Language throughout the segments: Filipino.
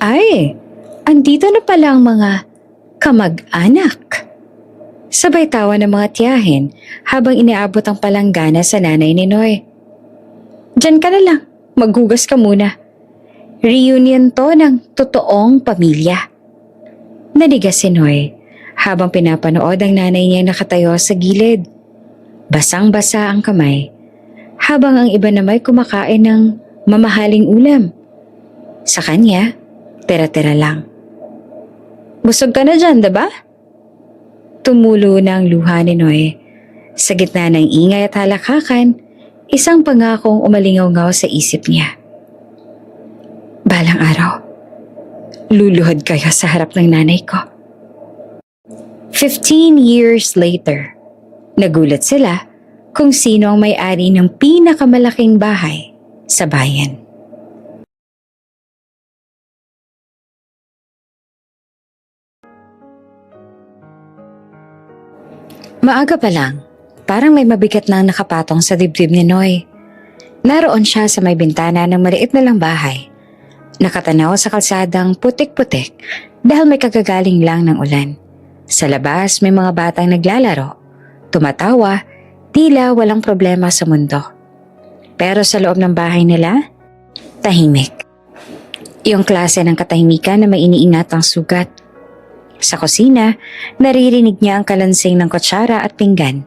Ay, andito na pala ang mga kamag-anak. Sabay tawa ng mga tiyahin habang inaabot ang palanggana sa nanay ni Noy. Diyan ka na lang, maghugas ka muna. Reunion to ng totoong pamilya. Nanigas si Noy habang pinapanood ang nanay niya nakatayo sa gilid. Basang-basa ang kamay habang ang iba naman kumakain ng mamahaling ulam. Sa kanya, tira-tira lang. Busog ka na dyan, diba? Tumulo na ang luha ni Noy. Sa gitna ng ingay at halakakan, isang pangakong umalingaw-ngaw sa isip niya. Balang araw, luluhod kayo sa harap ng nanay ko. 15 years later, nagulat sila kung sino ang may-ari ng pinakamalaking bahay sa bayan. Maaga pa lang, parang may mabigat na nakapatong sa dibdib ni Noy. Naroon siya sa may bintana ng maliit na lang bahay. Nakatanaw sa kalsadang putik-putik dahil may kagagaling lang ng ulan. Sa labas may mga batang naglalaro, tumatawa, tila walang problema sa mundo. Pero sa loob ng bahay nila, tahimik. Yung klase ng katahimikan na may iniingatang sugat. Sa kusina, naririnig niya ang kalansing ng kutsara at pinggan.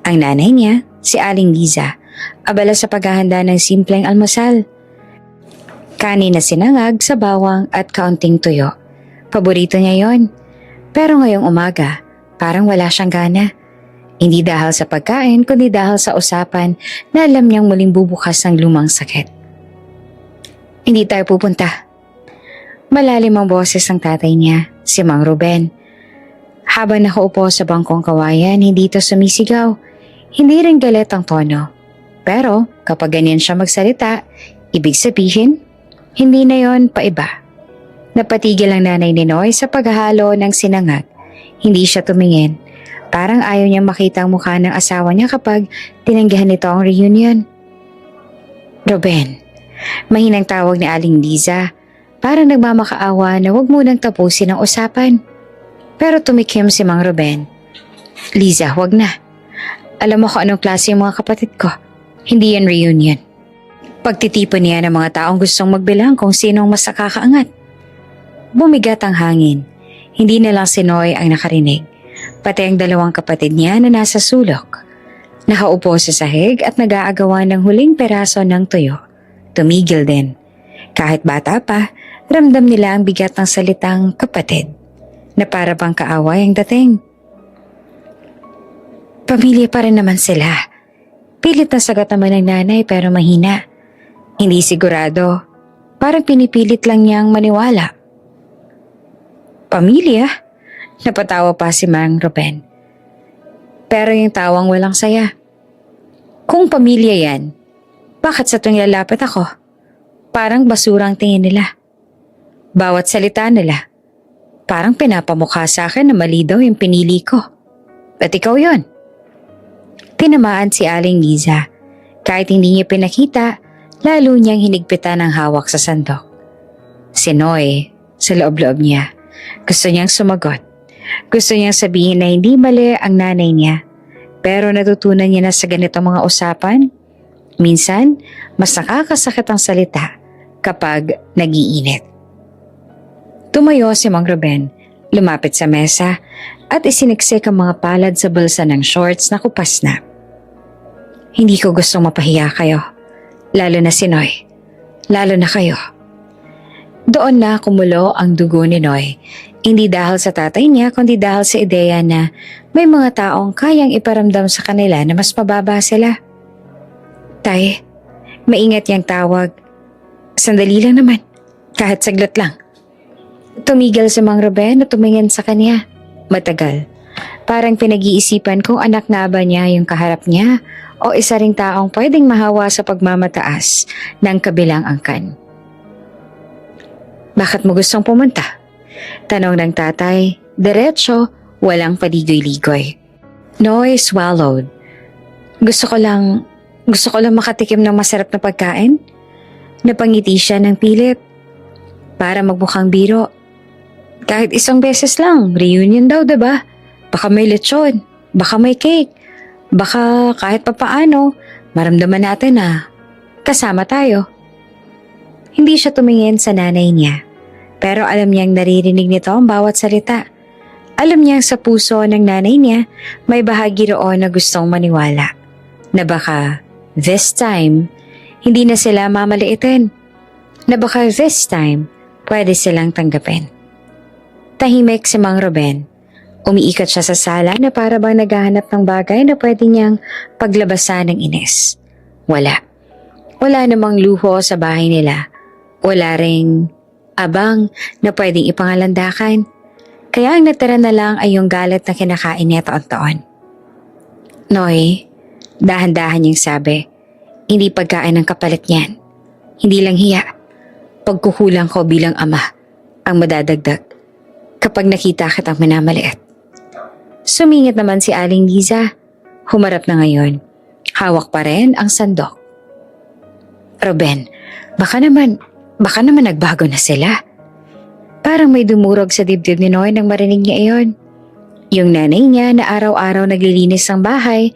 Ang nanay niya, si Aling Liza, abala sa paghahanda ng simpleng almusal. Kanin na sinangag sa bawang at kaunting tuyo. Paborito niya yon. Pero ngayong umaga, parang wala siyang gana. Hindi dahil sa pagkain, kundi dahil sa usapan na alam niyang muling bubukas ng lumang sakit. Hindi tayo pupunta. Malalim ang boses ng tatay niya, si Mang Ruben. Habang nakaupo sa bangkong kawayan, hindi ito sumisigaw. Hindi rin galit ang tono. Pero kapag ganyan siya magsalita, ibig sabihin, hindi na yon paiba. Napatigil ang nanay ni Noy sa paghahalo ng sinangag. Hindi siya tumingin. Parang ayaw niyang makita ang mukha ng asawa niya kapag tinanggihan nito ang reunion. Ruben, mahinang tawag ni Aling Liza. Parang nagmamakaawa na wag munang tapusin ang usapan. Pero tumikim si Mang Ruben. Liza, wag na. Alam mo kung anong klase yung mga kapatid ko. Hindi yan reunion. Pagtitipon niya ng mga taong gustong magbilang kung sinong mas nakakaangat. Bumigat ang hangin. Hindi na lang si Noy ang nakarinig. Pati ang dalawang kapatid niya na nasa sulok. Nakaupo sa sahig at nag-aagawan ng huling peraso ng tuyo. Tumigil din. Kahit bata pa, ramdam nila ang bigat ng salitang kapatid. Na para bang kaaway ang dating. Pamilya pa rin naman sila. Pilit na sagot naman ng nanay pero mahina. Hindi sigurado. Parang pinipilit lang niyang maniwala. Pamilya? Napatawa pa si Mang Ruben. Pero yung tawang walang saya. Kung pamilya yan, bakit sa tuwing lalapit ako? Parang basura ang tingin nila. Bawat salita nila, parang pinapamukha sa akin na mali daw yung pinili ko. At ikaw yon. Tinamaan si Aling Liza. Kahit hindi niya pinakita, lalo niyang hinigpitan ang hawak sa sandok. Si Noy, sa loob-loob niya, gusto niyang sumagot. Gusto niyang sabihin na hindi mali ang nanay niya. Pero natutunan niya na sa ganitong mga usapan, minsan mas nakakasakit ang salita kapag nag-iinit. Tumayo si Mang Ruben, lumapit sa mesa at isiniksik ang mga palad sa bulsa ng shorts na kupas na. Hindi ko gustong mapahiya kayo. Lalo na si Noy. Lalo na kayo. Doon na kumulo ang dugo ni Noy. Hindi dahil sa tatay niya, kundi dahil sa ideya na may mga taong kayang iparamdam sa kanila na mas mababa sila. Tay, maingat yang tawag. Sandali lang naman. Kahit saglit lang. Tumigil si Mang Ruben at tumingin sa kanya. Matagal. Parang pinag-iisipan kung anak nga ba niya yung kaharap niya o isa ring taong pwedeng mahawa sa pagmamataas ng kabilang angkan. Bakit mo gustong pumunta? Tanong ng tatay, diretso, walang paligoy-ligoy. Noy swallowed. Gusto ko lang makatikim ng masarap na pagkain. Napangiti siya ng pilit. para magmukhang biro. Kahit isang beses lang, reunion daw, 'di ba? Baka may lechon, baka may cake, baka kahit papaano, maramdaman natin na kasama tayo. Hindi siya tumingin sa nanay niya, pero alam niyang naririnig nito ang bawat salita. Alam niyang sa puso ng nanay niya may bahagi roon na gustong maniwala na baka this time hindi na sila mamaliitin, na baka this time pwede silang tanggapin. Tahimik si Mang Ruben. Umiikot siya sa sala na para bang naghahanap ng bagay na pwede niyang paglabasan ng inis. Wala. Wala namang luho sa bahay nila. Wala ring abang na pwedeng ipangalandakan. Kaya ang natira na lang ay yung galit na kinakain niya taon-taon. Noy, dahan-dahan niyang sabi, hindi pagkain ng kapalit niyan. Hindi lang hiya. Pagkukulang ko bilang ama ang madadagdag kapag nakita kitang minamaliit. Sumingit naman si Aling Liza. Humarap na ngayon. Hawak pa rin ang sandok. Ruben, baka naman nagbago na sila. Parang may dumurog sa dibdib ni Noy nang marinig niya iyon. Yung nanay niya na araw-araw naglilinis ng bahay,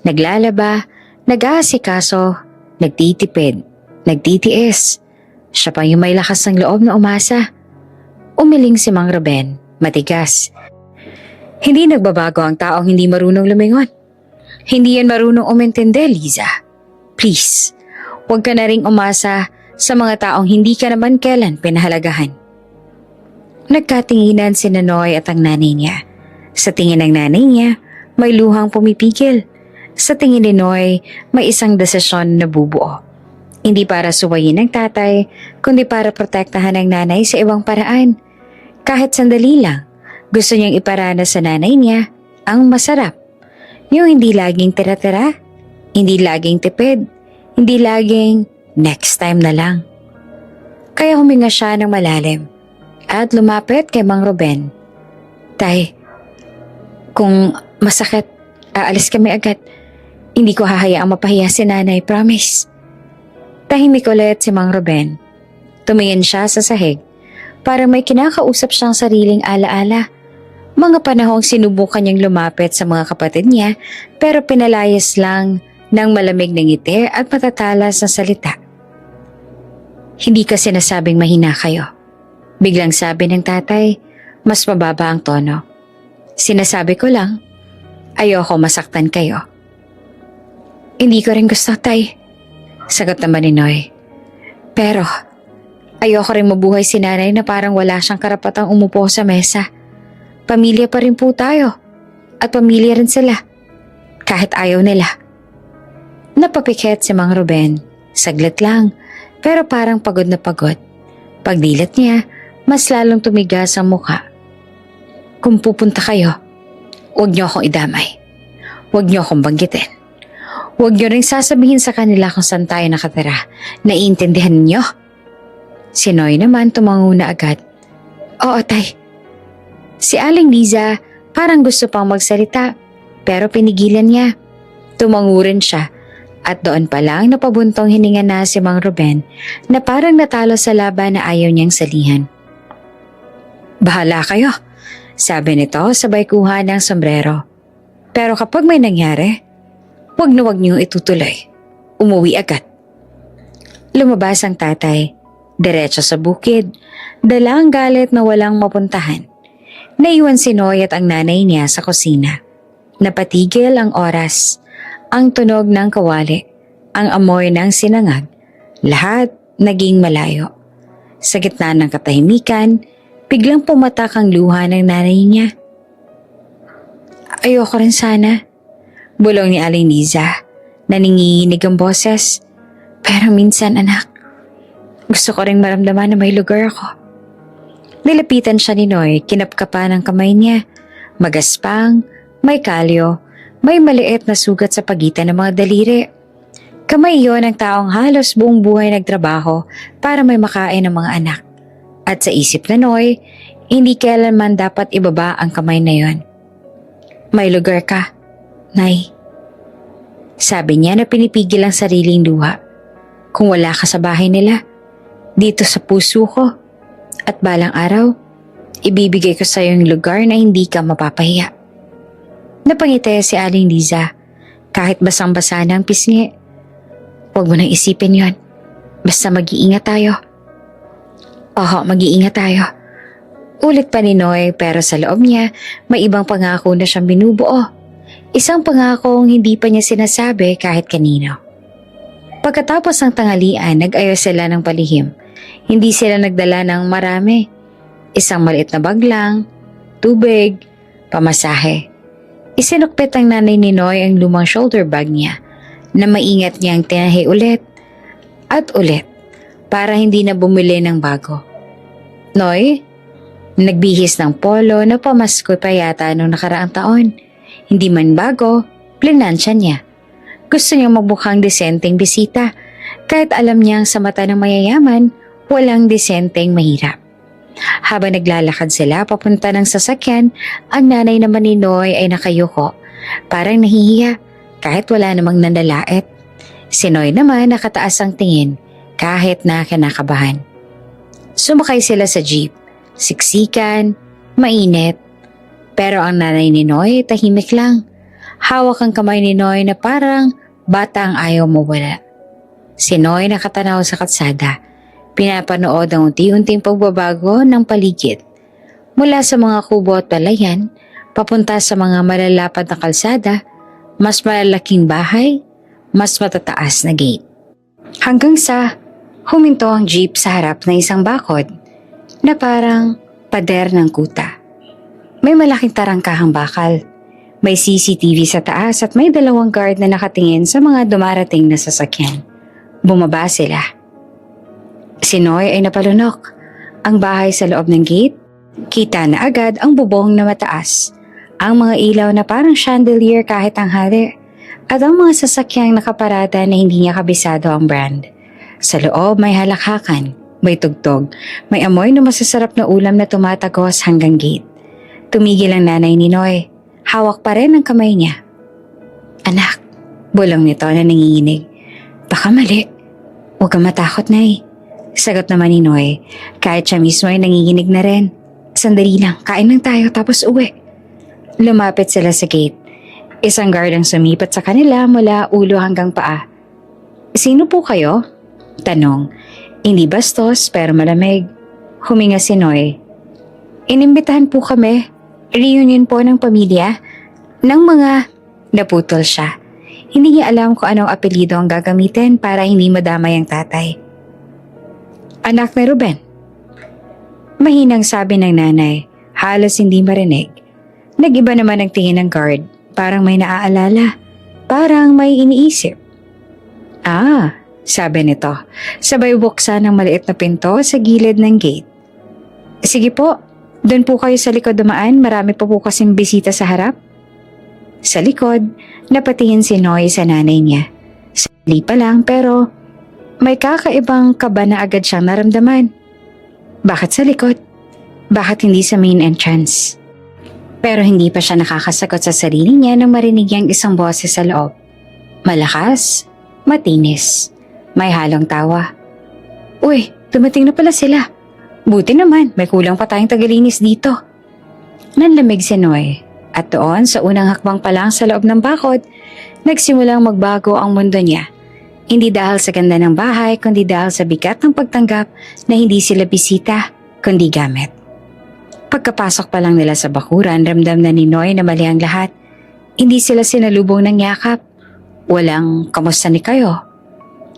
naglalaba, nag-aasikaso, nagtitipid, nagtitiis. Siya pa yung may lakas ng loob na umasa. Umiling si Mang Ruben, matigas. Hindi nagbabago ang taong hindi marunong lumingon. Hindi yan marunong umintindi, Liza. Please, huwag ka na ring umasa sa mga taong hindi ka naman kailan pinahalagahan. Nagkatinginan si Noy at ang nanay niya. Sa tingin ng nanay niya, may luhang pumipigil. Sa tingin ni Noy, may isang desisyon na bubuo. Hindi para suwayin ng tatay, kundi para protektahan ng nanay sa ibang paraan. Kahit sandali lang, gusto niyang iparana sa nanay niya ang masarap. Yung hindi laging tira-tira, hindi laging tipid, hindi laging next time na lang. Kaya huminga siya ng malalim at lumapit kay Mang Ruben. Tay, kung masakit, aalis kami agad. Hindi ko hahayaang mapahiya si nanay, promise. Tahimik ulit si Mang Ruben. Tumingin siya sa sahig. Para may kinakausap siyang sariling alaala. Mga panahong sinubukan niyang lumapit sa mga kapatid niya pero pinalayas lang ng malamig na ngiti at matatalas na salita. Hindi ka sinasabing mahina kayo. Biglang sabi ng tatay, mas mababa ang tono. Sinasabi ko lang, ayoko masaktan kayo. Hindi ko rin gusto, tay. Sagot naman ni Noy. Pero ayoko rin mabuhay si nanay na parang wala siyang karapatang umupo sa mesa. Pamilya pa rin po tayo. At pamilya rin sila. Kahit ayaw nila. Napapikit si Mang Ruben. Saglit lang. Pero parang pagod na pagod. Pagdilat niya, mas lalong tumigas ang mukha. Kung pupunta kayo, huwag niyo akong idamay. Huwag niyo akong banggitin. Huwag niyo rin sasabihin sa kanila kung saan tayo nakatira. Naiintindihan niyo? Si Noy naman tumango na agad. Oo, tay. Si Aling Liza parang gusto pang magsalita pero pinigilan niya. Tumango rin siya at doon pa lang napabuntong hininga na si Mang Ruben na parang natalo sa laban na ayaw niyang salihan. Bahala kayo, sabi nito sabay kuha ng sombrero. Pero kapag may nangyari, wag niyong itutuloy. Umuwi agad. Lumabas ang tatay. Diretso sa bukid. Dala ang galit na walang mapuntahan. Naiwan si Noy at ang nanay niya sa kusina. Napatigil ang oras. Ang tunog ng kawali. Ang amoy ng sinangag. Lahat naging malayo. Sa gitna ng katahimikan, biglang pumatak ang luha ng nanay niya. Ayoko rin sana. Bulong ni Aling Liza. Naninginig ang boses. Pero minsan anak, gusto ko rin maramdaman na may lugar ako. Nilapitan siya ni Noy, kinapkapan ang kamay niya. Magaspang, may kalyo, may maliit na sugat sa pagitan ng mga daliri. Kamay iyon ng taong halos buong buhay nagtrabaho para may makain ng mga anak. At sa isip na Noy, hindi kailanman dapat ibaba ang kamay na yon. May lugar ka, Nay. Sabi niya na pinipigil ang sariling luha. Kung wala ka sa bahay nila, dito sa puso ko, At balang araw, ibibigay ko sa yung lugar na hindi ka mapapahiya. Napangiti si Aling Liza, kahit basang-basa na ang pisngi. Huwag mo nang isipin yon. Basta mag-iingat tayo. Oo, mag-iingat tayo. Ulit pa ni Noy, pero sa loob niya, may ibang pangako na siyang binubuo. Isang pangakong hindi pa niya sinasabi kahit kanino. Pagkatapos ng tanghalian, nag-ayos sila ng palihim. Hindi sila nagdala ng marami. Isang maliit na bag lang, tubig, pamasahe. Isinukpit ng nanay ni Noy ang lumang shoulder bag niya na maingat niyang tinahi ulit at ulit para hindi na bumili ng bago. Noy, nagbihis ng polo na pamasko pa yata noong nakaraang taon. Hindi man bago, plinansya niya. Gusto niyang magmukhang desenteng bisita kahit alam niyang sa mata ng mayayaman, walang desenteng mahirap. Habang naglalakad sila papunta ng sasakyan, ang nanay naman ni Noy ay nakayuko. Parang nahihiya kahit wala namang nanlalait. Si Noy naman nakataas ang tingin kahit na kinakabahan. Sumakay sila sa jeep. Siksikan, mainit. Pero ang nanay ni Noy tahimik lang. Hawak ang kamay ni Noy na parang bata ang ayaw mawala. Si Noy nakatanaw sa kalsada. Pinapanood ang unti-unting pagbabago ng paligid. Mula sa mga kubo at palayan, papunta sa mga malalapad na kalsada, mas malalaking bahay, mas matataas na gate. Hanggang sa huminto ang jeep sa harap ng isang bakod na parang pader ng kuta. May malaking tarangkahang bakal. May CCTV sa taas at may dalawang guard na nakatingin sa mga dumarating na sasakyan. Bumaba sila. Si Noy ay napalunok. Ang bahay sa loob ng gate, kita na agad ang bubong na mataas. Ang mga ilaw na parang chandelier kahit tanghali. At ang mga sasakyang nakaparada na hindi niya kabisado ang brand. Sa loob may halakhakan, may tugtog, may amoy na masasarap na ulam na tumatagos hanggang gate. Tumigil ang nanay ni Noy. Hawak pa rin ang kamay niya. Anak, bulong nito na nanginginig. Baka mali. Huwag kang matakot, Nay. Sagot naman ni Noy, kahit siya mismo ay nanginginig na rin. Sandali lang, kain lang tayo tapos uwi. Lumapit sila sa gate. Isang guard ang sumipat sa kanila mula ulo hanggang paa. Sino po kayo? Tanong. Hindi bastos pero malamig. Huminga si Noy. Inimbitahan po kami. Reunion po ng pamilya. Ng mga... Naputol siya. Hindi niya alam kung anong apelido ang gagamitin para hindi madamay ang tatay. Anak ni Ruben. Mahinang sabi ng nanay. Halos hindi marinig. Nag-iba naman ang tingin ng guard. Parang may naaalala. Parang may iniisip. Ah, sabi nito. Sabay buksan ng maliit na pinto sa gilid ng gate. Sige po, doon po kayo sa likod dumaan. Marami pa po kasing bisita sa harap. Sa likod, napatingin si Noy sa nanay niya. Sali pa lang pero may kakaibang kaba na agad siyang naramdaman. Bakit sa likod? Bakit hindi sa main entrance? Pero hindi pa siya nakakasagot sa sarili niya nang marinig niyang isang boses sa loob. Malakas, matinis, may halong tawa. Uy, dumating na pala sila. Buti naman, may kulang pa tayong tagalinis dito. Nanlamig si Noy at doon sa unang hakbang pa lang sa loob ng bakod, nagsimulang magbago ang mundo niya. Hindi dahil sa ganda ng bahay, kundi dahil sa bigat ng pagtanggap na hindi sila bisita, kundi gamit. Pagkapasok pa lang nila sa bakuran, ramdam na ni Noy na mali ang lahat. Hindi sila sinalubong ng yakap. Walang kamusta ni kayo.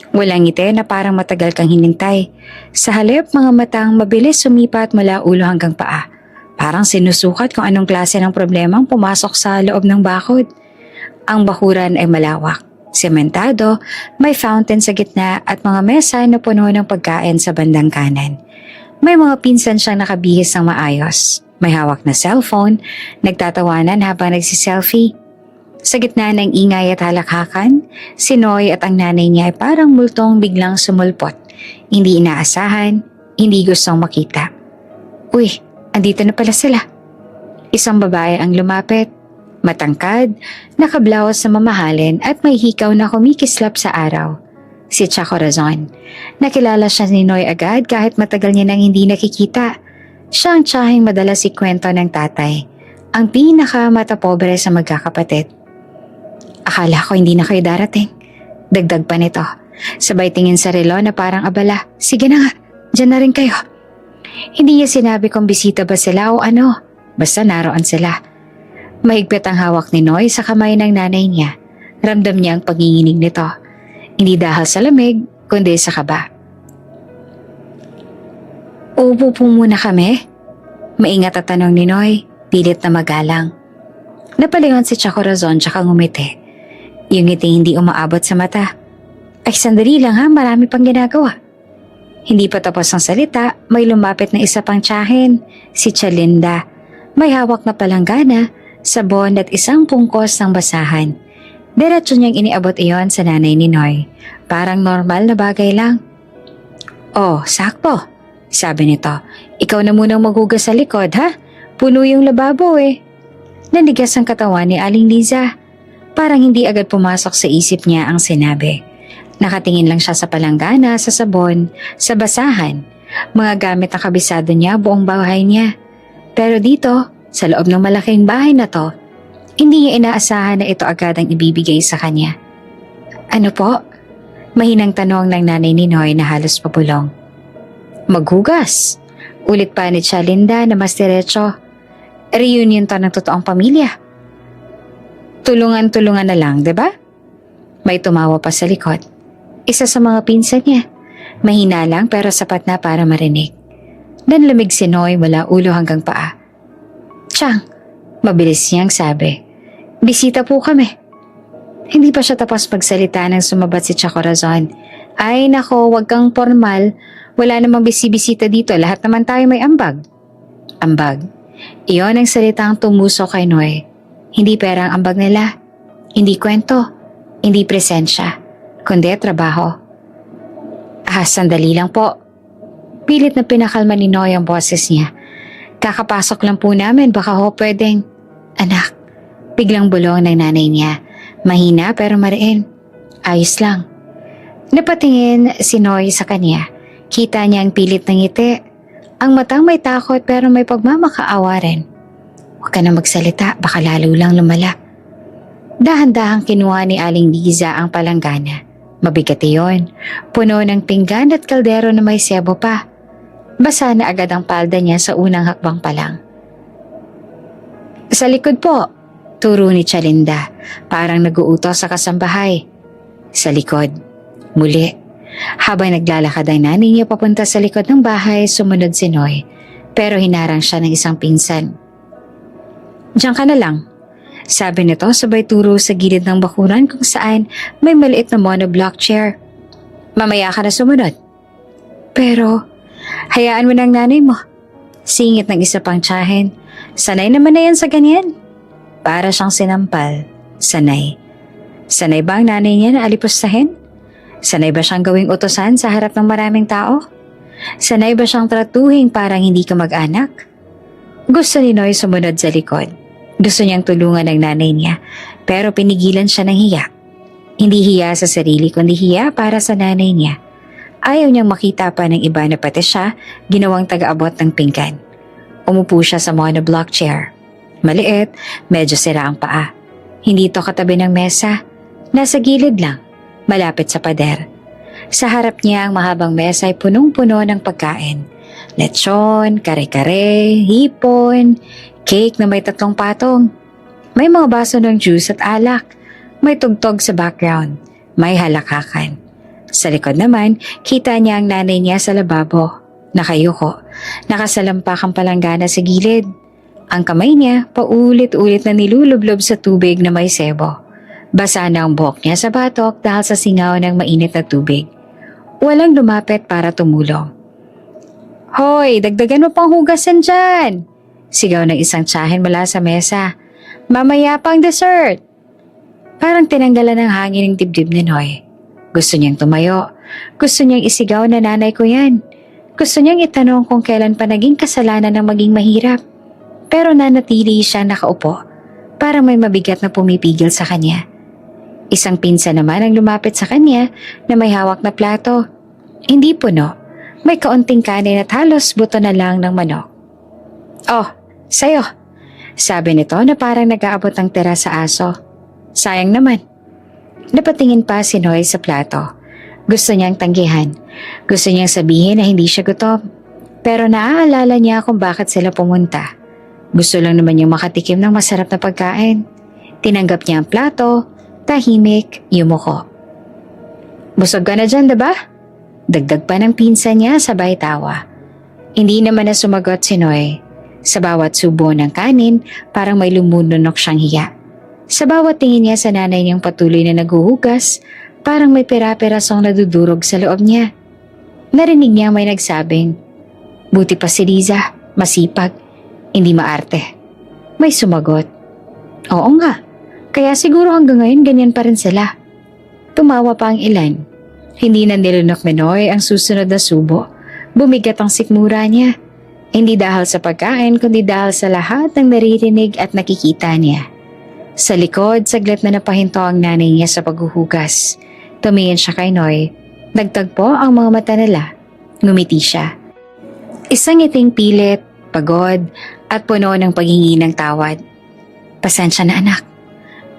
Walang ngiti na parang matagal kang hinintay. Sa halip, mga matang mabilis sumipat mula ulo hanggang paa. Parang sinusukat kung anong klase ng problemang pumasok sa loob ng bakod. Ang bakuran ay malawak, sementado, may fountain sa gitna at mga mesa na puno ng pagkain sa bandang kanan. May mga pinsan siyang nakabihis ng maayos. May hawak na cellphone, nagtatawanan habang nagsiselfie. Sa gitna ng ingay at halakhakan, si Noy at ang nanay niya ay parang multong biglang sumulpot. Hindi inaasahan, hindi gustong makita. Uy, andito na pala sila. Isang babae ang lumapit, matangkad, nakablawas sa mamahalin at may hikaw na kumikislap sa araw. si Cha Corazon. Nakilala siya ni Noy agad kahit matagal niya nang hindi nakikita. Siya ang tiyaheng madalas ikwento ng tatay, ang pinaka-matapobre sa magkakapatid. Akala ko hindi na kayo darating. Dagdag pa nito. Sabay tingin sa relo na parang abala. Sige na nga, dyan na rin kayo. Hindi niya sinabi kung bisita ba sila o ano. Basta naroon sila. Mahigpit ang hawak ni Noy sa kamay ng nanay niya. Ramdam niya ang panginginig nito. Hindi dahil sa lamig, kundi sa kaba. Upo po muna kami. Maingat at tanong ni Noy, pilit na magalang. Napalingon si Cha Corazon tsaka ngumiti. Yung ngiti hindi umaabot sa mata. Ay sandali lang ha, marami pang ginagawa. Hindi pa tapos ang salita, may lumapit na isa pang tiyahin, si Chalinda. May hawak na palanggana, sabon at isang pungkos ng basahan. Diretso niyang iniabot iyon sa nanay ni Noy. Parang normal na bagay lang. Oh, sakto, sabi nito. Ikaw na munang maghugas sa likod ha? Puno yung lababo eh. Nanigas ang katawan ni Aling Liza. Parang hindi agad pumasok sa isip niya ang sinabi. Nakatingin lang siya sa palanggana, sa sabon, sa basahan. Mga gamit na kabisado niya buong bahay niya. Pero dito, sa loob ng malaking bahay na to, hindi niya inaasahan na ito agad ang ibibigay sa kanya. Ano po? Mahinang tanong ng nanay ni Noy na halos papulong. Maghugas. Ulit pa ni Chalinda na mas diretso. Reunion to ng totoong pamilya. Tulungan-tulungan na lang, diba? May tumawa pa sa likod. Isa sa mga pinsan niya. Mahina lang pero sapat na para marinig. Nanlamig si Noy mula ulo hanggang paa. Chang, mabilis niyang sabi. Bisita po kami. Hindi pa siya tapos magsalita nang sumabat si Cha Corazon. Ay nako, wag kang formal. Wala namang bisibisita dito. Lahat naman tayo may ambag. Ambag. Iyon ang salitang tumuso kay Noy. Hindi pera ang ambag nila. Hindi kwento. Hindi presensya. Kundi trabaho. Sandali lang po. Pilit na pinakalma ni Noy ang boses niya. Kakapasok lang po namin, baka ho pwedeng. Anak, biglang bulong ng nanay niya. Mahina pero mariin. Ayos lang. Napatingin si Noy sa kanya. Kita niya ang pilit ng ngiti. Ang matang may takot pero may pagmamakaawa rin. Huwag ka na magsalita, baka lalo lang lumala. Dahan-dahang kinuha ni Aling Liza ang palanggana. Mabigat iyon. Puno ng pinggan at kaldero na may sebo pa. Basa na agad ang palda niya sa unang hakbang pa lang. Sa likod po, turo ni Chalinda. Parang nag-uutos sa kasambahay. Sa likod. Muli. Habang naglalakad ang nanay niya papunta sa likod ng bahay, sumunod si Noy. Pero hinarang siya ng isang pinsan. Diyan ka na lang. Sabi nito sabay turo sa gilid ng bakuran kung saan may maliit na monoblock chair. Mamaya ka na sumunod. Pero, hayaan mo ng nanay mo. Singit ng isa pang tiyahin. Sanay naman na yan sa ganyan. Para siyang sinampal. Sanay. Sanay ba ang nanay niya na alipustahin? Sanay ba siyang gawing utosan sa harap ng maraming tao? Sanay ba siyang tratuhin parang hindi ka mag-anak? Gusto ni Noy sumunod sa likod. Gusto niyang tulungan ng nanay niya, pero pinigilan siya ng hiya. Hindi hiya sa sarili kundi hiya para sa nanay niya. Ayaw niyang makita pa ng iba na pati siya ginawang taga-abot ng pinggan. Umupo siya sa monoblock chair. Maliit, medyo sira ang paa. Hindi ito katabi ng mesa. Nasa gilid lang, malapit sa pader. Sa harap niya ang mahabang mesa ay punong-puno ng pagkain. Lechon, kare-kare, hipon, cake na may 3 patong. May mga baso ng juice at alak. May tugtog sa background. May halakakan. Sa likod naman, kita niya ang nanay niya sa lababo. Nakayuko. Nakasalampak ang palanggana sa gilid. Ang kamay niya paulit-ulit na nilulublob sa tubig na may sebo. Basa na ang buhok niya sa batok dahil sa singaw ng mainit na tubig. Walang lumapit para tumulong. Hoy, dagdagan mo pang hugasan dyan! Sigaw ng isang tiyahin mula sa mesa. Mamaya pang dessert! Parang tinanggalan ng hangin ng dibdib ni Noy. Gusto niyang tumayo. Gusto niyang isigaw na nanay ko yan. Gusto niyang itanong kung kailan pa naging kasalanan ng maging mahirap. Pero nanatili siya nakaupo. Parang may mabigat na pumipigil sa kanya. Isang pinsan naman ang lumapit sa kanya na may hawak na plato. Hindi puno, may kaunting kanin at halos buto na lang ng manok. "Oh, sa'yo," sabi nito na parang nag-aabot ng tira sa aso. "Sayang naman." Napatingin pa si Noy sa plato. Gusto niyang tanggihan. Gusto niyang sabihin na hindi siya gutom. Pero naaalala niya kung bakit sila pumunta. Gusto lang naman niyang makatikim ng masarap na pagkain. Tinanggap niya ang plato, tahimik, yumuko. "Busog ka na dyan, diba?" Dagdag pa ng pinsan niya sabay tawa. Hindi naman na sumagot si Noy. Sa bawat subo ng kanin, parang may lumununok siyang hiya. Sa bawat tingin niya sa nanay niyang patuloy na naguhugas, parang may pera-perasong nadudurog sa loob niya. Narinig niya may nagsabing, "Buti pa si Liza, masipag, hindi maarte." May sumagot, "Oo nga, kaya siguro hanggang ngayon ganyan pa rin sila." Tumawa pa ang ilan. Hindi na nilunok ni Noy ang susunod na subo. Bumigat ang sikmura niya. Hindi dahil sa pagkain kundi dahil sa lahat ng naririnig at nakikita niya. Sa likod, saglit na napahinto ang nanay niya sa paghuhugas. Tumingin siya kay Noy. Nagtagpo ang mga mata nila. Ngumiti siya. Isang ngiting pilit, pagod, at puno ng paghingi ng tawad. "Pasensya na anak."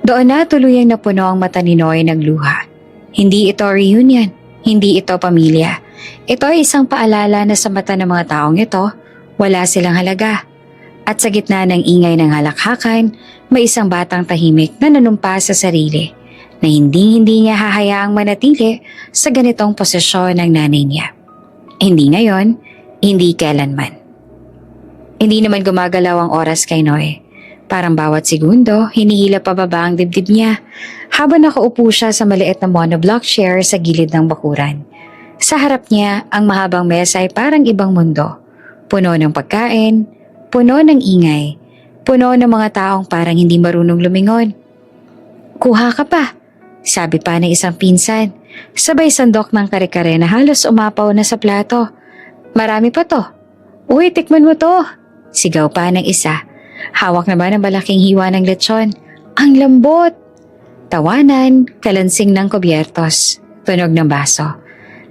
Doon na tuluyang napuno ang mata ni Noy ng luha. Hindi ito reunion, hindi ito pamilya. Ito ay isang paalala na sa mata ng mga taong ito, wala silang halaga. At sa gitna ng ingay ng halakhakan, may isang batang tahimik na nanumpa sa sarili na hindi niya hahayaang manatili sa ganitong posisyon ng nanay niya. Hindi ngayon, hindi kailanman. Hindi naman gumagalaw ang oras kay Noy. Parang bawat segundo, hinihila pababa ang dibdib niya habang nakaupo siya sa maliit na monoblock chair sa gilid ng bakuran. Sa harap niya, ang mahabang mesa ay parang ibang mundo. Puno ng pagkain, puno ng ingay, puno ng mga taong parang hindi marunong lumingon. "Kuha ka pa," sabi pa ng isang pinsan, sabay sandok ng kare-kare na halos umapaw na sa plato. "Marami pa to." "Uy, tikman mo to," sigaw pa ng isa. Hawak naman ang malaking hiwa ng lechon. "Ang lambot!" Tawanan, kalansing ng kubyertos, tunog ng baso.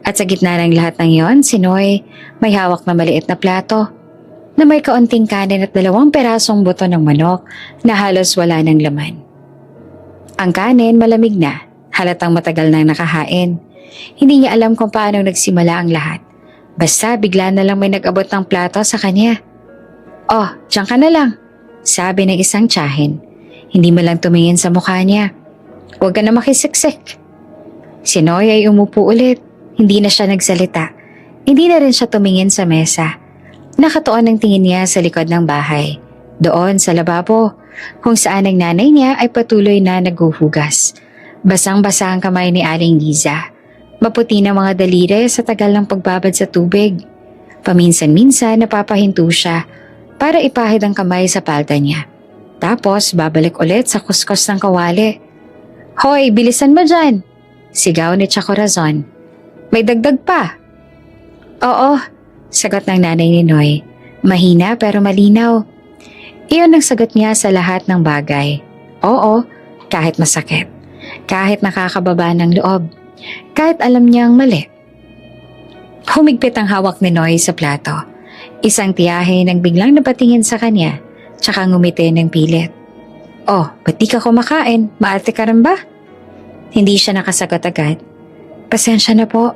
At sa gitna ng lahat ng yon, si Noy may hawak na maliit na plato na may kaunting kanin at 2 perasong buto ng manok na halos wala ng laman. Ang kanin malamig na, halatang matagal nang nakahain. Hindi niya alam kung paano nagsimula ang lahat. Basta bigla na lang may nag-abot ng plato sa kanya. "Oh, diyan ka na lang," sabi ng isang tiyahin. Hindi mo lang tumingin sa mukha niya. "Huwag ka na makisiksik." Si Noy ay umupo ulit. Hindi na siya nagsalita. Hindi na rin siya tumingin sa mesa. Nakatuon ang tingin niya sa likod ng bahay. Doon sa lababo, kung saan ang nanay niya ay patuloy na naghuhugas. Basang-basa ang kamay ni Aling Liza. Maputi na mga daliri sa tagal ng pagbabad sa tubig. Paminsan-minsan napapahinto siya para ipahid ang kamay sa palda niya. Tapos babalik ulit sa kuskus ng kawali. "Hoy, bilisan mo dyan!" sigaw ni Cha Corazon. "May dagdag pa." "Oo," sagot ng nanay ni Noy. Mahina pero malinaw. Iyon ang sagot niya sa lahat ng bagay. Oo, kahit masakit. Kahit nakakababa ng loob. Kahit alam niyang mali. Humigpit ang hawak ni Noy sa plato. Isang tiyahe nang biglang napatingin sa kanya, tsaka ngumiti ng pilit. "Oh, ba't di ka kumakain? Maarte ka rin ba?" Hindi siya nakasagot agad. "Pasensya na po,"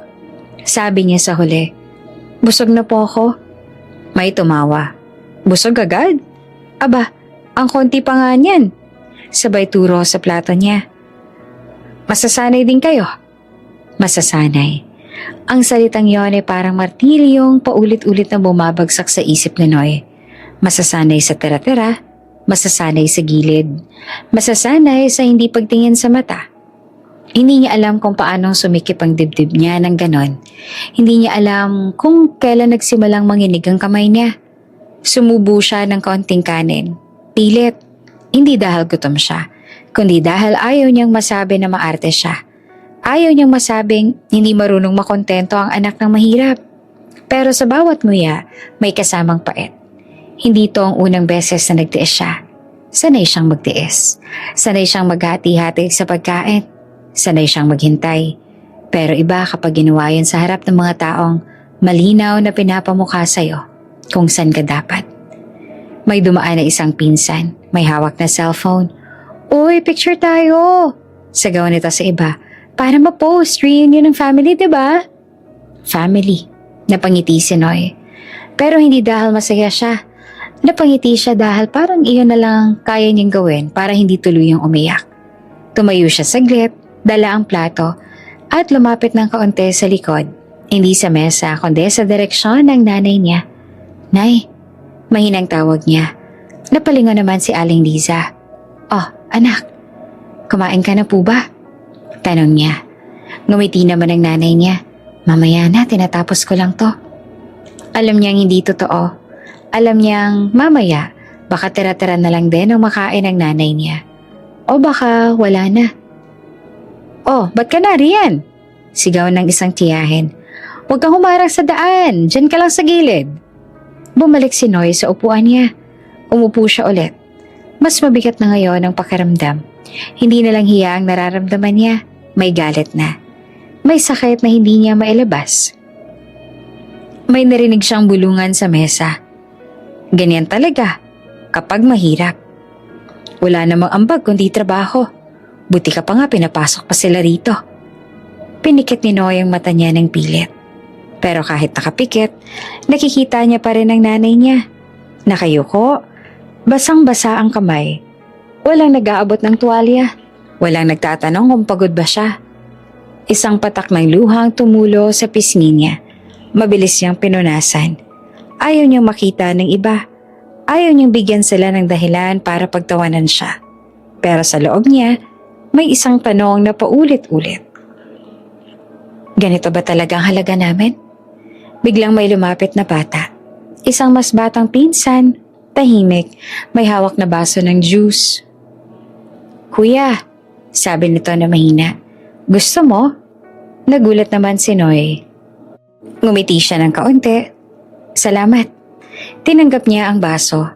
sabi niya sa huli. "Busog na po ako." May tumawa. "Busog agad? Aba, ang konti pa nga niyan." Sabay turo sa plato niya. "Masasanay din kayo." Masasanay. Ang salitang yon ay parang martilyong paulit-ulit na bumabagsak sa isip ni Noy. Masasanay sa tira-tira, masasanay sa gilid, masasanay sa hindi pagtingin sa mata. Hindi niya alam kung paanong sumikip ang dibdib niya ng ganon. Hindi niya alam kung kailan nagsimulang manginig ang kamay niya. Sumubo siya ng kaunting kanin. Pilit. Hindi dahil gutom siya, kundi dahil ayaw niyang masabi na maarte siya. Ayaw niyang masabing hindi marunong makontento ang anak ng mahirap. Pero sa bawat nguya, may kasamang pait. Hindi ito ang unang beses na nagtiis siya. Sanay siyang magtiis. Sanay siyang maghati-hati sa pagkain. Sanay siyang maghintay. Pero iba kapag ginawa yun sa harap ng mga taong malinaw na pinapamukha sa'yo kung saan ka dapat. May dumaan na isang pinsan, may hawak na cellphone. Uy, picture tayo! Sagaw nito sa iba, para ma-post reunion ng family, diba? Family. Napangiti si Noy. Pero hindi dahil masaya siya. Napangiti siya dahil parang iyon na lang kaya niyang gawin para hindi tuluyang umiyak. Tumayo siya saglit, dala ang plato, at lumapit ng kaunti sa likod. Hindi sa mesa, kundi sa direksyon ng nanay niya. Nay, mahinang tawag niya. Napalingon naman si Aling Liza. Oh, anak, kumain ka na po ba? Tanong niya. Ngumiti naman ang nanay niya. Mamaya na, tinatapos ko lang to. Alam niyang hindi totoo. Alam niyang mamaya, baka tira-tira na lang din ang makain ng nanay niya. O baka wala na. Oh, ba't ka na riyan? Sigaw ng isang tiyahin. Huwag kang humarang sa daan, dyan ka lang sa gilid. Bumalik si Noy sa upuan niya. Umupo siya ulit. Mas mabigat na ngayon ang pakiramdam. Hindi na lang hiya ang nararamdaman niya. May galit na. May sakit na hindi niya mailabas. May narinig siyang bulungan sa mesa. Ganyan talaga kapag mahirap. Wala namang ambag kundi trabaho. Buti ka pa nga pinapasok pa sila rito. Pinikit ni Noy ang mata niya ng pilit. Pero kahit nakapikit, nakikita niya pa rin ang nanay niya. Nakayuko, basang-basa ang kamay. Walang nag-aabot ng tuwalya. Walang nagtatanong kung pagod ba siya. Isang patak ng luhang tumulo sa pisngi niya. Mabilis niyang pinunasan. Ayaw niyang makita ng iba. Ayaw niyang bigyan sila ng dahilan para pagtawanan siya. Pero sa loob niya, may isang tanong na paulit-ulit. Ganito ba talaga ang halaga namin? Biglang may lumapit na bata. Isang mas batang pinsan, tahimik, may hawak na baso ng juice. Kuya, sabi nito na mahina. Gusto mo? Nagulat naman si Noy. Ngumiti siya ng kaunti. Salamat. Tinanggap niya ang baso.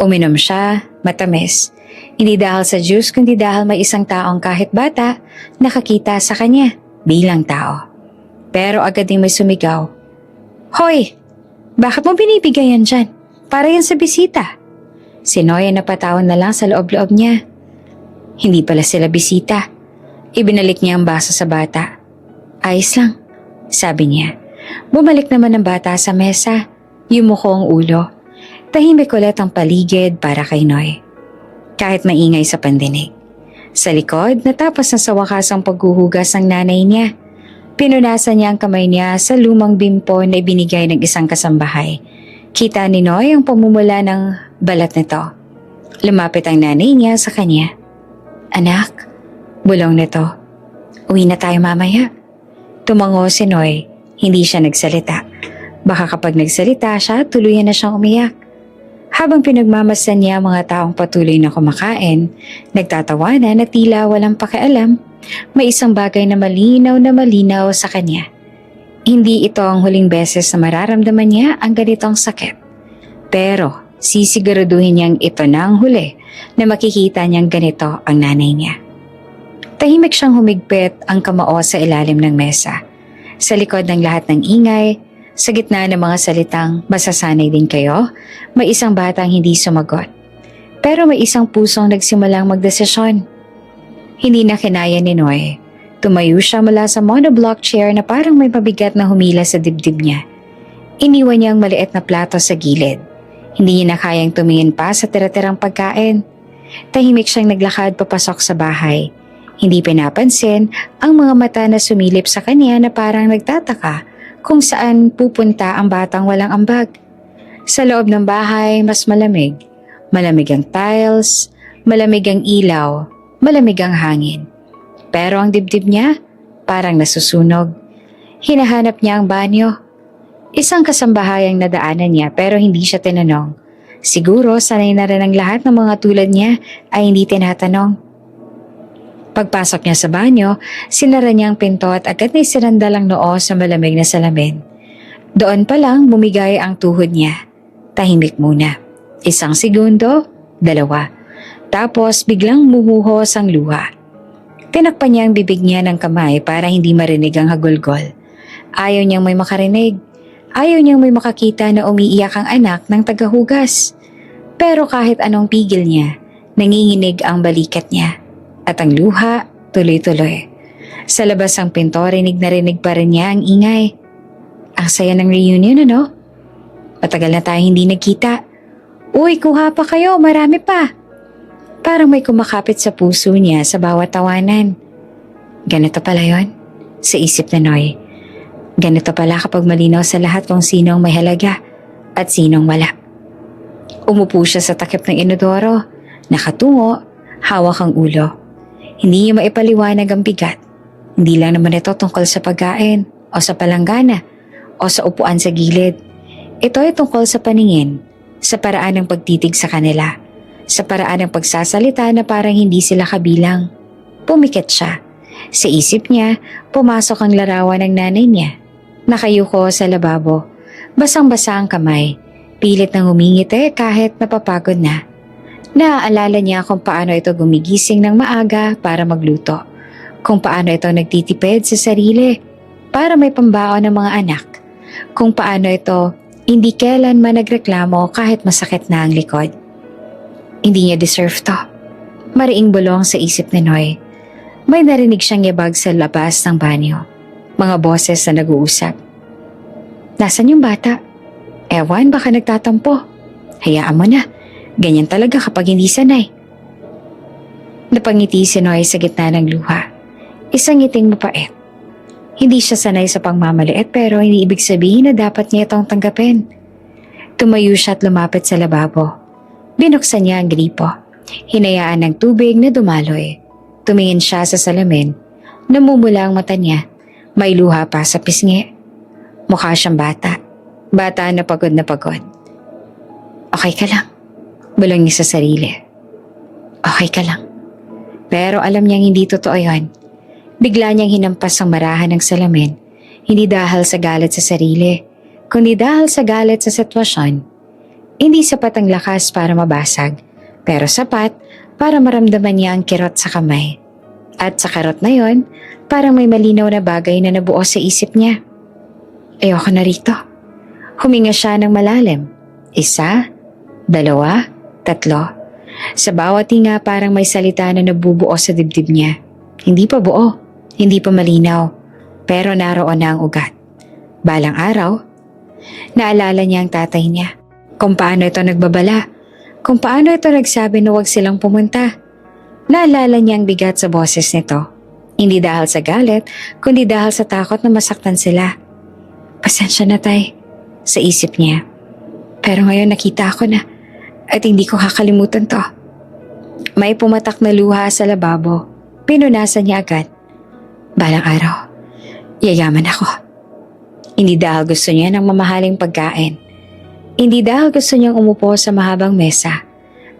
Uminom siya, matamis. Hindi dahil sa juice kundi dahil may isang taong kahit bata nakakita sa kanya bilang tao. Pero agad ding may sumigaw. Hoy! Bakit mo binibigay yan dyan? Para yan sa bisita. Si Noy ay napatawan na lang sa loob-loob niya. Hindi pala sila bisita. Ibinalik niya ang baso sa bata. Ayos lang, sabi niya. Bumalik naman ang bata sa mesa. Yumuko ang ulo. Tahimik ulit ang paligid para kay Noy. Kahit maingay sa pandinig. Sa likod, natapos na sa wakas ang paghuhugas ng nanay niya. Pinunasan niya ang kamay niya sa lumang bimpo na ibinigay ng isang kasambahay. Kita ni Noy ang pamumula ng balat nito. Lumapit ang nanay niya sa kanya. Anak, bulong nito. Uwi na tayo mamaya. Tumango si Noy. Hindi siya nagsalita. Baka kapag nagsalita siya, tuluyan na siyang umiyak. Habang pinagmamasdan niya mga taong patuloy na kumakain, nagtatawanan na tila walang pakialam, may isang bagay na malinaw sa kanya. Hindi ito ang huling beses na mararamdaman niya ang ganitong sakit. Pero sisiguraduhin niyang ito na ang huli na makikita niyang ganito ang nanay niya. Tahimik siyang humigpit ang kamao sa ilalim ng mesa. Sa likod ng lahat ng ingay, sa gitna ng mga salitang masasanay din kayo, may isang batang hindi sumagot. Pero may isang pusong nagsimulang magdesisyon. Hindi na kinaya ni Noy. Tumayo siya mula sa monoblock chair na parang may mabigat na humila sa dibdib niya. Iniwan niya ang maliit na plato sa gilid. Hindi niya na kayang tumingin pa sa tira-tirang pagkain. Tahimik siyang naglakad papasok sa bahay. Hindi pinapansin ang mga mata na sumilip sa kanya na parang nagtataka kung saan pupunta ang batang walang ambag. Sa loob ng bahay, mas malamig. Malamig ang tiles, malamig ang ilaw, malamig ang hangin. Pero ang dibdib niya, parang nasusunog. Hinahanap niya ang banyo. Isang kasambahayang nadaanan niya pero hindi siya tinanong. Siguro sanay na rin ang lahat ng mga tulad niya ay hindi tinatanong. Pagpasok niya sa banyo, sinara niya ang pinto at agad na isinandal ang noo sa malamig na salamin. Doon pa lang bumigay ang tuhod niya. Tahimik muna. 1 segundo, 2. Tapos biglang bumuhos ang luha. Tinakpan niya ang bibig niya ng kamay para hindi marinig ang hagulgol. Ayaw niyang may makarinig. Ayaw niyang may makakita na umiiyak ang anak ng tagahugas. Pero kahit anong pigil niya, nanginginig ang balikat niya. At ang luha, tuloy-tuloy. Sa labas ang pinto, rinig na rinig pa rin niya ang ingay. Ang saya ng reunion, ano? Matagal na tayo hindi nagkita. Uy, kuha pa kayo, marami pa. Parang may kumakapit sa puso niya sa bawat tawanan. Ganito pala yon, sa isip na Noy. Ganito pala kapag malinaw sa lahat kung sino ang may halaga at sinong wala. Umupo siya sa takip ng inodoro, nakatungo, hawak ang ulo. Hindi niya maipaliwanag ang bigat. Hindi lang naman ito tungkol sa pagkain o sa palanggana o sa upuan sa gilid. Ito ay tungkol sa paningin, sa paraan ng pagtitig sa kanila, sa paraan ng pagsasalita na parang hindi sila kabilang. Pumikit siya. Sa isip niya, pumasok ang larawan ng nanay niya. Nakayuko sa lababo, basang-basa ang kamay, pilit nang humingiti kahit napapagod na. Naaalala niya kung paano ito gumigising ng maaga para magluto, kung paano ito nagtitipid sa sarili para may pambaon ng mga anak, kung paano ito hindi kailanman nagreklamo kahit masakit na ang likod. Hindi niya deserve to. Mariing bulong sa isip ni Noy. May narinig siyang yabag sa labas ng banyo. Mga boses na nag-uusap. Nasaan yung bata? Ewan, baka nagtatampo. Hayaan mo na. Ganyan talaga kapag hindi sanay. Napangiti si Noy sa gitna ng luha. Isang ngiting mapait. Hindi siya sanay sa pangmamaliit pero hindi ibig sabihin na dapat niya itong tanggapin. Tumayo siya at lumapit sa lababo. Binuksan niya ang gripo. Hinayaan ng tubig na dumaloy. Tumingin siya sa salamin. Namumula ang mata niya. May luha pa sa pisngi. Mukha siyang bata. Bata na pagod na pagod. Okay ka lang. Bulong niya sa sarili. Okay ka lang. Pero alam niyang hindi totoo yun. Bigla niyang hinampas ang marahan ng salamin. Hindi dahil sa galit sa sarili, kundi dahil sa galit sa sitwasyon. Hindi sapat ang lakas para mabasag, pero sapat para maramdaman niya ang kirot sa kamay. At sa kirot na yon, parang may malinaw na bagay na nabuo sa isip niya. Ayoko na rito. Huminga siya ng malalim. 1, 2, 3. Sa bawat hinga parang may salita na nabubuo sa dibdib niya. Hindi pa buo, hindi pa malinaw, pero naroon na ang ugat. Balang araw, naalala niya ang tatay niya. Kung paano ito nagbabala, kung paano ito nagsabi na huwag silang pumunta. Naalala niya ang bigat sa boses nito. Hindi dahil sa galit, kundi dahil sa takot na masaktan sila. Pasensya na tay, sa isip niya. Pero ngayon nakita ko na at hindi ko kakalimutan to. May pumatak na luha sa lababo. Pinunasan niya agad. Balang araw, yayaman ako. Hindi dahil gusto niya ng mamahaling pagkain. Hindi dahil gusto niyang umupo sa mahabang mesa,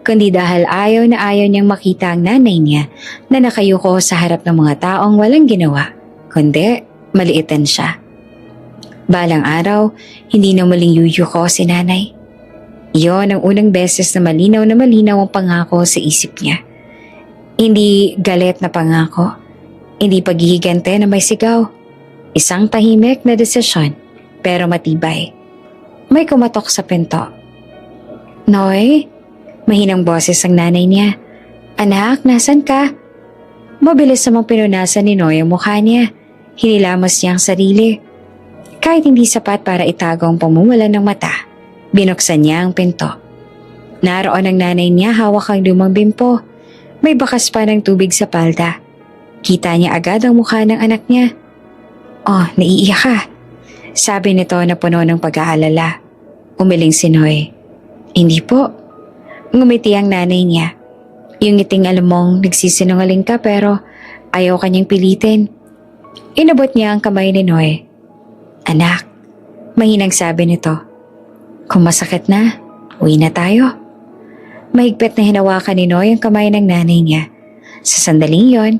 kundi dahil ayaw na ayaw niyang makita ang nanay niya na nakayuko sa harap ng mga taong walang ginawa, kundi maliitan siya. Balang araw, hindi na muling yuyuko si nanay. Iyon ang unang beses na malinaw ang pangako sa isip niya. Hindi galit na pangako, hindi paghihigante na may sigaw. Isang tahimik na desisyon, pero matibay. May kumatok sa pinto. Noy, mahinang boses ang nanay niya. Anak, nasan ka? Mabilis namang pinunasan ni Noy ang mukha niya. Hinilamos niya ang sarili. Kahit hindi sapat para itago ang pamumulan ng mata, binuksan niya ang pinto. Naroon ang nanay niya hawak ang lumang bimpo. May bakas pa ng tubig sa palda. Kita niya agad ang mukha ng anak niya. Oh, naiiyak ka. Sabi nito na puno ng pag-aalala. Umiling si Noy. Hindi po. Ngumiti ang nanay niya. Yung ngiting alam mong nagsisinungaling ka pero ayaw kanyang pilitin. Inabot niya ang kamay ni Noy. Anak, mahinang sabi nito. Kung masakit na, uwi na tayo. Mahigpit na hinawakan ni Noy ang kamay ng nanay niya. Sa sandaling yon,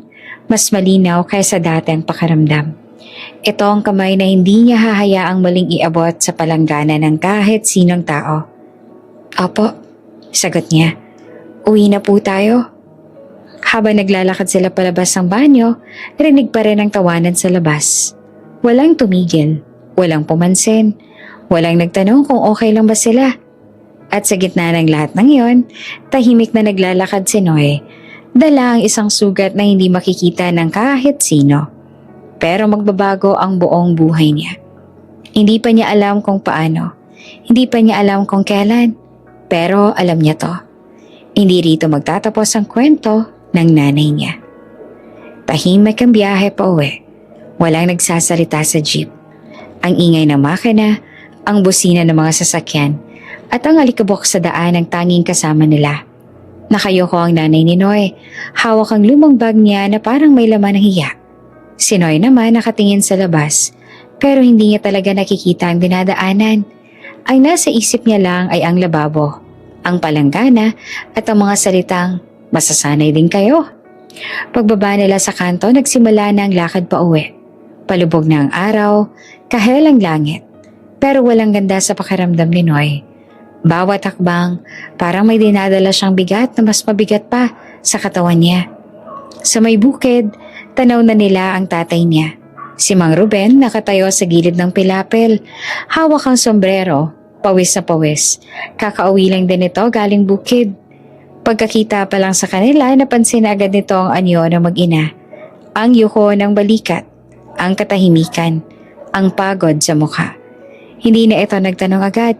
mas malinaw kaysa dati ang pakaramdam. Ito ang kamay na hindi niya hahayaang maling iabot sa palanggana ng kahit sinong tao. Opo, sagot niya. Uwi na po tayo. Habang naglalakad sila palabas ng banyo, rinig pa rin ang tawanan sa labas. Walang tumigil, walang pumansin, walang nagtanong kung okay lang ba sila. At sa gitna ng lahat ng iyon, tahimik na naglalakad si Noe. Dala ang isang sugat na hindi makikita ng kahit sino. Pero magbabago ang buong buhay niya. Hindi pa niya alam kung paano. Hindi pa niya alam kung kailan. Pero alam niya to. Hindi rito magtatapos ang kwento ng nanay niya. Tahimik ang biyahe pa uwi. Walang nagsasalita sa jeep. Ang ingay ng makina, ang busina ng mga sasakyan, at ang alikabok sa daan ang tanging kasama nila. Nakayoko ang nanay ni Noe. Hawak ang lumang bag niya na parang may laman ng hiya. Si Noe naman nakatingin sa labas, pero hindi niya talaga nakikita ang dinadaanan. Ang nasa isip niya lang ay ang lababo, ang palanggana at ang mga salitang, "Masasanay din kayo." Pagbaba nila sa kanto, nagsimula na ang lakad pa uwi. Palubog na ang araw, kahel ang langit, pero walang ganda sa pakiramdam ni Noe. Bawat hakbang, parang may dinadala siyang bigat na mas mabigat pa sa katawan niya. Sa may bukid, tanaw na nila ang tatay niya. Si Mang Ruben nakatayo sa gilid ng pilapil, hawak ang sombrero, pawis na pawis. Kakauwi lang din ito galing bukid. Pagkakita pa lang sa kanila, napansin agad nito ang anyo ng mag-ina. Ang yuko ng balikat, ang katahimikan, ang pagod sa mukha. Hindi na ito nagtanong agad.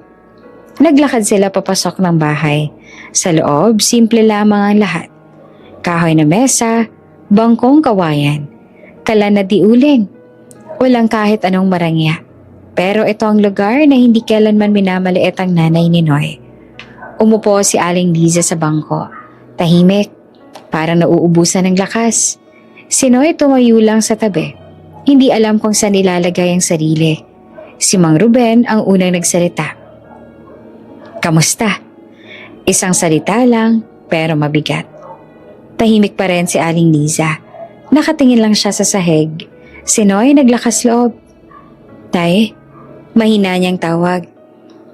Naglakad sila papasok ng bahay. Sa loob, simple lamang ang lahat. Kahoy na mesa, bangkong kawayan, kalan na diuling. Walang kahit anong marangya. Pero ito ang lugar na hindi kailanman minamaliit ang nanay ni Noe. Umupo si Aling Liza sa bangko. Tahimik, parang nauubusan ng lakas. Si Noe tumayo lang sa tabi. Hindi alam kung saan ilalagay ang sarili. Si Mang Ruben ang unang nagsalita. "Kamusta?" Isang salita lang, pero mabigat. Tahimik pa rin si Aling Liza. Nakatingin lang siya sa sahig. Si Noe naglakas loob. "Tay," mahina niyang tawag.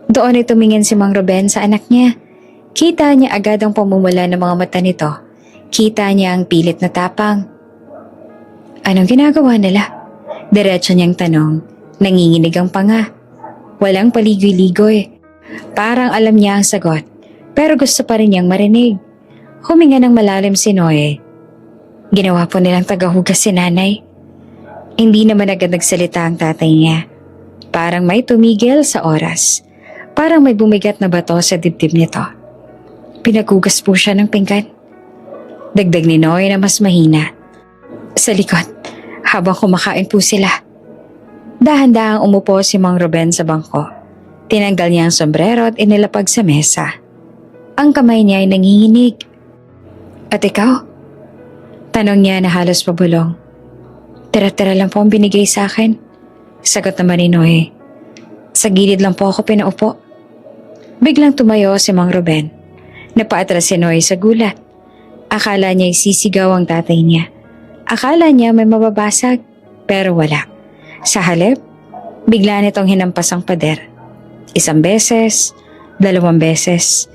Doon ay tumingin si Mang Ruben sa anak niya. Kita niya agad ang pamumula ng mga mata nito. Kita niya ang pilit na tapang. "Anong ginagawa nila?" Diretso niyang tanong. Nanginginig ang panga. Walang paligoy-ligoy. Parang alam niya ang sagot, pero gusto pa rin niyang marinig. Huminga ng malalim si Noe. "Ginawa po nilang tagahugas si nanay." Hindi naman agad nagsalita ang tatay niya. Parang may tumigil sa oras. Parang may bumigat na bato sa dibdib nito. "Pinagugas po siya ng pinggan." Dagdag ni Noe na mas mahina. "Sa likod, habang kumakain po sila." Dahan-dahang umupo si Mang Ruben sa bangko. Tinanggal niya ang sombrero at inilapag sa mesa. Ang kamay niya ay nanginginig. "At ikaw?" Tanong niya na halos pabulong. "Tira-tira lang po ang binigay sa akin." Sagot naman ni Noe. "Sa gilid lang po ako pinaupo." Biglang tumayo si Mang Ruben. Napaatras si Noe sa gulat. Akala niya sisigaw ang tatay niya. Akala niya may mababasag, pero wala. Sa halip, bigla nitong hinampas ang pader. Isang beses, 2 beses.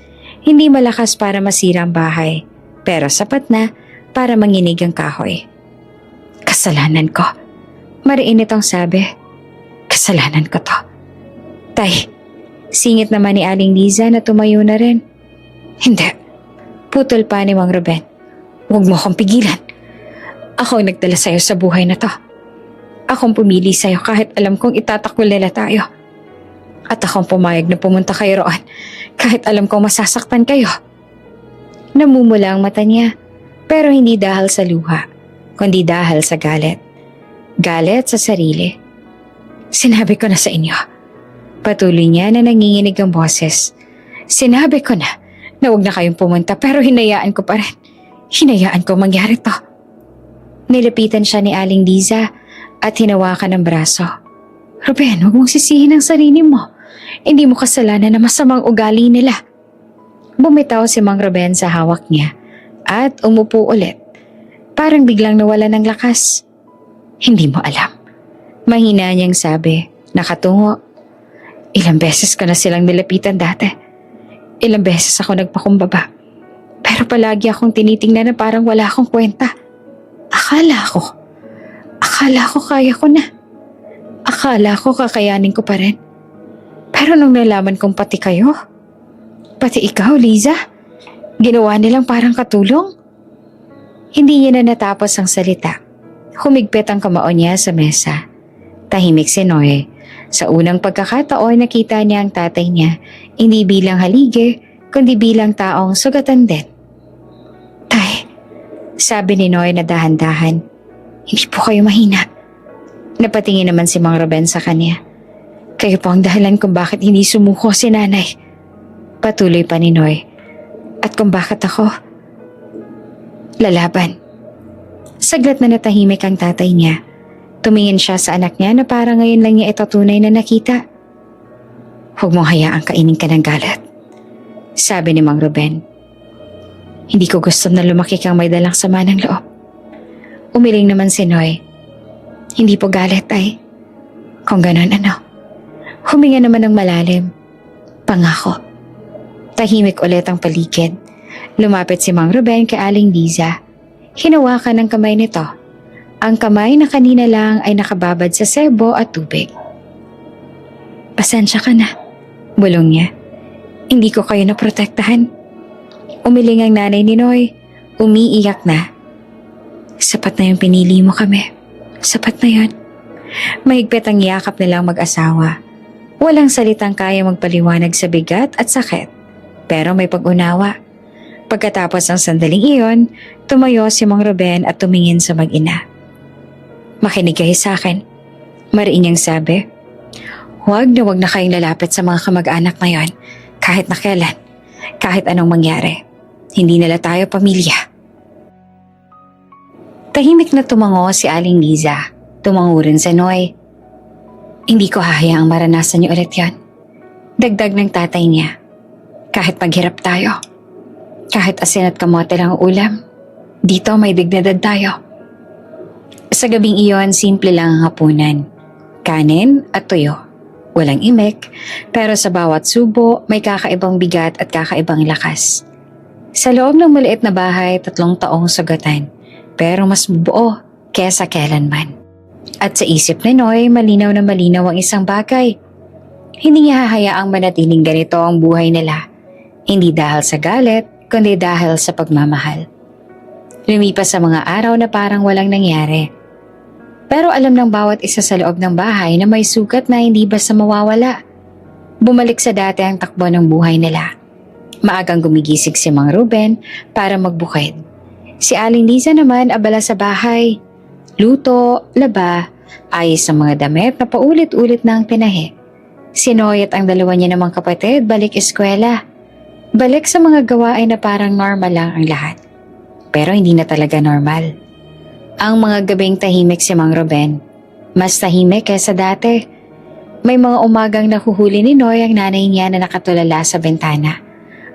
Hindi malakas para masira ang bahay, pero sapat na para manginig ang kahoy. "Kasalanan ko." Mariin itong sabi. "Kasalanan ko to." "Tay," singit naman ni Aling Liza na tumayo na rin. "Hindi." Putol pa ni Mang Ruben. "Huwag mo akong pigilan. Ako ang nagdala sa'yo sa buhay na to. Akong pumili sa'yo kahit alam kong itatakol nila tayo. At akong pumayag na pumunta kayo roon kahit alam kong masasaktan kayo." Namumula ang mata niya, pero hindi dahil sa luha, kundi dahil sa galit. Galit sa sarili. "Sinabi ko na sa inyo." Patuloy niya na nanginginig ang boses. "Sinabi ko na huwag na kayong pumunta, pero hinayaan ko pa rin. Hinayaan ko mangyari to." Nilapitan siya ni Aling Liza at hinawakan ang braso. "Ruben, huwag mong sisihin ang sarili mo. Hindi mo kasalanan na masamang ugali nila." Bumitaw si Mang Ruben sa hawak niya at umupo ulit. Parang biglang nawala ng lakas. "Hindi mo alam." Mahina niyang sabi, nakatungo. "Ilang beses ko na silang nilapitan dati. Ilang beses ako nagpakumbaba. Pero palagi akong tinitingnan na parang wala akong kwenta. Akala ko kaya ko na. Akala ko kakayanin ko pa rin. Pero nung nalaman kong pati kayo, pati ikaw, Liza, ginawa nilang parang katulong. Hindi niya na natapos ang salita. Humigpit ang kamao niya sa mesa. Tahimik si Noe. Sa unang pagkakataon nakita niya ang tatay niya, hindi bilang haligi, kundi bilang taong sugatan din. Tay, sabi ni Noe na dahan-dahan, hindi po kayo mahina. Napatingin naman si Mang Ruben sa kanya. Kayo po ang dahilan kung bakit hindi sumuko si nanay. Patuloy pa ni Noe. At kung bakit ako lalaban. Saglit na natahimik ang tatay niya. Tumingin siya sa anak niya na parang ngayon lang niya ito tunay na nakita. Huwag mong hayaang kainin ka ng galit, sabi ni Mang Ruben. Hindi ko gusto na lumaki kang may dalang sama ng loob. Umiling naman si Noy. Hindi po galit ay. Kung ganon ano. Huminga naman ng malalim. Pangako. Tahimik ulit ang paligid. Lumapit si Mang Ruben kay Aling Liza. Hinawakan ng kamay nito. Ang kamay na kanina lang ay nakababad sa sebo at tubig. Pasensya ka na, bulong niya. Hindi ko kayo naprotektahan. Umiling ang nanay ni Noy. Umiiyak na. Sapat na yung pinili mo kami. Sapat na yun. Mahigpit ang yakap nilang mag-asawa. Walang salitang kaya magpaliwanag sa bigat at sakit. Pero may pag-unawa. Pagkatapos ng sandaling iyon, tumayo si Mang Ruben at tumingin sa mag-ina. Makinig kayo sa akin. Mariin niyang sabi. Huwag na kayong lalapit sa mga kamag-anak na yon. Kahit na kailan. Kahit anong mangyari. Hindi nila tayo pamilya. Tahimik na tumango si Aling Liza. Tumango rin si Noy. Hindi ko hahayaang maranasan niyo ulit yan. Dagdag ng tatay niya. Kahit maghirap tayo. Kahit asin at kamote lang ang ulam. Dito may dignidad tayo. Sa gabing iyon, simple lang ang hapunan. Kanin at tuyo. Walang imik, pero sa bawat subo, may kakaibang bigat at kakaibang lakas. Sa loob ng maliit na bahay, 3 taong sugatan, pero mas buo kesa kailanman. At sa isip ni Noy, malinaw na malinaw ang isang bagay. Hindi niya hahayaang manatiling ganito ang buhay nila. Hindi dahil sa galit, kundi dahil sa pagmamahal. Lumipas sa mga araw na parang walang nangyari. Pero alam ng bawat isa sa loob ng bahay na may sugat na hindi basta mawawala. Bumalik sa dati ang takbo ng buhay nila. Maagang gumigising si Mang Ruben para magbukid. Si Aling Liza naman abala sa bahay. Luto, laba, ayos ang mga damit na paulit-ulit na ang tinahi. Si Noy at ang dalawa niya namang kapatid balik eskwela. Balik sa mga gawain na parang normal lang ang lahat. Pero hindi na talaga normal. Ang mga gabing tahimik si Mang Ruben. Mas tahimik kaysa dati. May mga umagang nahuhuli ni Noy ang nanay niya na nakatulala sa bintana.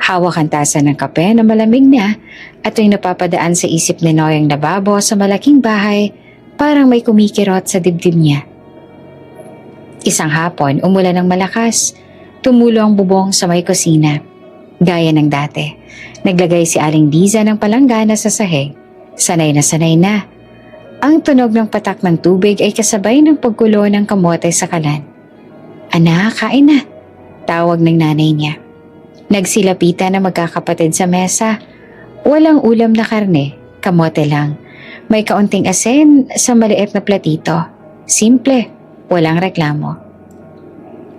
Hawak ang tasa ng kape na malamig na at tuwing napapadaan sa isip ni Noy ang lababo sa malaking bahay, parang may kumikirot sa dibdib niya. Isang hapon, umulan ng malakas. Tumulo ang bubong sa may kusina. Gaya ng dati, naglagay si Aling Liza ng palanggana sa sahig. Sanay na. Ang tunog ng patak ng tubig ay kasabay ng pagkulo ng kamote sa kalan. Anak, kain na, tawag ng nanay niya. Nagsilapitan na magkakapatid sa mesa. Walang ulam na karne, kamote lang. May kaunting asin sa maliit na platito. Simple, walang reklamo.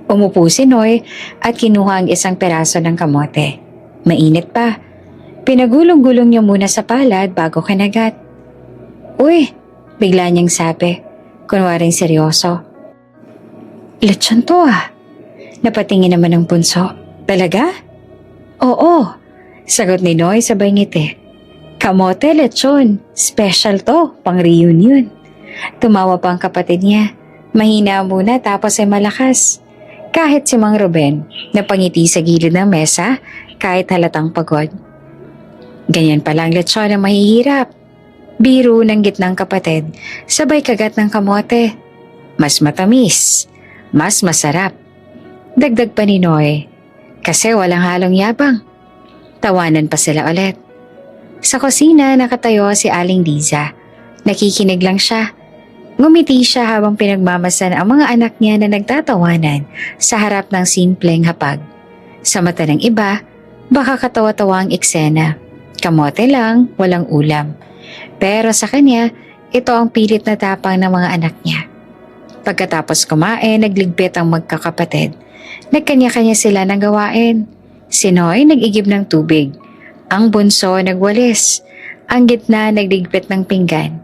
Umupo si Noy at kinuha ang isang peraso ng kamote. Mainit pa. Pinagulong-gulong niya muna sa palad bago kinagat. Uy, bigla niyang sabi, kunwaring seryoso. Lechon to ah. Napatingin naman ng bunso. Talaga? Oo, sagot ni Noy sabay ngiti. Kamote lechon, special to, pang reunion. Tumawa pa ang kapatid niya. Mahina muna tapos ay malakas. Kahit si Mang Ruben, napangiti sa gilid ng mesa kahit halatang pagod. Ganyan palang lechon ang mahihirap. Biro ng gitnang kapatid, sabay kagat ng kamote. Mas matamis, mas masarap. Dagdag pa ni Noy, kasi walang halong yabang. Tawanan pa sila ulit. Sa kusina nakatayo si Aling Liza. Nakikinig lang siya. Ngumiti siya habang pinagmamasan ang mga anak niya na nagtatawanan sa harap ng simpleng hapag. Sa mata ng iba, baka katawa-tawa ang eksena. Kamote lang, walang ulam. Pero sa kanya, ito ang pilit na tapang ng mga anak niya. Pagkatapos kumain, nagligpit ang magkakapatid. Nagkanya-kanya sila ng gawain. Si Noy nag-igib ng tubig. Ang bunso nagwalis. Ang gitna nagligpit ng pinggan.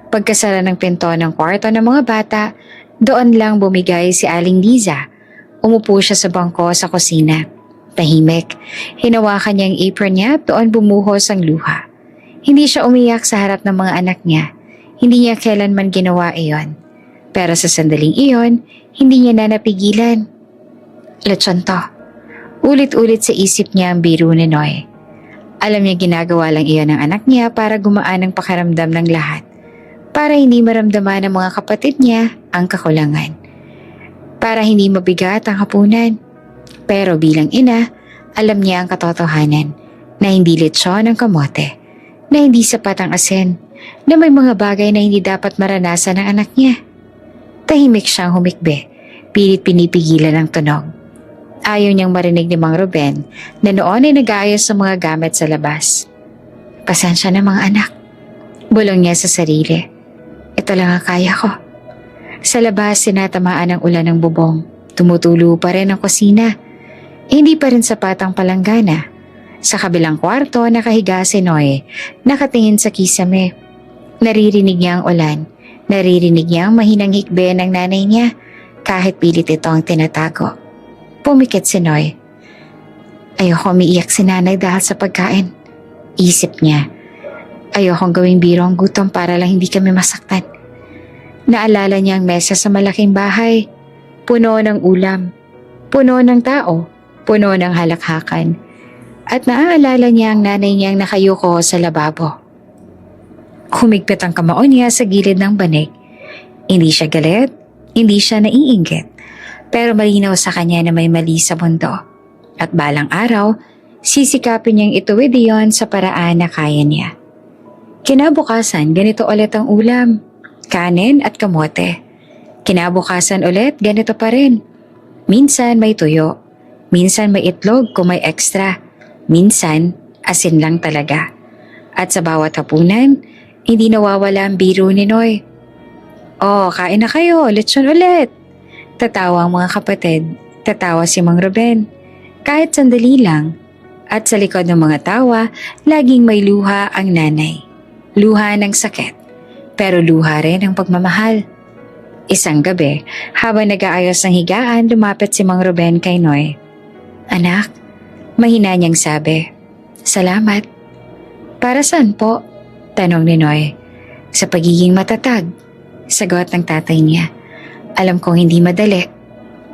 Pagkasara ng pinto ng kwarto ng mga bata, doon lang bumigay si Aling Liza. Umupo siya sa bangko sa kusina. Tahimik. Hinawakan niya ang apron niya at doon bumuhos ang luha. Hindi siya umiyak sa harap ng mga anak niya. Hindi niya kailanman ginawa iyon. Pero sa sandaling iyon, hindi niya na napigilan. Lechon to. Ulit-ulit sa isip niya ang biro ni Noy. Alam niya ginagawa lang iyon ng anak niya para gumaan ang pakiramdam ng lahat. Para hindi maramdaman ng mga kapatid niya ang kakulangan. Para hindi mabigat ang hapunan. Pero bilang ina, alam niya ang katotohanan na hindi lechon ang kamote, na hindi sapat ang asin, na may mga bagay na hindi dapat maranasan ng anak niya. Tahimik siyang humikbi, pilit pinipigilan ang tunog. Ayaw niyang marinig ni Mang Ruben na noon ay nag-aayos sa mga gamit sa labas. Pasensya na mga anak. Bulong niya sa sarili. Ito lang ang kaya ko. Sa labas, sinatamaan ng ulan ng bubong. Tumutulo pa rin ang kusina. Hindi pa rin sapat ang palanggana. Sa kabilang kwarto, nakahiga si Noy, nakatingin sa kisame. Naririnig niya ang ulan. Naririnig niya ang mahinang hikbe ng nanay niya kahit pilit ito ang tinatago. Pumikit si Noy. Ayoko umiiyak si nanay dahil sa pagkain. Isip niya. Ayokong gawing biro ang gutom para lang hindi kami masaktan. Naalala niya ang mesa sa malaking bahay. Puno ng ulam. Puno ng tao. Puno ng halakhakan. At naaalala niya ang nanay niyang nakayuko sa lababo. Humigpit ang kamao niya sa gilid ng banig. Hindi siya galit, hindi siya naiinggit. Pero malinaw sa kanya na may mali sa mundo. At balang araw, sisikapin niyang ituwid iyon sa paraan na kaya niya. Kinabukasan, ganito ulit ang ulam. Kanin at kamote. Kinabukasan ulit, ganito pa rin. Minsan may tuyo. Minsan may itlog kung may extra. Minsan, asin lang talaga. At sa bawat hapunan, hindi nawawala ang biro ni Noy. Oh, kain na kayo, lechon ulit. Tatawa ang mga kapatid. Tatawa si Mang Ruben. Kahit sandali lang. At sa likod ng mga tawa, laging may luha ang nanay. Luha ng sakit, pero luha rin ng pagmamahal. Isang gabi, habang nag-aayos ng higaan, lumapit si Mang Ruben kay Noy. Anak, mahina niyang sabi. Salamat. Para saan po? Tanong ni Noy. Sa pagiging matatag. Sagot ng tatay niya. Alam kong hindi madali,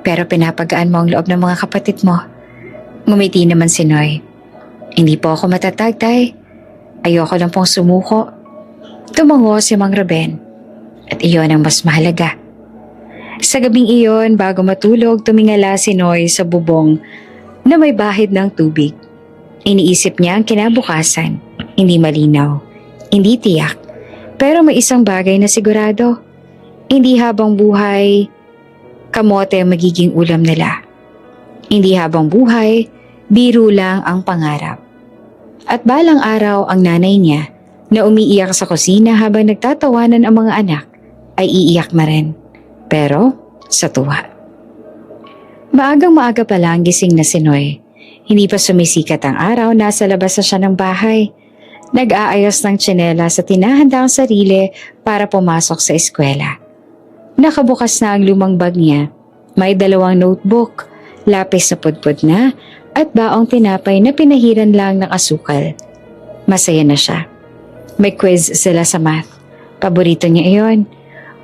pero pinapagaan mo ang loob ng mga kapatid mo. Ngumiti naman si Noy. Hindi po ako matatag, tay. Ayoko lang pong sumuko. Tumango si Mang Ruben. At iyon ang mas mahalaga. Sa gabing iyon, bago matulog, tumingala si Noy sa bubong na may bahid ng tubig. Iniisip niya ang kinabukasan. Hindi malinaw. Hindi tiyak. Pero may isang bagay na sigurado. Hindi habang buhay, kamote ang magiging ulam nila. Hindi habang buhay, biro lang ang pangarap. At balang araw ang nanay niya na umiiyak sa kusina habang nagtatawanan ang mga anak ay iiyak na rin. Pero sa tuwa. Maagang-maaga pa lang gising na si Noy. Hindi pa sumisikat ang araw, nasa labas na siya ng bahay. Nag-aayos ng tsinelas at tinahanda ang sarili para pumasok sa eskwela. Nakabukas na ang lumang bag niya. May 2 notebook, lapis na pudpud na, at baong tinapay na pinahiran lang ng asukal. Masaya na siya. May quiz sila sa math. Paborito niya iyon.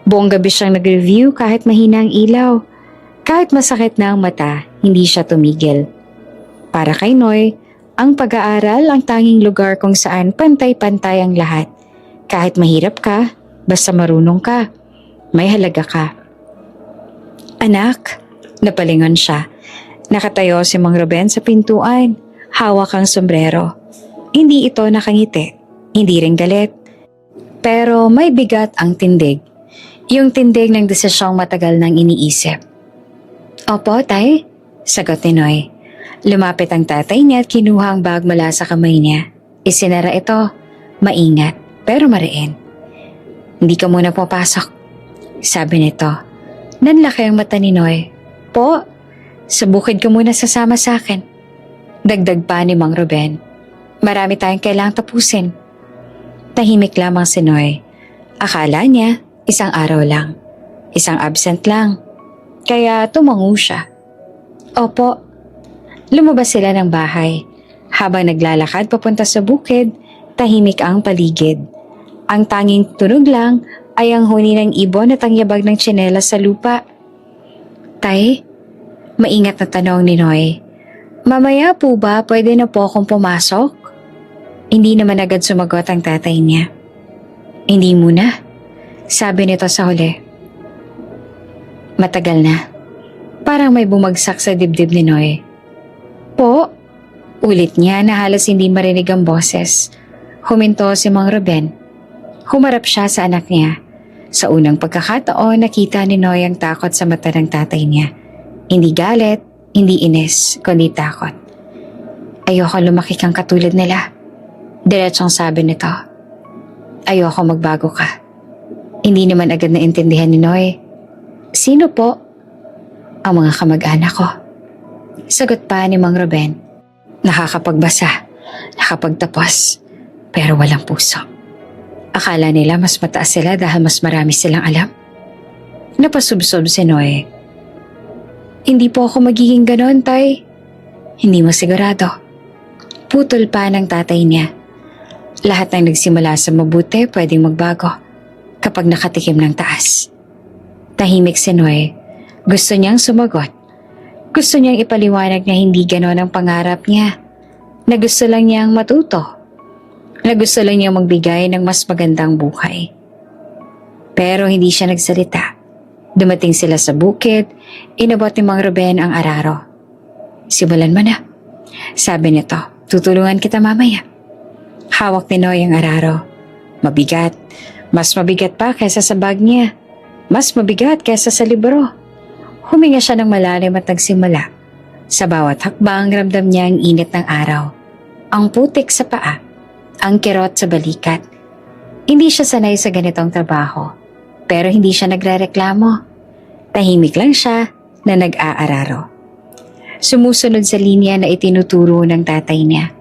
Buong gabi siyang nag-review kahit mahina ang ilaw. Kahit masakit na ang mata, hindi siya tumigil. Para kay Noy, ang pag-aaral ang tanging lugar kung saan pantay-pantay ang lahat. Kahit mahirap ka, basta marunong ka, may halaga ka. Anak, napalingon siya. Nakatayo si Mang Ruben sa pintuan, hawak ang sombrero. Hindi ito nakangiti. Hindi rin galit. Pero may bigat ang tindig. Yung tindig ng desisyong matagal nang iniisip. Opo, tay. Sagot ni Noy. Lumapit ang tatay niya at kinuha ang bag mula sa kamay niya. Isinara ito. Maingat, pero mariin. Hindi ka muna papasok. Sabi nito. Nanlaki ang mata ni Noy. Po, sa bukid ka muna sasama sa akin. Dagdag pa ni Mang Ruben. Marami tayong kailangang tapusin. Tahimik lamang si Noy. Akala niya, isang araw lang. Isang absent lang. Kaya tumango siya. Opo. Lumabas sila ng bahay. Habang naglalakad papunta sa bukid, tahimik ang paligid. Ang tanging tunog lang ay ang huni ng ibon at ang yabag ng tsinelas sa lupa. Tay, maingat na tanong ni Noy. Mamaya po ba pwede na po akong pumasok? Hindi naman agad sumagot ang tatay niya. Hindi muna, sabi nito sa huli. Matagal na. Parang may bumagsak sa dibdib ni Noy. Po, ulit niya na halos hindi marinig ang boses. Huminto si Mang Ruben. Humarap siya sa anak niya. Sa unang pagkakataon, nakita ni Noy ang takot sa mata ng tatay niya. Hindi galit, hindi inis, kundi takot. Ayoko lumaki kang katulad nila. Diretsong sabi nito. Ayoko magbago ka. Hindi naman agad naintindihan ni Noy. Sino po? Ang mga kamag-anak ko. Sagot pa ni Mang Ruben. Nakakapagbasa, nakapagtapos, pero walang puso. Akala nila mas mataas sila dahil mas marami silang alam. Napasubsob si Noy. Hindi po ako magiging ganon, tay. Hindi mo sigurado. Putol pa ng tatay niya. Lahat ng nagsimula sa mabuti pwedeng magbago kapag nakatikim ng taas. Tahimik si Noy. Gusto niyang sumagot. Gusto niyang ipaliwanag na hindi ganon ang pangarap niya. Na gusto lang niyang matuto. Na gusto lang niyang magbigay ng mas magandang buhay. Pero hindi siya nagsalita. Dumating sila sa bukid, inabot ni Mang Ruben ang araro. Simulan mo na. Sabi nito, tutulungan kita mamaya. Hawak ni Noy ang araro. Mabigat. Mas mabigat pa kaysa sa bag niya. Mas mabigat kaysa sa libro. Huminga siya ng malalim at nagsimula. Sa bawat hakbang, ramdam niya ang init ng araw. Ang putik sa paa. Ang kirot sa balikat. Hindi siya sanay sa ganitong trabaho. Pero hindi siya nagrereklamo. Tahimik lang siya na nag-aararo. Sumusunod sa linya na itinuturo ng tatay niya.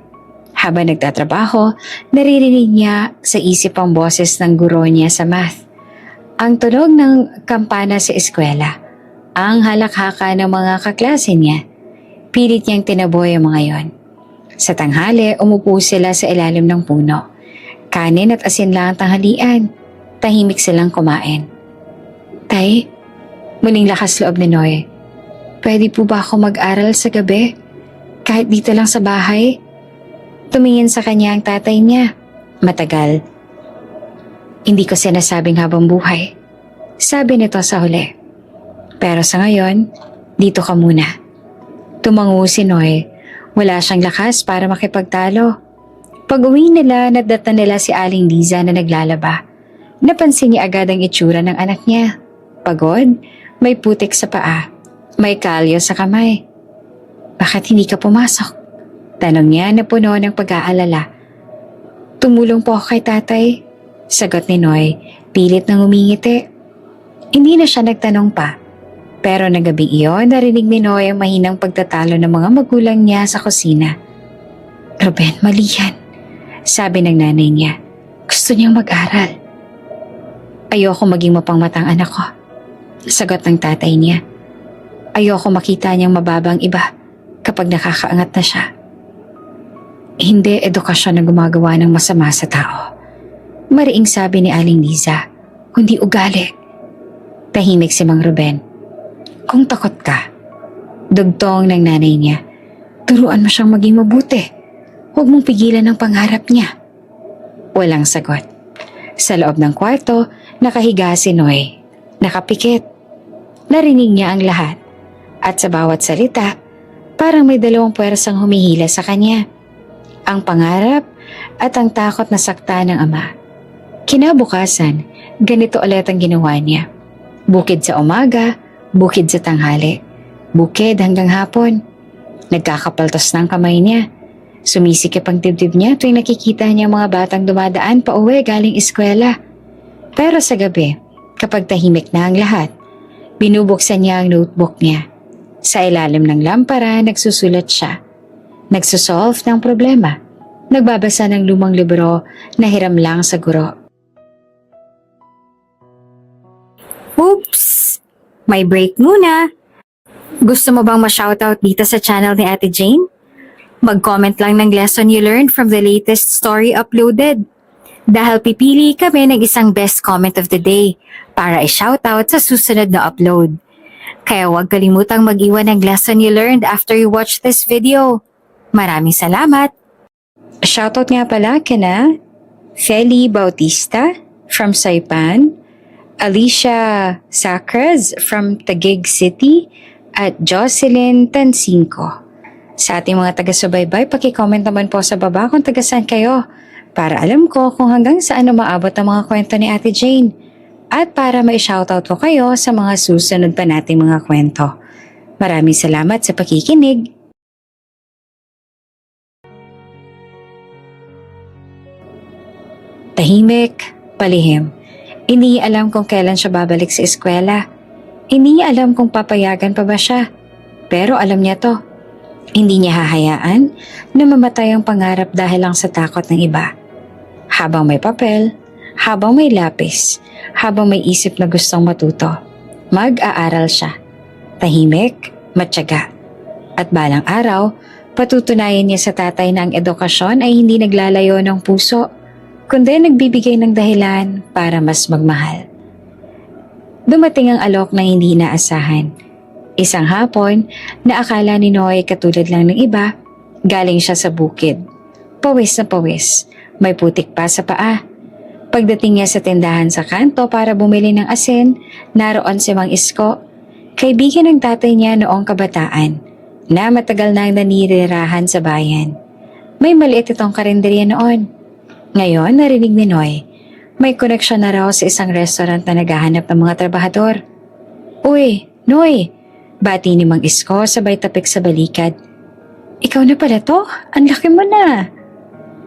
Habang nagtatrabaho, naririnig niya sa isip ang boses ng guro niya sa math. Ang tunog ng kampana sa eskwela. Ang halakhaka ng mga kaklase niya. Pilit niyang tinaboy ang mga yon. Sa tanghali, umupo sila sa ilalim ng puno. Kanin at asin lang ang tanghalian. Tahimik silang kumain. Tay, muling lakas loob ni Noy. Pwede po ba ako mag-aral sa gabi? Kahit dito lang sa bahay? Tumingin sa kanya ang tatay niya. Matagal. Hindi ko sinasabing habang buhay. Sabi nito sa huli. Pero sa ngayon, dito ka muna. Tumango si Noy. Wala siyang lakas para makipagtalo. Pag-uwi nila, nadata nila si Aling Liza na naglalaba. Napansin niya agad ang itsura ng anak niya. Pagod, may putik sa paa, may kalyo sa kamay. Bakit hindi ka pumasok? Tanong niya na puno ng pag-aalala. Tumulong po ako kay tatay. Sagot ni Noy, pilit nang umingiti. Hindi na siya nagtanong pa. Pero ng gabing iyon, narinig ni Noy ang mahinang pagtatalo ng mga magulang niya sa kusina. Ruben, mali yan. Sabi ng nanay niya. Gusto niyang mag-aral. Ayoko maging mapangmatang anak ko. Sagot ng tatay niya. Ayoko makita niyang mababang iba kapag nakakaangat na siya. Hindi edukasyon na gumagawa ng masama sa tao. Mariing sabi ni Aling Liza, kundi ugali. Tahimik si Mang Ruben. Kung takot ka, dugtong ng nanay niya, turuan mo siyang maging mabuti. Huwag mong pigilan ang pangarap niya. Walang sagot. Sa loob ng kwarto, nakahiga si Noy. Nakapikit. Narinig niya ang lahat. At sa bawat salita, parang may dalawang puwersang humihila sa kanya. ang pangarap at ang takot na sakta ng ama. Kinabukasan, ganito ulit ang ginawa niya. Bukid sa umaga, bukid sa tanghali, bukid hanggang hapon. Nagkakapaltos ng kamay niya. Sumisikip ang dibdib niya tuwing nakikita niya ang mga batang dumadaan pa uwi galing eskwela. Pero sa gabi, kapag tahimik na ang lahat, binubuksan niya ang notebook niya. Sa ilalim ng lampara, nagsusulat siya. Nagsosolve ng problema. Nagbabasa ng lumang libro na hiram lang sa guro. Oops! May break muna. Gusto mo bang ma-shoutout dito sa channel ni Ate Jane? Mag-comment lang ng lesson you learned from the latest story uploaded. Dahil pipili kami ng isang best comment of the day para i-shoutout sa susunod na upload. Kaya huwag kalimutang mag-iwan ng lesson you learned after you watch this video. Maraming salamat! Shoutout nga pala kina Feli Bautista from Saipan, Alicia Sacres from Taguig City, at Jocelyn Tansinco. Sa ating mga taga-subaybay, paki-comment naman po sa baba kung taga-saan kayo para alam ko kung hanggang saan umaabot ang mga kwento ni Ate Jane at para ma-shoutout ko kayo sa mga susunod pa nating mga kwento. Maraming salamat sa pakikinig. Tahimik, palihim. Hindi niya alam kung kailan siya babalik sa eskwela. Hindi niya alam kung papayagan pa ba siya. Pero alam niya to. Hindi niya hahayaan na mamatay ang pangarap dahil lang sa takot ng iba. Habang may papel, habang may lapis, habang may isip na gustong matuto, mag-aaral siya. Tahimik, matyaga. At balang araw, patutunayan niya sa tatay na ang edukasyon ay hindi naglalayo ng puso, kundi nagbibigay ng dahilan para mas magmahal. Dumating ang alok na hindi inaasahan. Isang hapon na akala ni Noy katulad lang ng iba, galing siya sa bukid. Pawis na pawis, may putik pa sa paa. Pagdating niya sa tindahan sa kanto para bumili ng asin, naroon si Mang Isko, kaibigan ng tatay niya noong kabataan, na matagal nang nanirirahan sa bayan. May maliit itong karinderya noon. Ngayon, narinig ni Noy, may koneksyon na raw sa isang restaurant na naghahanap ng mga trabahador. Uy, Noy! Bati ni Mang Isko sabay tapik sa balikat. Ikaw na pala to? Ang laki mo na!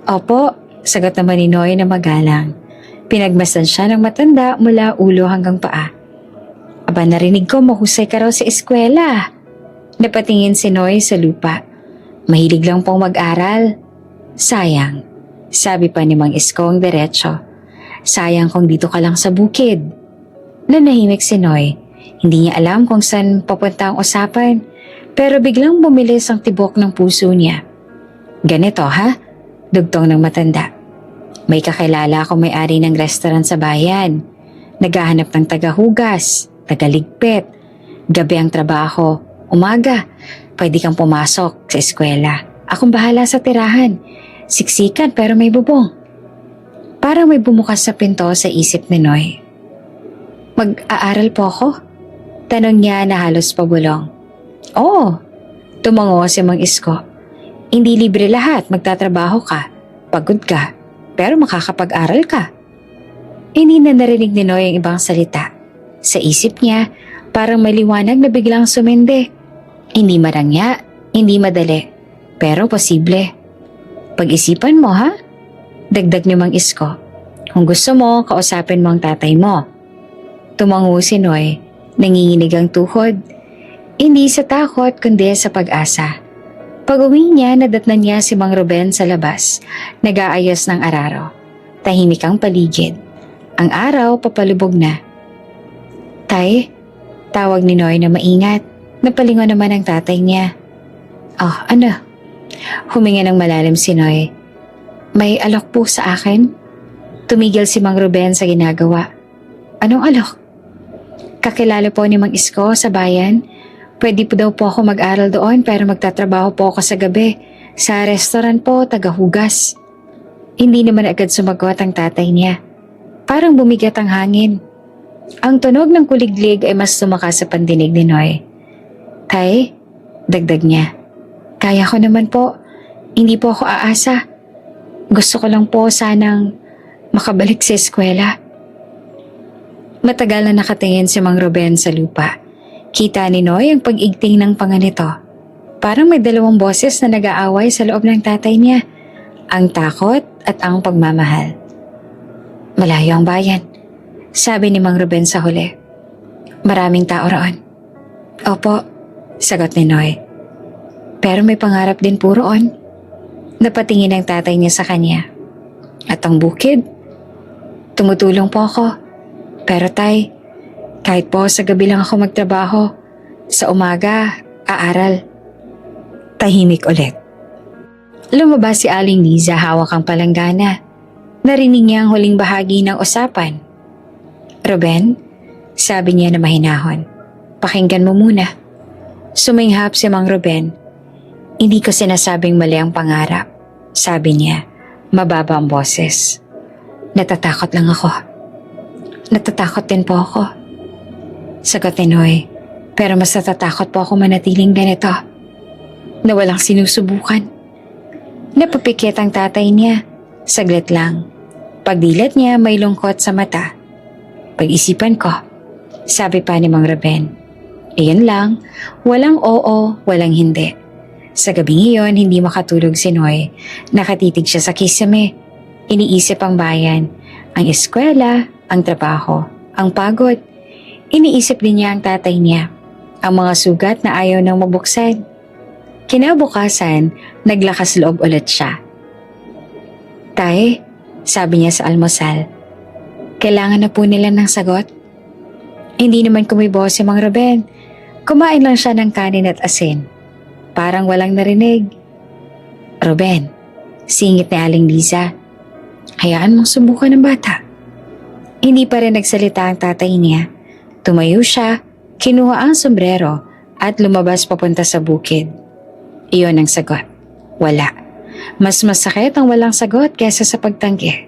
Opo, sagot naman ni Noy na magalang. Pinagmasdan siya ng matanda mula ulo hanggang paa. Aba, narinig ko mahusay ka raw sa eskwela. Napatingin si Noy sa lupa. Mahilig lang pong mag-aral. Sayang, sabi pa ni Mang Isko ang diretso. Sayang kung dito ka lang sa bukid. Nanahimik si Noy. Hindi niya alam kung saan papunta ang usapan, pero biglang bumilis ang tibok ng puso niya. Ganito ha? Dugtong ng matanda. May kakilala akong may-ari ng restaurant sa bayan. Naghahanap ng tagahugas, tagaligpit. Gabi ang trabaho, umaga. Pwede kang pumasok sa eskwela. Akong bahala sa tirahan. Siksikan pero may bubong. Parang may bumukas sa pinto sa isip ni Noy. Mag-aaral po ako? Tanong niya na halos pabulong. Oo, tumango si Mang Isko. Hindi libre lahat, magtatrabaho ka, pagod ka, pero makakapag-aral ka. Hindi na narinig ni Noy ang ibang salita. Sa isip niya, parang may liwanag na biglang sumindi. Hindi marangya, hindi madali, pero posible. Pag-isipan mo ha? Dagdag ni Mang Isko. Kung gusto mo, kausapin mo ang tatay mo. Tumango si Noy, nanginginig ang tuhod. Hindi sa takot kundi sa pag-asa. Pag-uwi niya, nadatnan niya si Mang Ruben sa labas, nag-aayos ng araro. Tahimik ang paligid. Ang araw papalubog na. Tay, tawag ni Noy na maingat. Napalingon naman ang tatay niya. Oh, ano? Huminga ng malalim si Noy. May alok po sa akin? Tumigil si Mang Ruben sa ginagawa. Anong alok? Kakilala po ni Mang Isko sa bayan. Pwede po daw po ako mag-aral doon pero magtatrabaho po ako sa gabi. Sa restaurant po, tagahugas. Hindi naman agad sumagot ang tatay niya. Parang bumigat ang hangin. Ang tunog ng kuliglig ay mas tumakas sa pandinig ni Noy. Tay, dagdag niya. Kaya ko naman po. Hindi po ako aasa. Gusto ko lang po sanang makabalik sa eskwela. Matagal na nakatingin si Mang Ruben sa lupa. Kita ni Noy ang pag-igting ng panga nito. Parang may dalawang boses na nag-aaway sa loob ng tatay niya. Ang takot at ang pagmamahal. Malayo ang bayan, sabi ni Mang Ruben sa huli. Maraming tao roon. Opo, sagot ni Noy. Pero may pangarap din po roon. Napatingin ang tatay niya sa kanya. At ang bukid? Tumutulong po ako. Pero tay, kahit po sa gabi lang ako magtrabaho, sa umaga, aaral. Tahimik ulit. Lumabas si Aling Liza hawak ang palanggana. Narinig niya ang huling bahagi ng usapan. Ruben, sabi niya na mahinahon. Pakinggan mo muna. Suminghap si Mang Ruben. Hindi ko sinasabing mali ang pangarap. Sabi niya, mababa ang boses. Natatakot lang ako. Natatakot din po ako. Sagot ni Noy, pero mas natatakot po ako manatiling ganito. Na walang sinusubukan. Napapikit ang tatay niya. Saglit lang. Pagdilat niya may lungkot sa mata. Pag-isipan ko, sabi pa ni Mang Ruben. Iyon lang, walang oo, walang hindi. Sa gabing iyon, hindi makatulog si Noy. Nakatitig siya sa kisame. Iniisip ang bayan, ang eskwela, ang trabaho, ang pagod. Iniisip din niya ang tatay niya, ang mga sugat na ayaw nang mabuksan. Kinabukasan, naglakas loob ulit siya. Tay, sabi niya sa almusal, kailangan na po nila ng sagot. Hindi naman kumibo si Mang Ruben. Kumain lang siya ng kanin at asin. Parang walang narinig. Ruben, singit ni Aling Liza. Hayaan mong subukan ng bata. Hindi pa rin nagsalita ang tatay niya. Tumayo siya, kinuha ang sombrero at lumabas papunta sa bukid. Iyon ang sagot. Wala. Mas masakit ang walang sagot kaysa sa pagtanggi.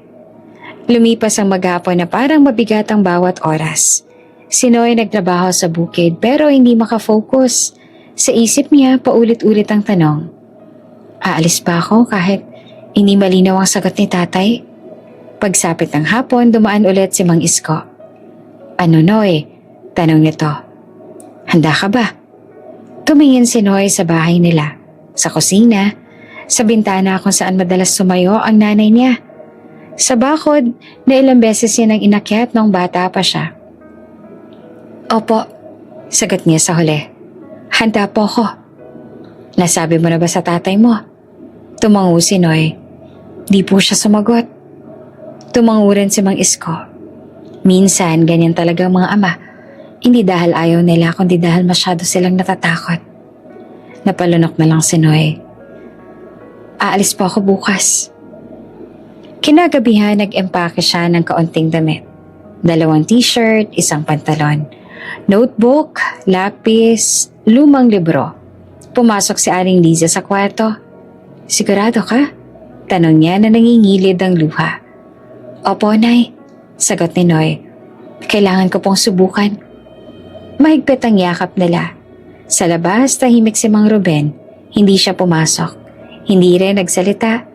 Lumipas ang maghapon na parang mabigat ang bawat oras. Si Noy nagtrabaho sa bukid pero hindi makafocus. Sa isip niya, paulit-ulit ang tanong. Aalis ba ako kahit hindi malinaw ang sagot ni tatay? Pagsapit ng hapon, dumaan ulit si Mang Isko. Ano Noy? Tanong nito. Handa ka ba? Tumingin si Noy sa bahay nila. Sa kusina, sa bintana kung saan madalas sumayo ang nanay niya. Sa bakod na ilang beses niya nang inakyat nung bata pa siya. Opo, sagot niya sa huli. Handa po ako. Nasabi mo na ba sa tatay mo? Tumango si Noy. Di po siya sumagot. Tumango rin si Mang Isko. Minsan, ganyan talaga ang mga ama. Hindi dahil ayaw nila, kundi dahil masyado silang natatakot. Napalunok na lang si Noy. Aalis po ako bukas. Kinagabihan, nag-empake siya ng kaunting damit. 2 t-shirt, 1 pantalon. Notebook, lapis, lumang libro. Pumasok si Aling Liza sa kwarto. Sigurado ka? Tanong niya na nangingilid ang luha. Opo, Nay. Sagot ni Noy. Kailangan ko pong subukan. Mahigpit ang yakap nila. Sa labas, tahimik si Mang Ruben. Hindi siya pumasok. Hindi rin nagsalita.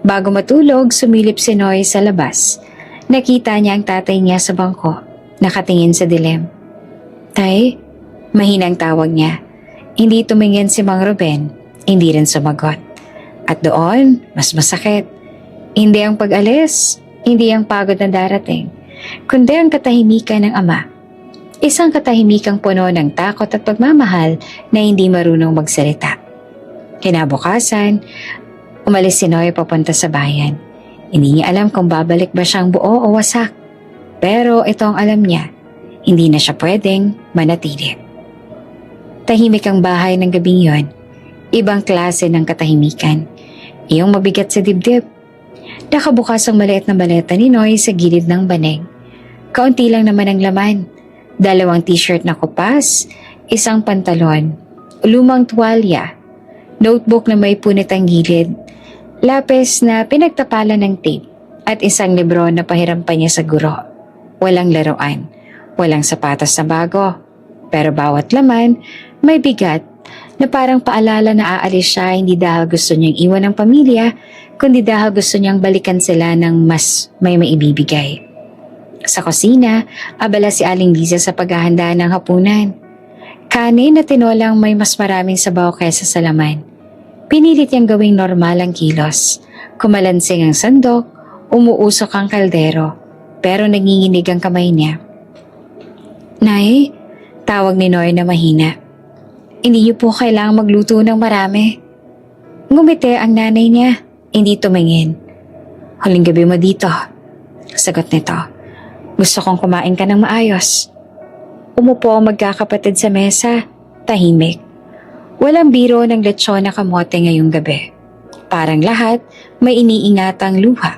Bago matulog, sumilip si Noy sa labas. Nakita niya ang tatay niya sa bangko. Nakatingin sa dilim. Tay, mahinang tawag niya. Hindi tumingin si Mang Ruben, hindi rin sumagot. At doon, mas masakit. Hindi ang pag-alis, hindi ang pagod na darating, kundi ang katahimikan ng ama. Isang katahimikang puno ng takot at pagmamahal na hindi marunong magsalita. Kinabukasan, umalis si Noy papunta sa bayan. Hindi niya alam kung babalik ba siyang buo o wasak. Pero ito ang alam niya. Hindi na siya pwedeng manatili. Tahimik ang bahay ng gabing yon. Ibang klase ng katahimikan. Iyong mabigat sa dibdib. Nakabukas ang maliit na maleta ni Noy sa gilid ng banig. Kaunti lang naman ang laman. 2 t-shirt na kupas, 1 pantalon, lumang tuwalya, notebook na may punit ang gilid, lapis na pinagtapalan ng tape, at 1 libro na pahiram pa niya sa guro. Walang laruan. Walang sapatos na bago, pero bawat laman may bigat na parang paalala na aalis siya hindi dahil gusto niyang iwan ang pamilya, kundi dahil gusto niyang balikan sila ng mas may maibibigay. Sa kusina, abala si Aling Liza sa paghahanda ng hapunan. Kanin na tinolang may mas maraming sabaw kaysa sa laman. Pinilit niyang gawing normal ang kilos. Kumalansing ang sandok, umuusok ang kaldero, pero nanginginig ang kamay niya. "Nay," tawag ni Noy na mahina. "Hindi niyo po kailangang magluto ng marami." Ngumiti ang nanay niya, hindi tumingin. "Huling gabi mo dito," sagot nito. "Gusto kong kumain ka ng maayos." Umupo ang magkakapatid sa mesa, tahimik. Walang biro ng lechon na kamote ngayong gabi. Parang lahat may iniingatang luha.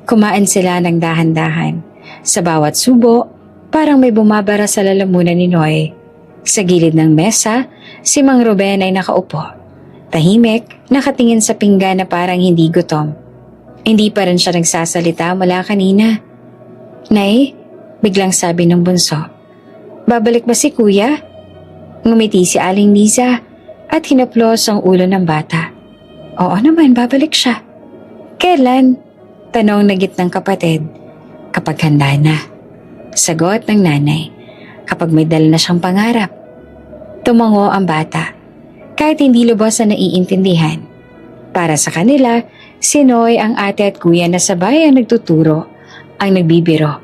Kumain sila ng dahan-dahan. Sa bawat subo, parang may bumabara sa lalamunan ni Noy. Sa gilid ng mesa, si Mang Ruben ay nakaupo. Tahimik, nakatingin sa pinggan na parang hindi gutom. Hindi pa rin siya nagsasalita mula kanina. "Nay," biglang sabi ng bunso, "babalik ba si Kuya?" Ngumiti si Aling Liza at hinaplos ang ulo ng bata. "Oo naman, babalik siya." "Kailan?" tanong na gitnang kapatid. "Kapag handa na," sagot ng nanay. "Kapag may dala na siyang pangarap." Tumango ang bata, kahit hindi lubos na naiintindihan. Para sa kanila, si Noy ang ate at kuya na sabay ang nagtuturo, ang nagbibiro,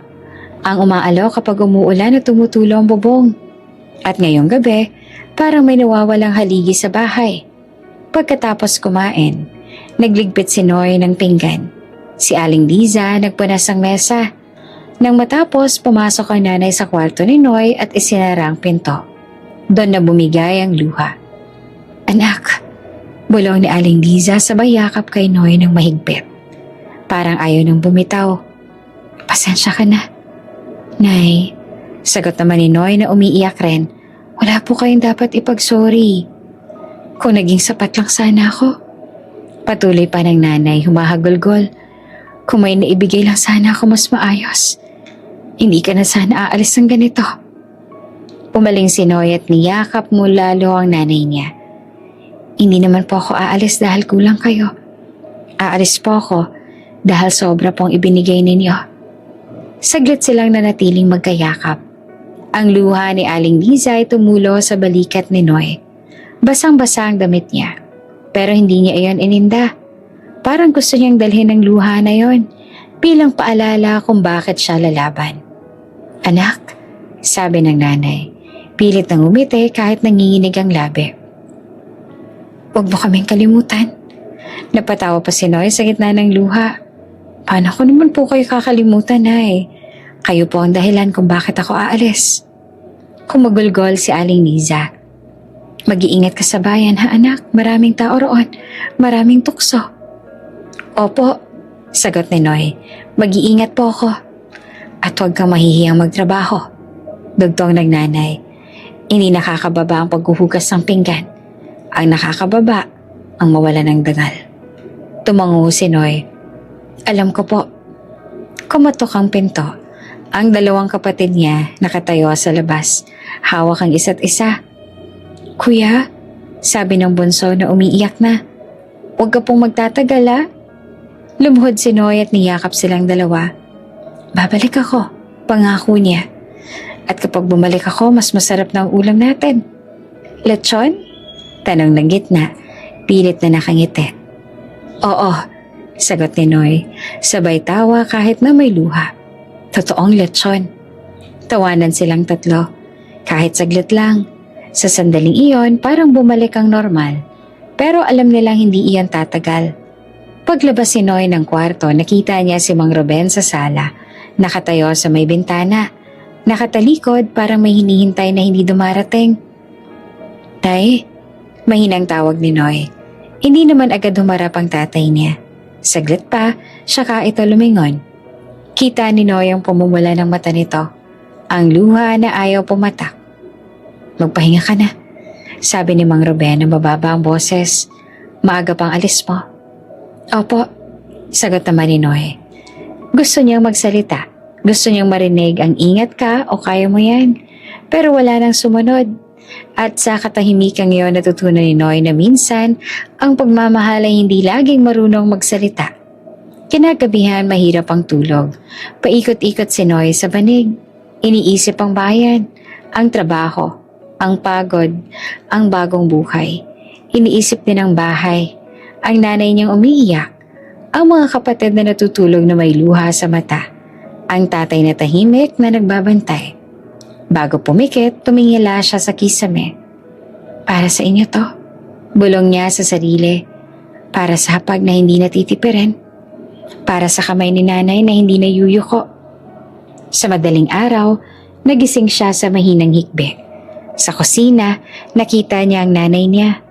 ang umaalok kapag umuulan at tumutulo ang bubong. At ngayong gabi, parang may nawawalang haligi sa bahay. Pagkatapos kumain, nagligpit si Noy ng pinggan. Si Aling Liza nagpunas ang mesa. Nang matapos, pumasok ang nanay sa kwarto ni Noy at isinara ang pinto. Doon na bumigay ang luha. "Anak," bulong ni Aling Liza sabay yakap kay Noy ng mahigpit. Parang ayaw nang bumitaw. "Pasensya ka na." "Nay," sagot naman ni Noy na umiiyak rin, "wala po kayong dapat ipag-sorry. Kung naging sapat lang sana ako." Patuloy pa ng nanay, humahagulgol. "Kung may naibigay lang sana ako mas maayos, hindi ka na sana aalis ng ganito." Umaling si Noy at niyakap mo lalo ang nanay niya. "Hindi naman po ako aalis dahil kulang kayo. Aalis po ako dahil sobra pong ibinigay ninyo." Saglit silang nanatiling magkayakap. Ang luha ni Aling Liza ay tumulo sa balikat ni Noy. Basang-basa ang damit niya, pero hindi niya iyon ininda. Parang gusto niyang dalhin ang luha na yon bilang paalala kung bakit siya lalaban. "Anak," sabi ng nanay, pilit nang umiti kahit nanginginig ang labi. "Huwag mo kaming kalimutan." Napatawa pa si Noy sa gitna ng luha. "Paano ko naman po kayo kakalimutan, Nay? Kayo po ang dahilan kung bakit ako aalis." Kumagulgol si Aling Liza. "Mag-iingat ka sa bayan, ha anak? Maraming tao roon. Maraming tukso." "Opo," sagot ni Noy. "Mag-iingat po ako. At huwag kang mahihiyang magtrabaho." Dugtong ng nanay. Hindi nakakababa ang paghuhugas ng pinggan. Ang nakakababa ang mawala ng dangal. Tumango si Noy. "Alam ko po." Kumatok ang pinto. Ang dalawang kapatid niya nakatayo sa labas. Hawak ang isa't isa. "Kuya," sabi ng bunso na umiiyak na, "huwag ka pong magtatagal, ha?" Lumuhod si Noy at niyakap silang dalawa. "Babalik ako," pangako niya. "At kapag bumalik ako, mas masarap na ang ulam natin." "Lechon?" tanong ng gitna, pilit na nakangiti. "Oo," sagot ni Noy, sabay tawa kahit na may luha. Totoong lechon. Tawanan silang tatlo. Kahit saglit lang. Sa sandaling iyon, parang bumalik ang normal. Pero alam nilang hindi iyon tatagal. Paglabas si Noy ng kwarto, nakita niya si Mang Ruben sa sala. Nakatayo sa may bintana. Nakatalikod, parang may hinihintay na hindi dumarating. "Tay?" mahinang tawag ni Noy. Hindi naman agad humarap ang tatay niya. Saglit pa, saka ito lumingon. Kita ni Noy ang pumumula ng mata nito. Ang luha na ayaw pumatak. "Magpahinga ka na," sabi ni Mang Ruben na mababa ang boses. "Maaga pang alis mo." "Opo," sagot naman ni Noy. Gusto niyang magsalita. Gusto niyang marinig ang "ingat ka" o "kaya mo yan." Pero wala nang sumunod. At sa katahimikang iyon natutunan ni Noy na minsan ang pagmamahal ay hindi laging marunong magsalita. Kinagabihan mahirap ang tulog. Paikot-ikot si Noy sa banig. Iniisip ang bayan, ang trabaho, ang pagod, ang bagong buhay. Iniisip din ang bahay, ang nanay niyang umiiyak, ang mga kapatid na natutulog na may luha sa mata, ang tatay na tahimik na nagbabantay. Bago pumikit, tumingila siya sa kisame. Para sa inyo to. Bulong niya sa sarili. Para sa hapag na hindi natitipirin. Para sa kamay ni nanay na hindi nayuyuko. Sa madaling araw, nagising siya sa mahinang hikbi. Sa kusina, nakita niya ang nanay niya.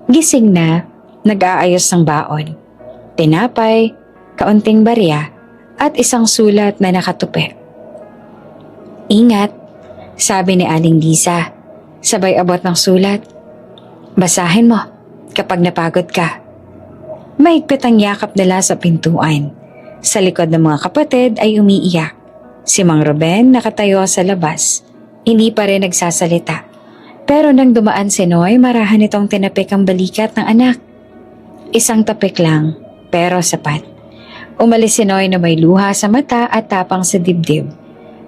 Gising na, nag-aayos ng baon. Tinapay, kaunting barya, at isang sulat na nakatupi. Ingat, sabi ni Aling Lisa, sabay abot ng sulat. Basahin mo kapag napagod ka. Mahigpit ang yakap nila sa pintuan. Sa likod ng mga kapatid ay umiiyak. Si Mang Ruben nakatayo sa labas. Hindi pa rin nagsasalita. Pero nang dumaan si Noy, marahan itong tinapik ang balikat ng anak. Isang tapik lang, pero sapat. Umalis si Noy na may luha sa mata at tapang sa dibdib.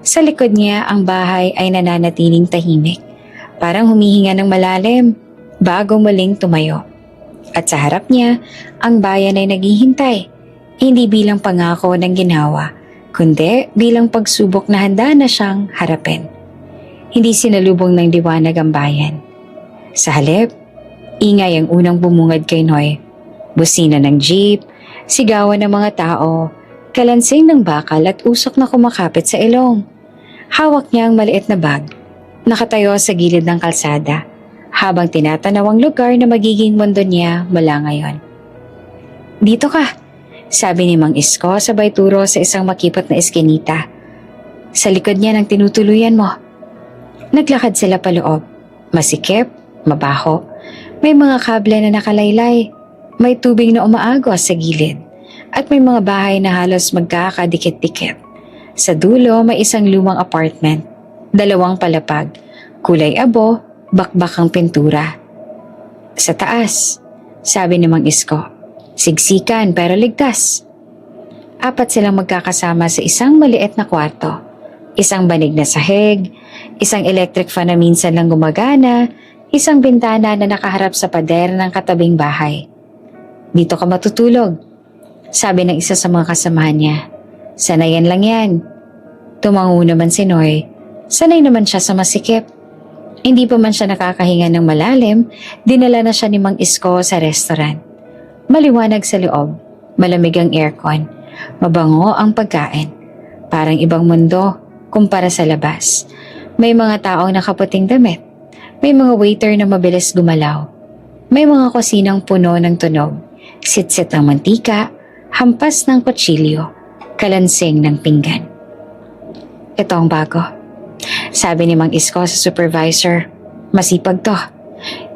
Sa likod niya ang bahay ay nananatiling tahimik. Parang humihinga ng malalim bago muling tumayo. At sa harap niya, ang bayan ay naghihintay. Hindi bilang pangako ng ginawa, kundi bilang pagsubok na handa na siyang harapin. Hindi sinalubong ng liwanag ang bayan. Sa halip, ingay ang unang bumungad kay Noy. Busina ng jeep, sigawan ng mga tao, kalansing ng bakal at usok na kumakapit sa ilong. Hawak niya ang maliit na bag. Nakatayo sa gilid ng kalsada habang tinatanaw ang lugar na magiging mundo niya mula ngayon. Dito ka, sabi ni Mang Isko sabay turo sa isang makipot na eskinita. Sa likod niya ng tinutuluyan mo. Naglakad sila paloob. Masikip, mabaho. May mga kable na nakalaylay. May tubig na umaagos sa gilid. At may mga bahay na halos magkakadikit-dikit. Sa dulo may isang lumang apartment, 2 palapag, kulay abo, bakbak ang pintura. Sa taas, sabi ni Mang Isko, sigsikan pero ligtas. 4 silang magkakasama sa isang maliit na kwarto. Isang banig na sahig, isang electric fan na minsan lang gumagana, isang bintana na nakaharap sa pader ng katabing bahay. Dito ka matutulog, sabi ng isa sa mga kasamahan niya. Sanayan lang yan. Tumango naman si Noy. Sanay naman siya sa masikip. Hindi pa man siya nakakahinga ng malalim, dinala na siya ni Mang Isko sa restaurant. Maliwanag sa loob, malamig ang aircon, mabango ang pagkain. Parang ibang mundo kumpara sa labas. May mga taong nakaputing damit. May mga waiter na mabilis gumalaw. May mga kusinang puno ng tunog. Sitsit ng mantika, hampas ng kutsilyo, kalansing ng pinggan. Ito ang bago. Sabi ni Mang Isko sa supervisor, masipag to.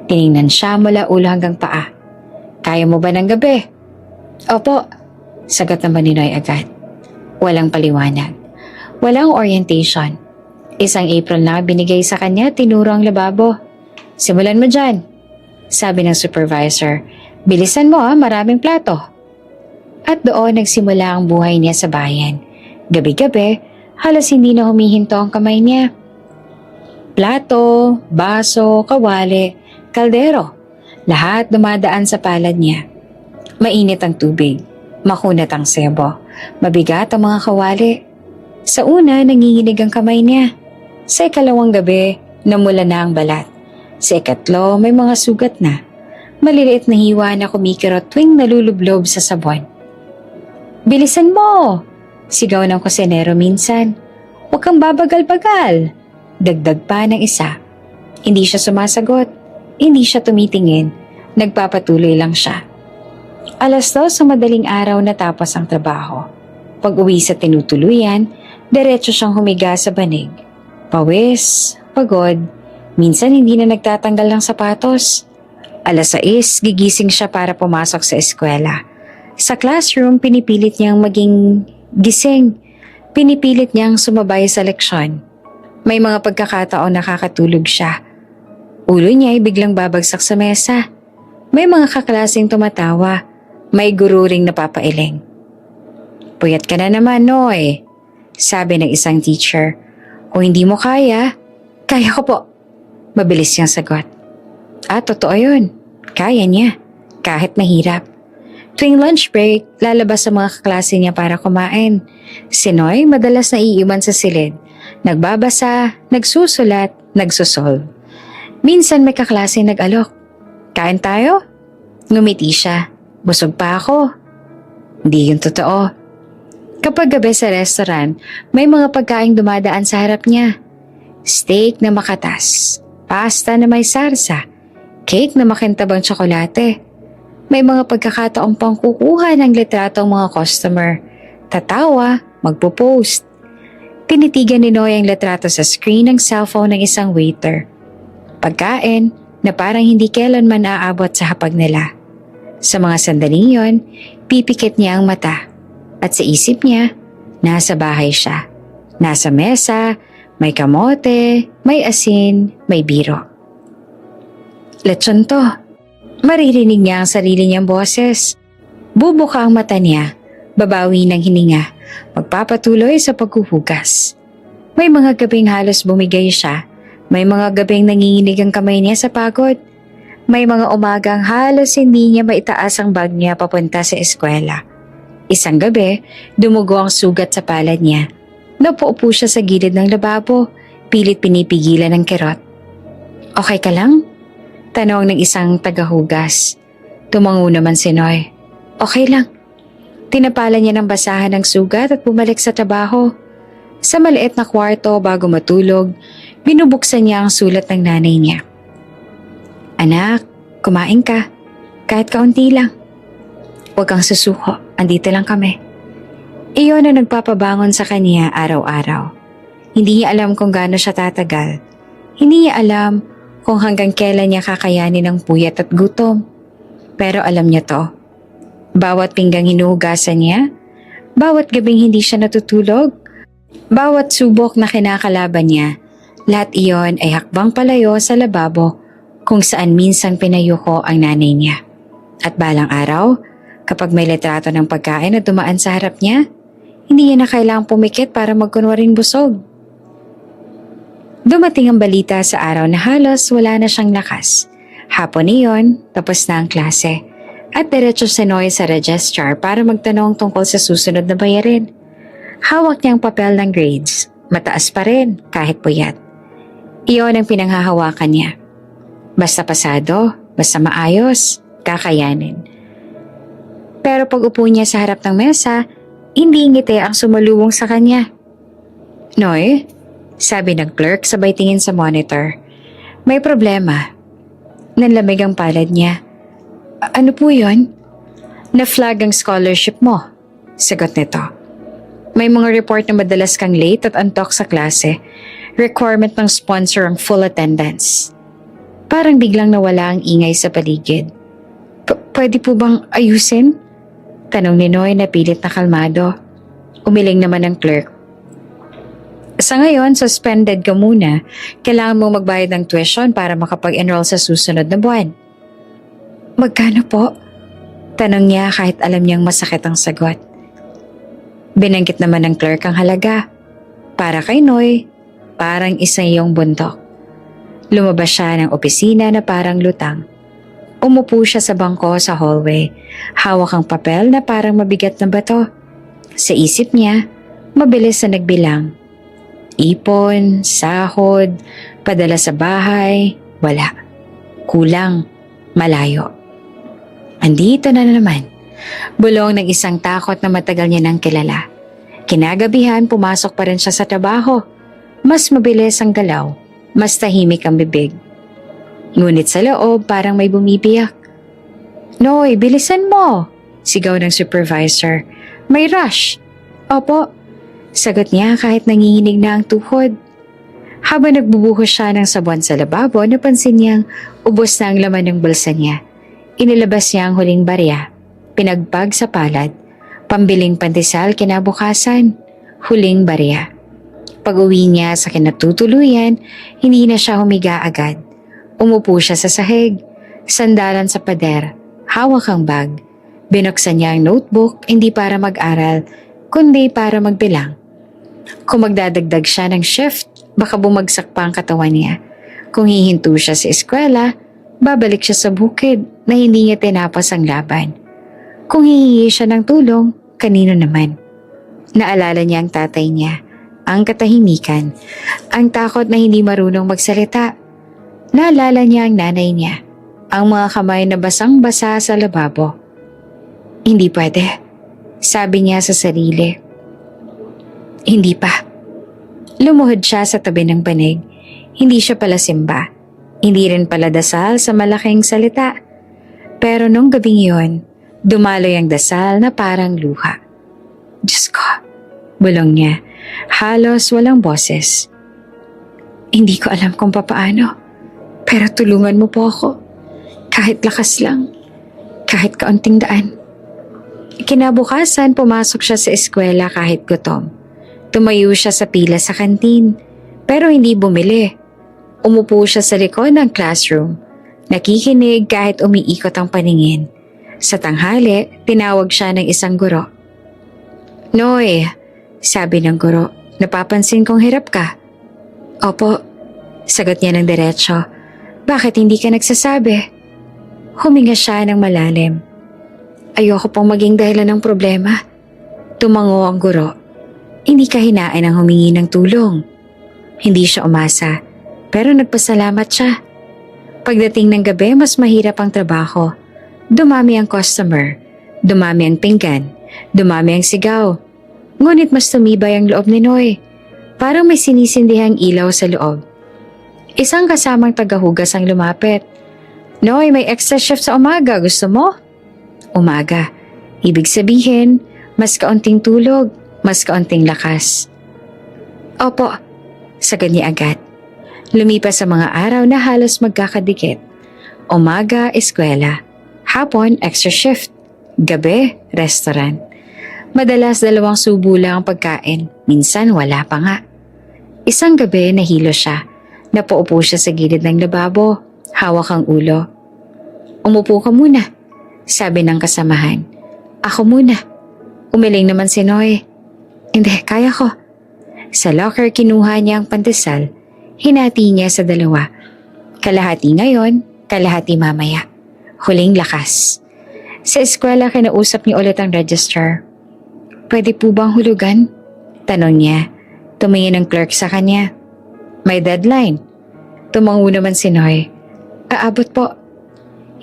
Tiningnan siya mula ulo hanggang paa. Kaya mo ba ng gabi? Opo, sagot naman ni Noy agad. Walang paliwanag. Walang orientation. Isang apron na binigay sa kanya, tinuro ang lababo. Simulan mo dyan, sabi ng supervisor. Bilisan mo maraming plato. At doon nagsimula ang buhay niya sa bayan. Gabi-gabi, halos hindi na humihinto ang kamay niya. Plato, baso, kawali, kaldero, lahat dumadaan sa palad niya. Mainit ang tubig, makunat ang sebo, mabigat ang mga kawali. Sa una, nanginginig ang kamay niya. Sa ikalawang gabi, namula na ang balat. Sa ikatlo, may mga sugat na. Maliliit na hiwa na kumikirot tuwing nalulublob sa sabon. Bilisan mo! Sigaw ng kusinero minsan. Huwag kang babagal-bagal. Dagdag pa ng isa. Hindi siya sumasagot. Hindi siya tumitingin. Nagpapatuloy lang siya. 2:00 sa madaling araw natapos ang trabaho. Pag-uwi sa tinutuluyan, diretso siyang humiga sa banig. Pawis, pagod, minsan hindi na nagtatanggal ng sapatos. 6:00 gigising siya para pumasok sa eskwela. Sa classroom, pinipilit niyang maging gising. Pinipilit niyang sumabay sa leksyon. May mga pagkakataon nakakatulog siya. Ulo niya ay biglang babagsak sa mesa. May mga kaklaseng tumatawa. May guro ring napapailing. "Puyat ka na naman, Noy," sabi ng isang teacher. "Kung hindi mo kaya, kaya ko po." Mabilis niyang sagot. Totoo yun. Kaya niya. Kahit mahirap. Tuwing lunch break, lalabas sa mga kaklase niya para kumain. Si Noy madalas na iiwan sa silid. Nagbabasa, nagsusulat, nagsosolve. Minsan may kaklase nag-alok. "Kain tayo?" Ngumiti siya. "Busog pa ako." Hindi yun totoo. Kapag gabi sa restaurant, may mga pagkaing dumadaan sa harap niya. Steak na makatas, pasta na may sarsa, cake na makintabang tsokolate. May mga pagkakataong pang kukuha ng litrato ang mga customer. Tatawa, magpo-post. Tinitigan ni Noy ang litrato sa screen ng cellphone ng isang waiter. Pagkain na parang hindi kailanman aabot sa hapag nila. Sa mga sandaling yon, pipikit niya ang mata. At sa isip niya, nasa bahay siya. Nasa mesa, may kamote, may asin, may biro. Lechon to. Maririnig niya ang sarili niyang boses. Bubuka ang mata niya, babawi ng hininga, magpapatuloy sa paghuhugas. May mga gabing halos bumigay siya. May mga gabing nanginginig ang kamay niya sa pagod. May mga umagang halos hindi niya maitaas ang bag niya papunta sa eskwela. Isang gabi, dumugo ang sugat sa palad niya. Napaupo siya sa gilid ng lababo, pilit pinipigilan ng kirot. "Okay ka lang?" Tanong ng isang tagahugas. Tumango naman si Noy. "Okay lang." Tinapalan niya ng basahan ng sugat at bumalik sa trabaho. Sa maliit na kwarto bago matulog, binubuksan niya ang sulat ng nanay niya. "Anak, kumain ka. Kahit kaunti lang. Huwag kang susuko, andito lang kami." Iyon ang nagpapabangon sa kanya araw-araw. Hindi niya alam kung gaano siya tatagal. Hindi niya alam kung hanggang kailan niya kakayanin ang puyat at gutom. Pero alam niya to. Bawat pinggang hinuhugasan niya, bawat gabing hindi siya natutulog, bawat subok na kinakalaban niya, lahat iyon ay hakbang palayo sa lababo kung saan minsang pinayuko ang nanay niya. At balang araw, kapag may litrato ng pagkain na dumaan sa harap niya, hindi niya na kailangang pumikit para magkunwaring busog. Dumating ang balita sa araw na halos wala na siyang lakas. Hapon iyon, tapos na ang klase. At diretso si Noy sa registrar para magtanong tungkol sa susunod na bayarin. Hawak niya ang papel ng grades. Mataas pa rin, kahit puyat. Iyon ang pinanghahawakan niya. Basta pasado, basta maayos, kakayanin. Pero pag upo niya sa harap ng mesa, hindi ngiti ang sumalubong sa kanya. "Noy," sabi ng clerk sabay tingin sa monitor. "May problema." Nanlamig ang palad niya. "Ano po yun?" "Na-flag ang scholarship mo," sagot nito. "May mga report na madalas kang late at antok sa klase. Requirement ng sponsor ang full attendance." Parang biglang nawala ang ingay sa paligid. Pwede po bang ayusin?" Tanong ni Noy na pilit na kalmado. Umiling naman ang clerk. "Sa ngayon, suspended ka muna. Kailangan mo magbayad ng tuition para makapag-enroll sa susunod na buwan." "Magkano po?" Tanong niya kahit alam niyang masakit ang sagot. Binanggit naman ng clerk ang halaga. Para kay Noy, parang isa iyong bundok. Lumabas siya ng opisina na parang lutang. Umupo siya sa bangko sa hallway. Hawak ang papel na parang mabigat na bato. Sa isip niya, mabilis na nagbilang. Ipon, sahod, padala sa bahay, wala. Kulang, malayo. Andito na naman. Bulong ng isang takot na matagal niya nang kilala. Kinagabihan, pumasok pa rin siya sa trabaho. Mas mabilis ang galaw, mas tahimik ang bibig. Ngunit sa loob parang may bumibiyak. "Noy, bilisan mo!" Sigaw ng supervisor. "May rush." "Opo," sagot niya kahit nanginginig na ang tuhod. Habang nagbubuhos siya ng sabon sa lababo, napansin niyang ubos na ang laman ng bulsa niya. Inilabas niya ang huling barya, pinagpag sa palad, pambiling pandesal kinabukasan, huling barya. Pag-uwi niya sa kinatutuluyan, hindi na siya humiga agad. Umupo siya sa sahig, sandalan sa pader, hawak ang bag. Binuksan niya ang notebook hindi para mag-aral, kundi para magbilang. Kung magdadagdag siya ng shift, baka bumagsak pa ang katawan niya. Kung hihinto siya sa eskwela, babalik siya sa bukid na hindi niya tinapos ang laban. Kung hihingi siya ng tulong, kanino naman? Naalala niya ang tatay niya, ang katahimikan, ang takot na hindi marunong magsalita. Naalala niya ang nanay niya, ang mga kamay na basang-basa sa lababo. Hindi pwede, sabi niya sa sarili. Hindi pa. Lumuhod siya sa tabi ng banig. Hindi siya pala simba. Hindi rin pala dasal sa malaking salita. Pero nung gabing yun, dumaloy ang dasal na parang luha. Diyos ko, bulong niya, halos walang boses. Hindi ko alam kung papaano, pero tulungan mo po ako. Kahit lakas lang, kahit kaunting daan. Kinabukasan, pumasok siya sa eskwela kahit gutom. Tumayo siya sa pila sa kantin, pero hindi bumili. Umupo siya sa likod ng classroom, nakikinig kahit umiikot ang paningin. Sa tanghali, tinawag siya ng isang guro. Noy, sabi ng guro, napapansin kong hirap ka. Opo, sagot niya ng diretso. Bakit hindi ka nagsasabi? Huminga siya ng malalim. Ayoko pong maging dahilan ng problema. Tumango ang guro. Hindi kahinaan ang humingi ng tulong. Hindi siya umasa, pero nagpasalamat siya. Pagdating ng gabi, mas mahirap ang trabaho. Dumami ang customer, dumami ang pinggan, dumami ang sigaw. Ngunit mas tumibay ang loob ni Noy. Parang may sinisindihang ilaw sa loob. Isang kasamang tagahugas ang lumapit. Noy, may extra shift sa umaga. Gusto mo? Umaga. Ibig sabihin, mas kaunting tulog, mas kaunting lakas. Opo, sagot niya agad. Lumipas sa mga araw na halos magkakadikit. Umaga, eskwela. Hapon, extra shift. Gabi, restaurant. Madalas 2 subo lang ang pagkain. Minsan wala pa nga. Isang gabi, nahilo siya. Napaupo siya sa gilid ng lababo. Hawak ang ulo. Umupo ka muna, sabi ng kasamahan. Ako muna. Umiling naman si Noy. Hindi, kaya ko. Sa locker, kinuha niya ang pandesal. Hinati niya sa 2. Kalahati ngayon, kalahati mamaya. Huling lakas. Sa eskwela, kinausap niya ulit ang register. Pwede po bang hulugan? Tanong niya. Tumingin ang clerk sa kanya. May deadline. Tumango naman si Noy. Aabot po.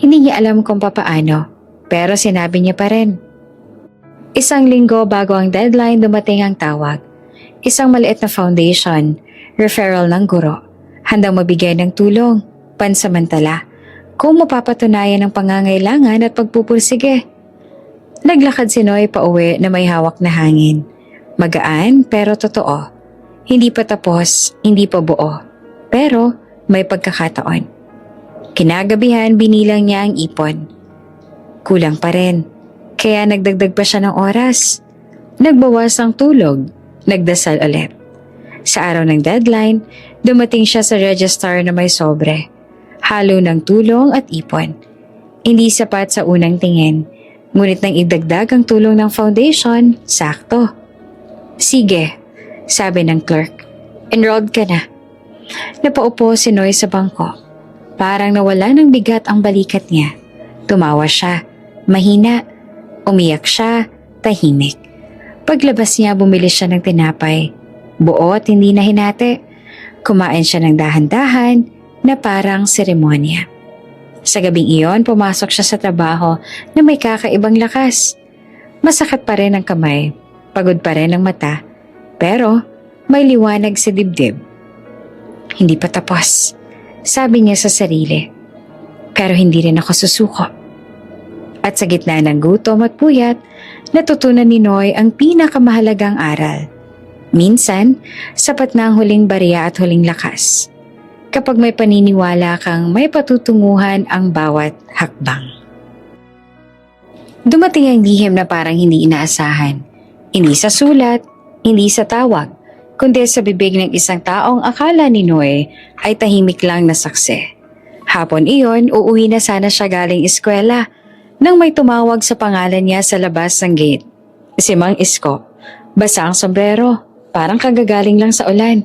Hindi niya alam kung papaano, pero sinabi niya pa rin. Isang linggo bago ang deadline, dumating ang tawag. Isang maliit na foundation, referral ng guro, handang mabigay ng tulong, pansamantala, kung mapapatunayan ang pangangailangan at pagpupursige. Naglakad si Noy pauwi na may hawak na hangin. Magaan pero totoo. Hindi pa tapos, hindi pa buo. Pero may pagkakataon. Kinagabihan, binilang niya ang ipon. Kulang pa rin. Kaya nagdagdag pa siya ng oras. Nagbawas ang tulog. Nagdasal ulit. Sa araw ng deadline, dumating siya sa register na may sobre. Halo ng tulong at ipon. Hindi sapat sa unang tingin. Ngunit nang idagdag ang tulong ng foundation, sakto. Sige, sabi ng clerk. Enrolled ka na. Napaupo si Noy sa bangko. Parang nawala ng bigat ang balikat niya. Tumawa siya. Mahina. Umiyak siya. Tahimik. Paglabas niya, bumili siya ng tinapay. Buo at hindi na hinati. Kumain siya ng dahan-dahan na parang seremonya. Sa gabing iyon, pumasok siya sa trabaho na may kakaibang lakas. Masakit pa rin ang kamay. Pagod pa rin ang mata. Pero may liwanag sa dibdib. Hindi pa tapos, sabi niya sa sarili. Pero hindi rin ako susuko. At sa gitna ng gutom at puyat, natutunan ni Noy ang pinakamahalagang aral. Minsan, sapat na ang huling barya at huling lakas. Kapag may paniniwala kang may patutunguhan ang bawat hakbang. Dumating ang lihim na parang hindi inaasahan. Hindi sa sulat, hindi sa tawag, kundi sa bibig ng isang taong akala ni Noy ay tahimik lang na saksi. Hapon iyon, uuwi na sana siya galing eskwela nang may tumawag sa pangalan niya sa labas ng gate. Si Mang Isko, basa ang sombrero, parang kagagaling lang sa ulan.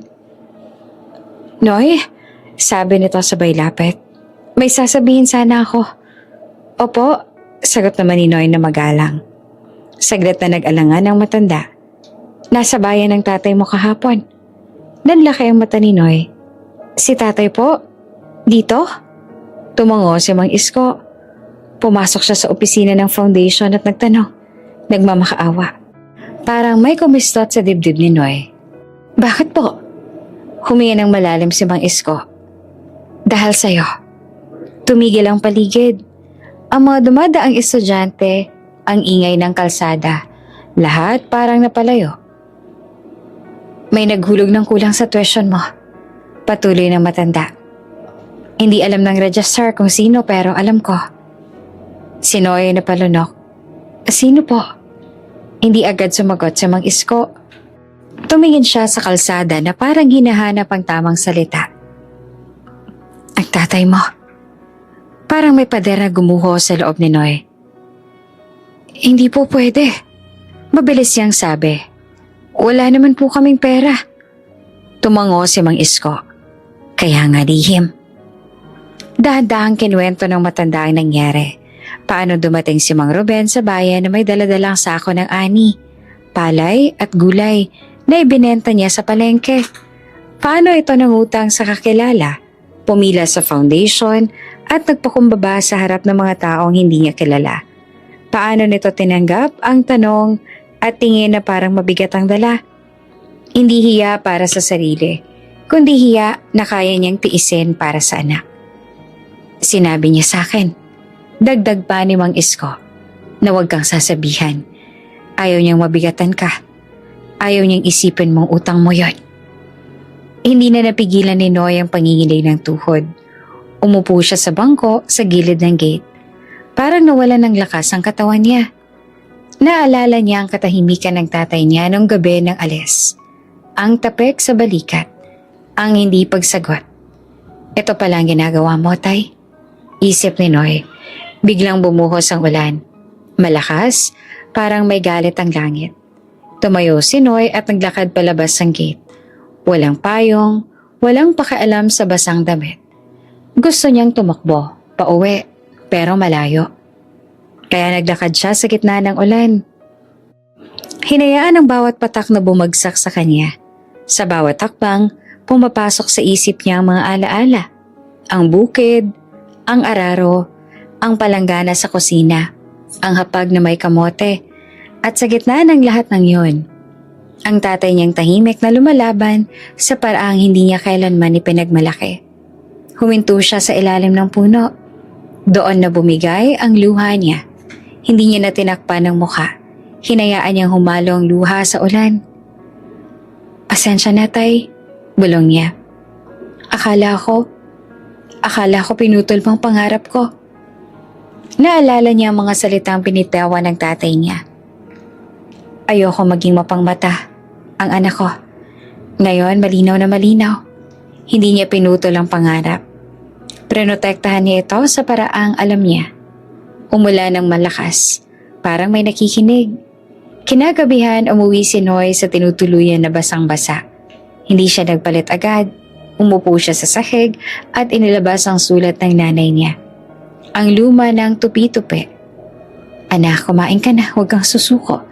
"Noy," sabi nito sabay lapit. "May sasabihin sana ako." "Opo," sagot naman ni Noy na magalang. Saglit na nag-alangan ang matanda. "Nasa bayan ng tatay mo kahapon." Nanlaki ang mata ni Noy. "Si tatay po? Dito?" Tumango si Mang Isko. Pumasok siya sa opisina ng foundation at nagtanong. Nagmamakaawa. Parang may kumistot sa dibdib ni Noy. "Bakit po?" Huminga ng malalim si Mang Isko. "Dahil sa'yo." Tumigil ang paligid. Ang mga dumadaang estudyante, ang ingay ng kalsada. Lahat parang napalayo. "May naghulog ng kulang sa tuition mo." Patuloy ng matanda. "Hindi alam ng registrar kung sino pero alam ko." Si Noy ay napalunok. "Sino po?" Hindi agad sumagot si Mang Isko. Tumingin siya sa kalsada na parang hinahanap ang tamang salita. "Ang tatay mo." Parang may pader na gumuho sa loob ni Noy. "Hindi po pwede." Mabilis siyang sabi. "Wala naman po kaming pera." Tumango si Mang Isko. "Kaya nga lihim." Dahan-dahang kinuwento ng matanda ang nangyari. Paano dumating si Mang Ruben sa bayan na may daladalang sako ng ani, palay at gulay na ibinenta niya sa palengke. Paano ito nangutang sa kakilala, pumila sa foundation at nagpakumbaba sa harap ng mga taong hindi niya kilala. Paano nito tinanggap ang tanong at tingin na parang mabigat ang dala. Hindi hiya para sa sarili, kundi hiya na kaya niyang tiisin para sa anak. Sinabi niya sa akin, dagdag pa ni Mang Isko, na huwag kang sasabihan. Ayaw niyang mabigatan ka. Ayaw niyang isipin mong utang mo yon. Hindi na napigilan ni Noy ang panginginig ng tuhod. Umupo siya sa bangko sa gilid ng gate. Parang nawala ng lakas ang katawan niya. Naalala niya ang katahimikan ng tatay niya nung gabi ng alis. Ang tapik sa balikat. Ang hindi pagsagot. "Ito pala ang ginagawa mo, tay?" Isip ni Noy. Biglang bumuhos ang ulan. Malakas, parang may galit ang langit. Tumayo si Noy at naglakad palabas ng gate. Walang payong, walang pakialam sa basang damit. Gusto niyang tumakbo, pauwi, pero malayo. Kaya naglakad siya sa gitna ng ulan. Hinayaan ang bawat patak na bumagsak sa kanya. Sa bawat takbang, pumapasok sa isip niya ang mga alaala. Ang bukid, ang araro, ang palanggana sa kusina, ang hapag na may kamote, at sa gitna ng lahat ng yun, ang tatay niyang tahimik na lumalaban sa paraang hindi niya kailanman ipinagmalaki. Huminto siya sa ilalim ng puno. Doon na bumigay ang luha niya. Hindi niya na tinakpan ng mukha. Hinayaan niyang humalo ang luha sa ulan. "Pasensya na, tay," bulong niya. Akala ko pinutol pang pangarap ko." Naalala niya ang mga salitang pinitawan ng tatay niya. "Ayoko maging mapangmata ang anak ko." Ngayon malinaw na malinaw. Hindi niya pinutol ang pangarap. Prinotektahan niya ito sa paraang alam niya. Umula ng malakas, parang may nakikinig. Kinagabihan umuwi si Noy sa tinutuluyan na basang-basa. Hindi siya nagpalit agad. Umupo siya sa sahig at inilabas ang sulat ng nanay niya. Ang luma ng tupi-tupi. "Anak, kumain ka na, huwag kang susuko."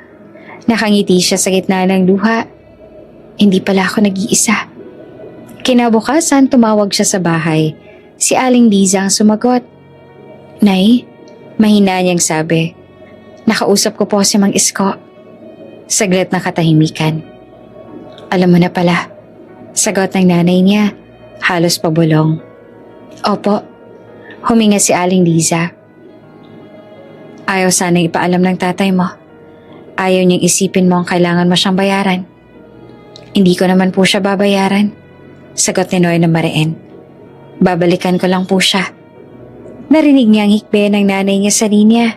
Nakangiti siya sa gitna ng luha. Hindi pala ako nag-iisa. Kinabukasan tumawag siya sa bahay. Si Aling Liza ang sumagot. "Nay," mahina niyang sabi. "Nakausap ko po si Mang Isko." Saglit na katahimikan. "Alam mo na pala," sagot ng nanay niya, halos pabulong. "Opo," huminga si Aling Liza. "Ayaw sanang ipaalam ng tatay mo. Ayaw niyang isipin mo ang kailangan mo siyang bayaran." "Hindi ko naman po siya babayaran," sagot ni Noy na mariin. "Babalikan ko lang po siya." Narinig niya ang hikbi ng nanay niya sa linya.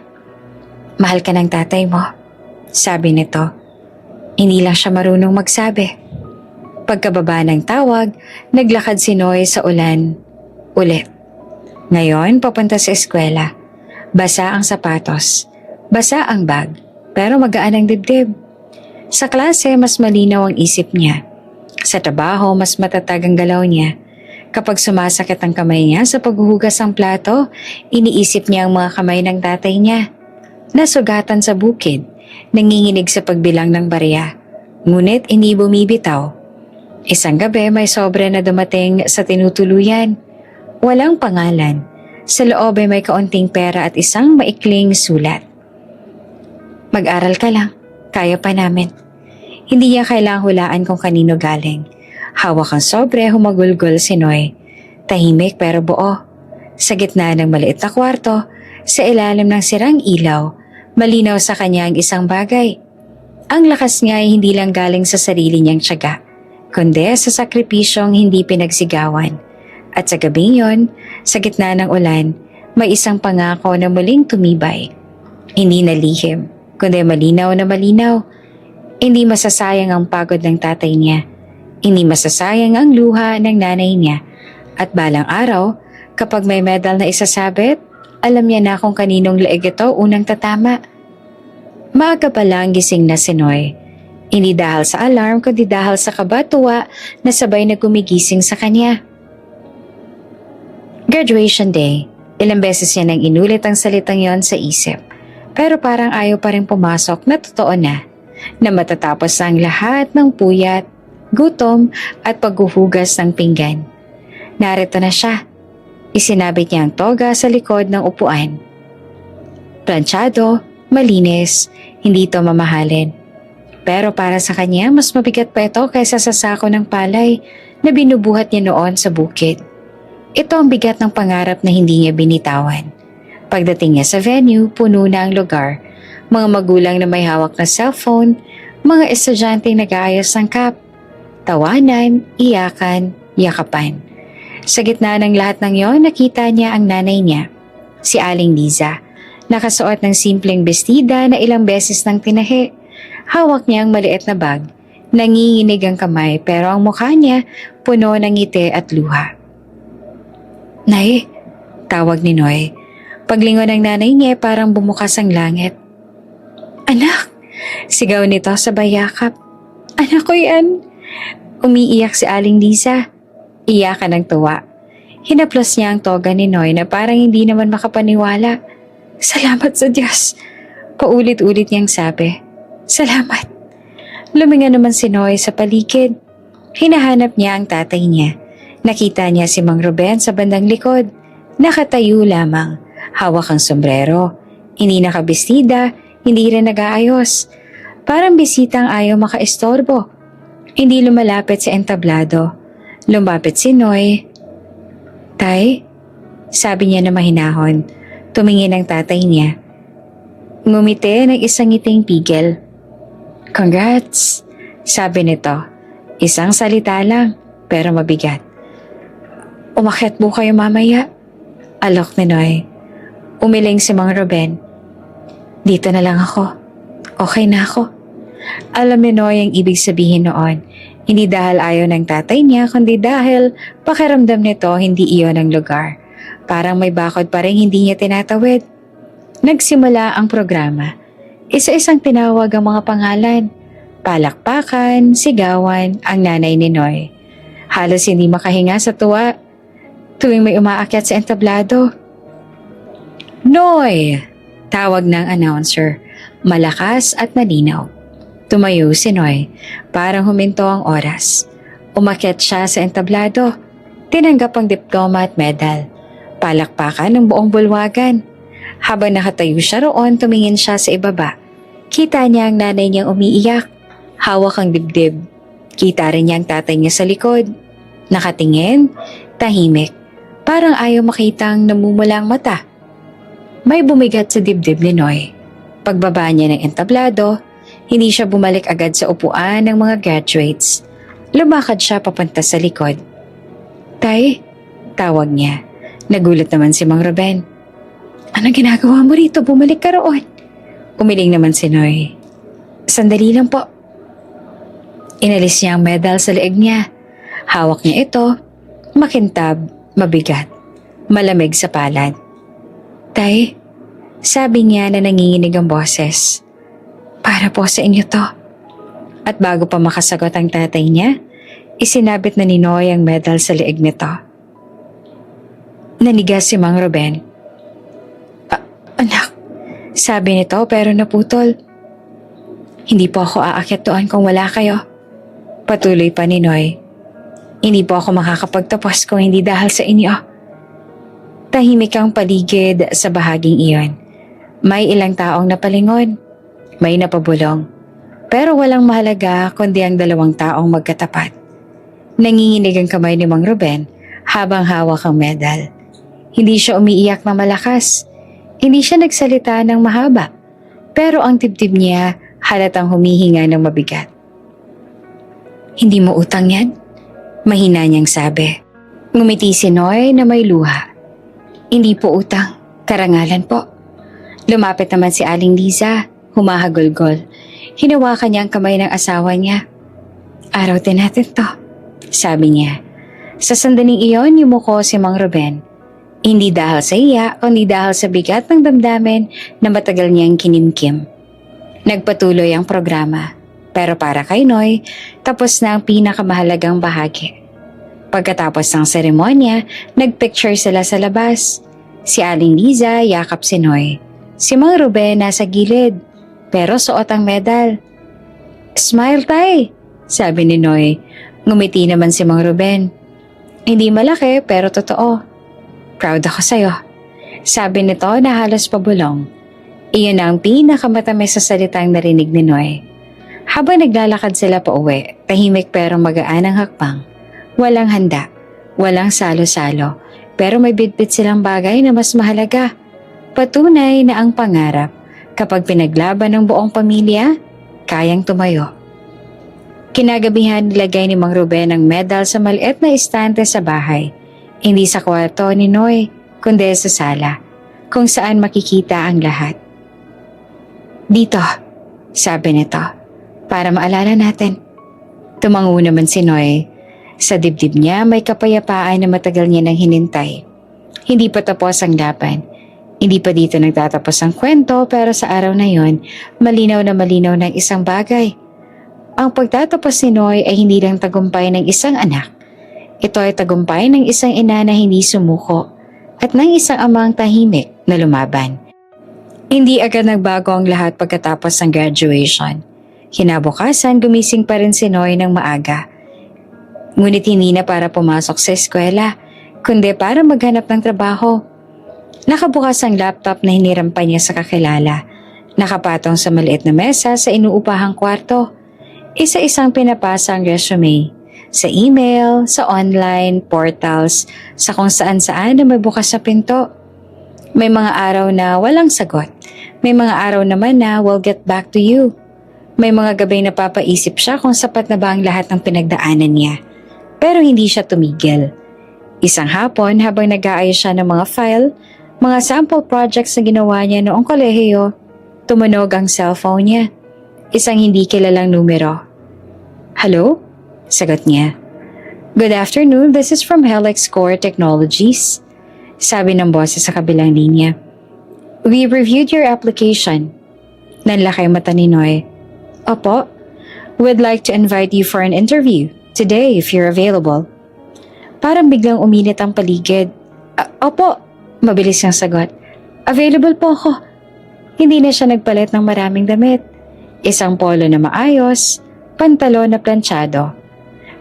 "Mahal ka ng tatay mo," sabi nito. Hindi lang siya marunong magsabi. Pagkababa ng tawag, naglakad si Noy sa ulan. Ulit. Ngayon, papunta sa eskwela. Basa ang sapatos. Basa ang bag. Pero magaan ang dibdib. Sa klase, mas malinaw ang isip niya. Sa trabaho, mas matatag ang galaw niya. Kapag sumasakit ang kamay niya sa paghuhugas ng plato, iniisip niya ang mga kamay ng tatay niya. Nasugatan sa bukid, nanginginig sa pagbilang ng barya. Ngunit hindi bumibitaw. Isang gabi may sobre na dumating sa tinutuluyan. Walang pangalan. Sa loob ay may kaunting pera at isang maikling sulat. Mag-aral ka lang, kaya pa namin. Hindi niya kailangang hulaan kung kanino galing. Hawak ang sobre, humagulgol si Noy. Tahimik pero buo. Sa gitna ng maliit na kwarto, sa ilalim ng sirang ilaw, malinaw sa kanya ang isang bagay. Ang lakas niya ay hindi lang galing sa sarili niyang tiyaga, kundi sa sakripisyong hindi pinagsigawan. At sa gabing yon, sa gitna ng ulan, may isang pangako na muling tumibay. Hindi na lihim, kundi malinaw na malinaw. Hindi masasayang ang pagod ng tatay niya. Hindi masasayang ang luha ng nanay niya. At balang araw, kapag may medal na isasabit, alam niya na kung kaninong leeg ito unang tatama. Maaga pa lang gising na si Noy. Hindi dahil sa alarm kundi dahil sa kabatuwa na sabay na gumigising sa kanya. Graduation day, ilang beses niya nang inulit ang salitang yon sa isip. Pero parang ayaw pa rin pumasok na totoo na matatapos ang lahat ng puyat, gutom at paghuhugas ng pinggan. Narito na siya. Isinabit niya ang toga sa likod ng upuan. Planchado, malinis, hindi ito mamahalin. Pero para sa kanya, mas mabigat pa ito kaysa sa sako ng palay na binubuhat niya noon sa bukid. Ito ang bigat ng pangarap na hindi niya binitawan. Pagdating niya sa venue, puno na ang lugar. Mga magulang na may hawak na cellphone, mga estudyanteng nag-aayos ng cup, tawanan, iyakan, yakapan. Sa gitna ng lahat ng yon, nakita niya ang nanay niya, si Aling Liza. Nakasuot ng simpleng bestida na ilang beses nang tinahi. Hawak niya ang maliit na bag. Nanginginig ang kamay pero ang mukha niya puno ng ngiti at luha. Nay, tawag ni Noy. Paglingon ng nanay niya parang bumukas ang langit. Anak! Sigaw nito sa bayakap. Anak ko yan! Umiiyak si Aling Liza. Iyakan ng tuwa. Hinaplos niya ang toga ni Noy na parang hindi naman makapaniwala. Salamat sa Diyos! Paulit-ulit niyang sabi. Salamat! Luminga naman si Noy sa paligid. Hinahanap niya ang tatay niya. Nakita niya si Mang Ruben sa bandang likod. Nakatayo lamang. Hawak ang sombrero. Hindi nakabestida, hindi rin nag-aayos. Parang bisitang ayaw makaistorbo. Hindi lumalapit sa entablado. Lumapit si Noy. Tay? Sabi niya na mahinahon. Tumingin ang tatay niya. Ngumiti ng isang ngiting pigil. Congrats! Sabi nito. Isang salita lang, pero mabigat. Umakyat po kayo mamaya. Alok ni Noy. Umiling si Mang Ruben. Dito na lang ako. Okay na ako. Alam ni Noy ang ibig sabihin noon. Hindi dahil ayaw ng tatay niya, kundi dahil pakiramdam nito hindi iyon ang lugar. Parang may bakod pa rin hindi niya tinatawid. Nagsimula ang programa. Isa-isang tinawag ang mga pangalan. Palakpakan, sigawan, ang nanay ni Noy. Halos hindi makahinga sa tuwa tuwing may umaakyat sa entablado. Noy! Tawag ng announcer. Malakas at malinaw. Tumayo si Noy. Parang huminto ang oras. Umakyat siya sa entablado. Tinanggap ang diploma at medal. Palakpakan ng buong bulwagan. Habang nakatayo siya roon, tumingin siya sa ibaba. Kita niya ang nanay niyang umiiyak. Hawak ang dibdib. Kita rin niya ang tatay niya sa likod. Nakatingin, tahimik. Parang ayaw makitang namumula ang mata. May bumigat sa dibdib ni Noy. Pagbaba niya ng entablado, hindi siya bumalik agad sa upuan ng mga graduates. Lumakad siya papunta sa likod. Tay, tawag niya. Nagulat naman si Mang Ruben. Anong ginagawa mo rito? Bumalik ka roon. Umiling naman si Noy. Sandali lang po. Inalis niya ang medal sa leeg niya. Hawak niya ito, makintab, mabigat. malamig sa palad. Tay, sabi niya na nanginginig ang boses. Para po sa inyo to. At bago pa makasagot ang tatay niya, isinabit na ni Noy ang medal sa leeg nito. Nanigas si Mang Ruben. Anak, sabi nito pero naputol. Hindi po ako aakyat doon kung wala kayo. Patuloy pa ni Noy. Hindi po ako makakapagtapos kung hindi dahil sa inyo. Tahimik ang paligid sa bahaging iyon. May ilang taong napalingon. May napabulong. Pero walang mahalaga kundi ang dalawang taong magkatapat. Nanginginig ang kamay ni Mang Ruben habang hawak ang medal. Hindi siya umiiyak na malakas. Hindi siya nagsalita ng mahaba. Pero ang dibdib niya halatang humihinga ng mabigat. Hindi mo utang yan? Mahina niyang sabi. Ngumiti si Noy na may luha. Hindi po utang, karangalan po. Lumapit naman si Aling Liza, humahagulgol. Hinawakan niya ang kamay ng asawa niya. Araw din natin to, sabi niya. Sa sandaling iyon, yumuko si Mang Ruben. Hindi dahil sa iya, kundi dahil sa bigat ng damdamin na matagal niyang kinimkim. Nagpatuloy ang programa, pero para kay Noy, tapos na ang pinakamahalagang bahagi. Pagkatapos ng seremonya, nagpicture sila sa labas. Si Aling Liza yakap si Noy. Si Mang Ruben nasa gilid, pero suot ang medal. Smile tay, sabi ni Noy. Ngumiti naman si Mang Ruben. Hindi malaki pero totoo. Proud ako sa'yo. Sabi nito na halos pabulong. Iyon ang pinakamatamis sa salitang narinig ni Noy. Habang naglalakad sila pa uwi, tahimik pero magaan ang hakbang. Walang handa, walang salo-salo, pero may bitbit silang bagay na mas mahalaga. Patunay na ang pangarap, kapag pinaglaban ng buong pamilya, kayang tumayo. Kinagabihan nilagay ni Mang Ruben ang medal sa maliit na estante sa bahay. Hindi sa kwarto ni Noy, kundi sa sala, kung saan makikita ang lahat. Dito, sabi nito, para maalala natin. Tumango naman si Noy. Sa dibdib niya may kapayapaan na matagal niya nang hinintay. Hindi pa tapos ang laban. Hindi pa dito nagtatapos ang kwento pero sa araw na yon, malinaw na malinaw ng isang bagay. Ang pagtatapos ni Noy ay hindi lang tagumpay ng isang anak. Ito ay tagumpay ng isang ina na hindi sumuko at ng isang amang tahimik na lumaban. Hindi agad nagbago ang lahat pagkatapos ng graduation. Kinabukasan, gumising pa rin si Noy ng maaga. Ngunit hindi na para pumasok sa eskwela, kundi para maghanap ng trabaho. Nakabukas ang laptop na hinirampan niya sa kakilala. Nakapatong sa maliit na mesa sa inuupahang kwarto. Isa-isang pinapasa ang resume. Sa email, sa online, portals, sa kung saan-saan na may bukas na pinto. May mga araw na walang sagot. May mga araw naman na we'll get back to you. May mga gabi na napapaisip siya kung sapat na ba ang lahat ng pinagdaanan niya. Pero hindi siya tumigil. Isang hapon habang nag-aayos siya ng mga file, mga sample projects na ginawa niya noong kolehiyo, tumunog ang cellphone niya. Isang hindi kilalang numero. Hello? Sagot niya. Good afternoon, this is from Helix Core Technologies. Sabi ng boses sa kabilang linya. We reviewed your application. Nanlaki mata ni Noy. Opo, we'd like to invite you for an interview today if you're available. Parang biglang uminit ang paligid. Opo, mabilis niyang sagot. Available po ako. Hindi na siya nagpalit ng maraming damit. Isang polo na maayos, pantalon na planchado.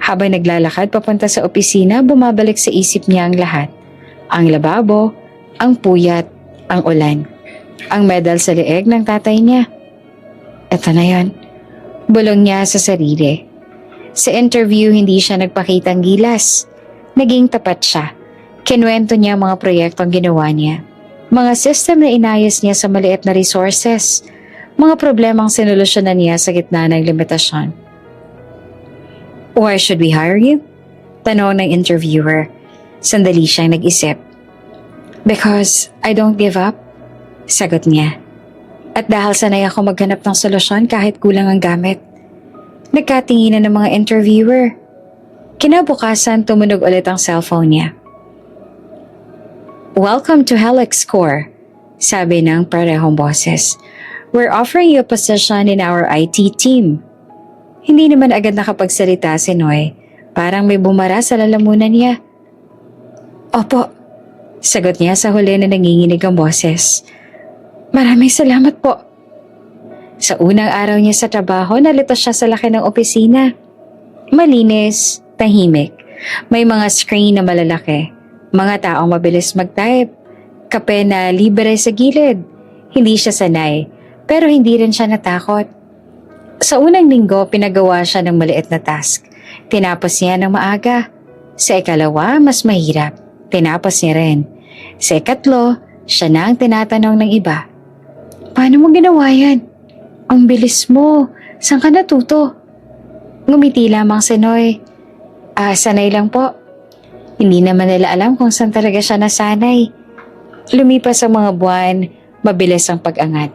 Habang naglalakad papunta sa opisina, bumabalik sa isip niya ang lahat. Ang lababo, ang puyat, ang ulan. Ang medal sa leeg ng tatay niya. Ito na yon. Bulong niya sa sarili. Sa interview, hindi siya nagpakitang gilas. Naging tapat siya. Kinuwento niya mga proyektong ginawa niya. Mga system na inayos niya sa maliit na resources. Mga problemang sinolusyonan niya sa gitna ng limitasyon. Why should we hire you? Tanong ng interviewer. Sandali siyang nag-isip. Because I don't give up. Sagot niya. At dahil sanay ako maghanap ng solusyon kahit kulang ang gamit. Nagkatinginan ng mga interviewer. Kinabukasan, tumunog ulit ang cellphone niya. Welcome to Helix Core, sabi ng parehong boses. We're offering you a position in our IT team. Hindi naman agad nakapagsalita si Noy. Parang may bumara sa lalamunan niya. Opo, sagot niya sa huli na nanginginig ang boses. Maraming salamat po. Sa unang araw niya sa trabaho, nalito siya sa laki ng opisina. Malinis, tahimik. May mga screen na malalaki. Mga taong mabilis mag-type. Kape na libre sa gilid. Hindi siya sanay, pero hindi rin siya natakot. Sa unang linggo, pinagawa siya ng maliit na task. Tinapos niya ng maaga. Sa ikalawa, mas mahirap. Tinapos niya rin. Sa ikatlo, siya na ang tinatanong ng iba. Paano mo ginawa yan? Ang bilis mo. Saan ka natuto? Ngumiti lamang si Noy. Sanay lang po. Hindi naman nila alam kung saan talaga siya nasanay. Lumipas ang mga buwan, mabilis ang pag-angat.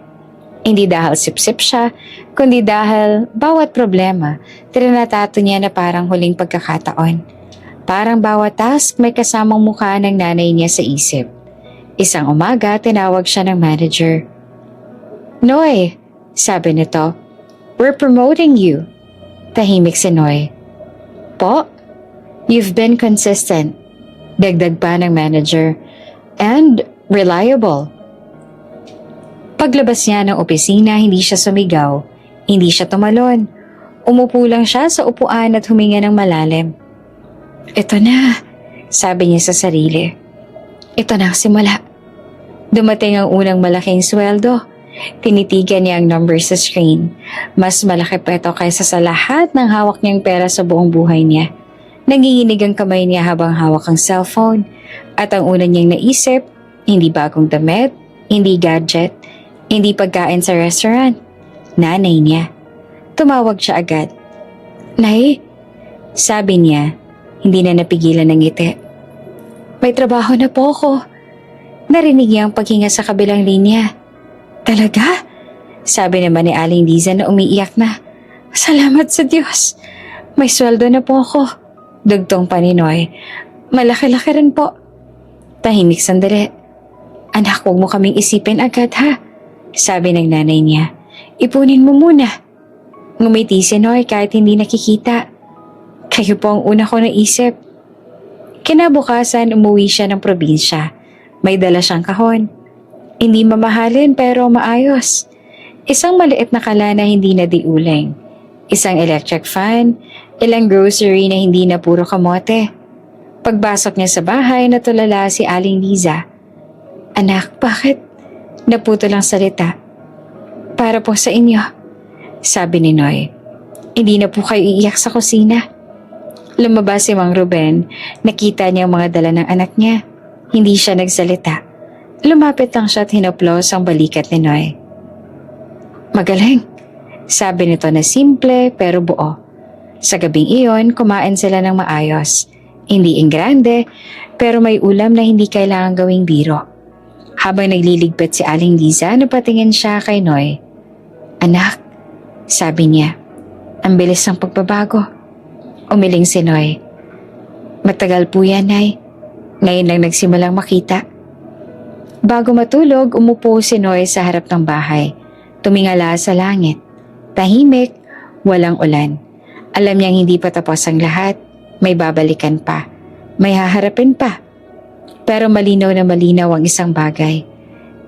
Hindi dahil sip-sip siya, kundi dahil bawat problema, trinatato niya na parang huling pagkakataon. Parang bawat task may kasamang mukha ng nanay niya sa isip. Isang umaga, tinawag siya ng manager. Noy, sabi nito, we're promoting you. Tahimik si Noy. Po? You've been consistent. Dagdag pa ng manager. And reliable. Paglabas niya ng opisina, hindi siya sumigaw. Hindi siya tumalon. Umupo lang siya sa upuan at huminga ng malalim. Ito na, sabi niya sa sarili. Ito na ang simula. Dumating ang unang malaking sweldo. Tinitigan niya ang number sa screen. Mas malaki pa ito kaysa sa lahat ng hawak niyang pera sa buong buhay niya. Nanginginig ang kamay niya habang hawak ang cellphone. At ang una niyang naisip, hindi bagong damit, hindi gadget, hindi pagkain sa restaurant. Nanay niya. Tumawag siya agad. Nay, sabi niya, hindi na napigilan ng ngiti. May trabaho na po ako. Narinig niya ang paghinga sa kabilang linya. Talaga? Sabi naman ni Aling Liza na umiiyak na. Salamat sa Diyos. May sweldo na po ako. Dugtong pa ni Noy. Malaki-laki rin po. Tahimik sandali. Anak, huwag mo kaming isipin agad ha. Sabi ng nanay niya. Ipunin mo muna. Ngumiti si Noy kahit hindi nakikita. Kayo po ang una ko naisip. Kinabukasan umuwi siya ng probinsya. May dala siyang kahon. Hindi mamahalin pero maayos. Isang maliit na kala na hindi na diuling. Isang electric fan, ilang grocery na hindi na puro kamote. Pagbasok niya sa bahay, natulala si Aling Liza. Anak, bakit? Naputo lang salita. Para po sa inyo, sabi ni Noy. Hindi na po kayo iiyak sa kusina. Lumabas si Mang Ruben, nakita niya ang mga dala ng anak niya. Hindi siya nagsalita. Lumapit lang siya at hinaplos ang balikat ni Noy. Magaling, sabi nito na simple pero buo. Sa gabing iyon, kumain sila ng maayos. Hindi ingrande, pero may ulam na hindi kailangan gawing biro. Habang nagliligpit si Aling Liza, napatingin siya kay Noy. Anak, sabi niya, ang bilis ng pagbabago. Umiling si Noy. Matagal po yan, Nay. Ngayon lang nagsimulang makita. Bago matulog, umupo si Noy sa harap ng bahay. Tumingala sa langit. Tahimik, walang ulan. Alam niyang hindi pa tapos ang lahat. May babalikan pa. May haharapin pa. Pero malinaw na malinaw ang isang bagay.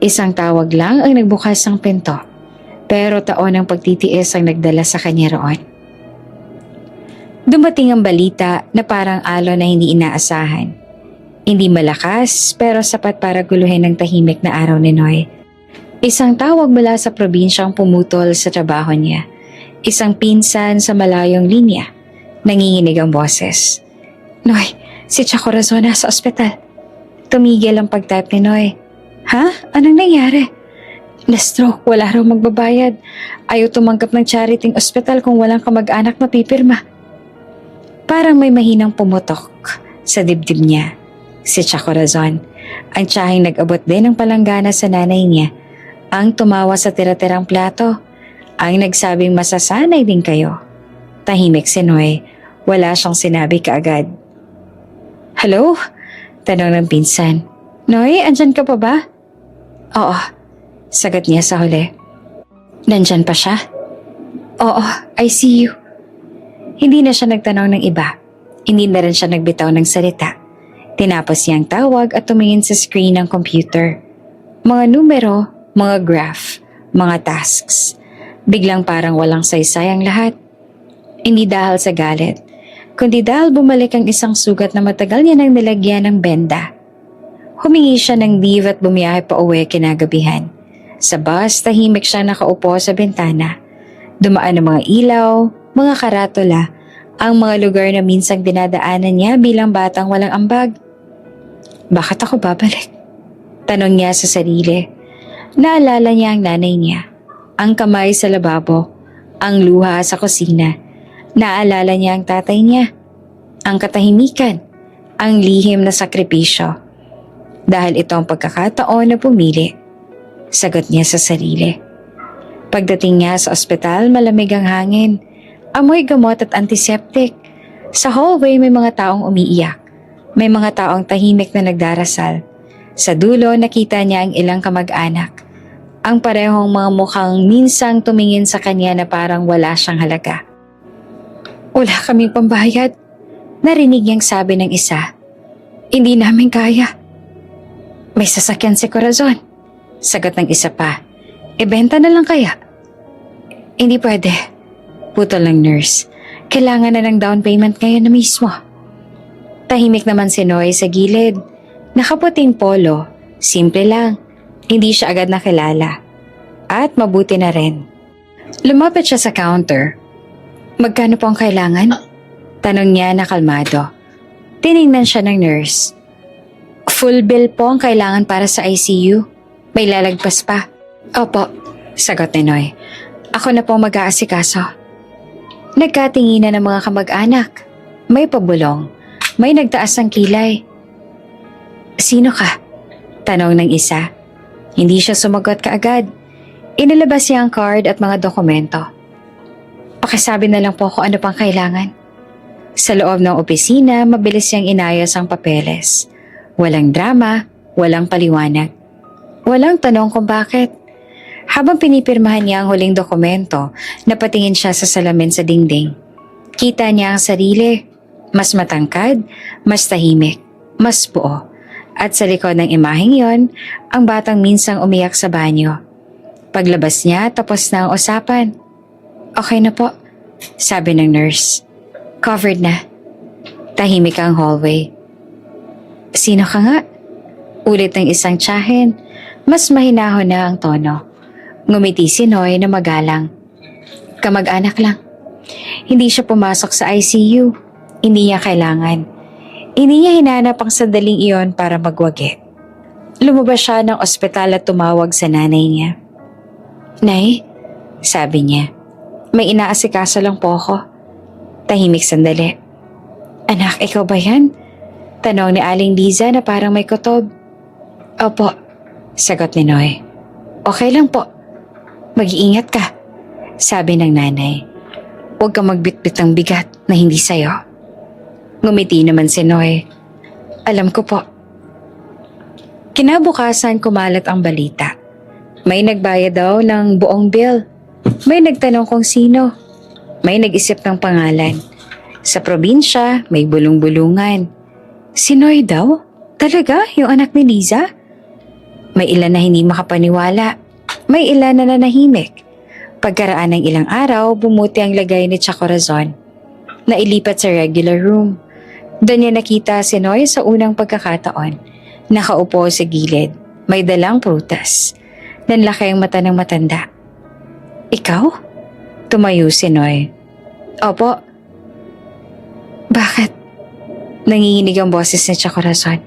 Isang tawag lang ang nagbukas ng pinto. Pero taon ng pagtitiis ang nagdala sa kanya roon. Dumating ang balita na parang alon na hindi inaasahan. Hindi malakas pero sapat para guluhin ang tahimik na araw ni Noy. Isang tawag mula sa probinsyang pumutol sa trabaho niya. Isang pinsan sa malayong linya. Nanginginig ang boses. Noy, si Chacorazon sa ospital. Tumigil ang pag-type ni Noy. Ha? Anong nangyari? Na-stroke, wala raw magbabayad. Ayaw tumanggap ng chariting ospital kung walang kamag-anak na pipirma. Parang may mahinang pumutok sa dibdib niya. Si Chacorazon, ang tiyahing nag-abot din ng palanggana sa nanay niya, ang tumawa sa tira-tirang plato, ang nagsabing masasanay din kayo. Tahimik si Noy, wala siyang sinabi kaagad. Hello? Tanong ng pinsan. Noy, andyan ka pa ba? Oo, sagot niya sa huli. Nandyan pa siya? Oo, I see you. Hindi na siya nagtanong ng iba. Hindi na rin siya nagbitaw ng salita. Tinapos niya ang tawag at tumingin sa screen ng computer. Mga numero, mga graph, mga tasks. Biglang parang walang saysay ang lahat. Hindi dahil sa galit, kundi dahil bumalik ang isang sugat na matagal niya nang nilagyan ng benda. Humingi siya ng leave at bumiyahe pa uwi kinagabihan. Sa bus, tahimik siya nakaupo sa bintana. Dumaan ang mga ilaw, mga karatula, ang mga lugar na minsang dinadaanan niya bilang batang walang ambag. Bakit ako babalik? Tanong niya sa sarili. Naalala niya ang nanay niya, ang kamay sa lababo, ang luha sa kusina. Naalala niya ang tatay niya, ang katahimikan, ang lihim na sakripisyo. Dahil ito ang pagkakataon na pumili, sagot niya sa sarili. Pagdating niya sa ospital, malamig ang hangin, amoy gamot at antiseptic. Sa hallway may mga taong umiiyak, may mga taong tahimik na nagdarasal. Sa dulo nakita niya ang ilang kamag-anak, ang parehong mga mukhang minsang tumingin sa kanya na parang wala siyang halaga. Wala kaming pambayad, narinig niyang sabi ng isa. Hindi namin kaya. May sasakyan si Corazon, sagot ng isa pa. Ibenta na lang kaya? Hindi pwede, putol ng nurse. Kailangan na ng down payment ngayon na mismo. Tahimik naman si Noy sa gilid. Nakaputing polo, simple lang. Hindi siya agad nakilala. At mabuti na rin. Lumapit siya sa counter. Magkano po ang kailangan? Tanong niya na kalmado. Tiningnan siya ng nurse. Full bill po ang kailangan para sa ICU. May lalagpas pa. Opo, sagot ni Noy. Ako na po mag-aasikaso. Nagkatinginan ng mga kamag-anak. May pabulong. May nagtaas ng kilay. Sino ka? Tanong ng isa. Hindi siya sumagot kaagad. Inilabas niya ang card at mga dokumento. Pakisabi na lang po kung ano pang kailangan. Sa loob ng opisina, mabilis niyang inayos ang papeles. Walang drama, walang paliwanag. Walang tanong kung bakit. Habang pinipirmahan niya ang huling dokumento, napatingin siya sa salamin sa dingding. Kita niya ang sarili. Mas matangkad, mas tahimik, mas buo. At sa likod ng imaheng yon, ang batang minsang umiyak sa banyo. Paglabas niya, tapos na ang usapan. Okay na po, sabi ng nurse. Covered na. Tahimik ang hallway. Sino ka nga? Ulit ng isang tiyahin. Mas mahinahon na ang tono. Ngumiti si Noy na magalang. Kamag-anak lang. Hindi siya pumasok sa ICU. Hindi niya kailangan. Hindi niya hinanap ang sandaling iyon para magwagi. Lumabas siya ng ospital at tumawag sa nanay niya. Nay, sabi niya. May inaasikaso lang po ako. Tahimik sandali. Anak, ikaw ba yan? Tanong ni Aling Liza na parang may kutob. Opo, sagot ni Noy. Okay lang po. Mag-iingat ka, sabi ng nanay. Huwag kang magbitbit ng bigat na hindi sayo. Ngumiti naman si Noy. Alam ko po. Kinabukasan kumalat ang balita. May nagbayad daw ng buong bill. May nagtanong kung sino. May nag-isip ng pangalan. Sa probinsya, may bulong-bulungan. Si Noy daw? Talaga? Yung anak ni Liza? May ilan na hindi makapaniwala. May ilan na nanahimik. Pagkaraan ng ilang araw, bumuti ang lagay ni Corazon. Nailipat sa regular room. Doon niya nakita si Noy sa unang pagkakataon. Nakaupo sa gilid. May dalang prutas. Nanlaki ang mata ng matanda. Ikaw? Tumayo si Noy. Opo. Bakit? Nanginginig ang boses ni Corazon.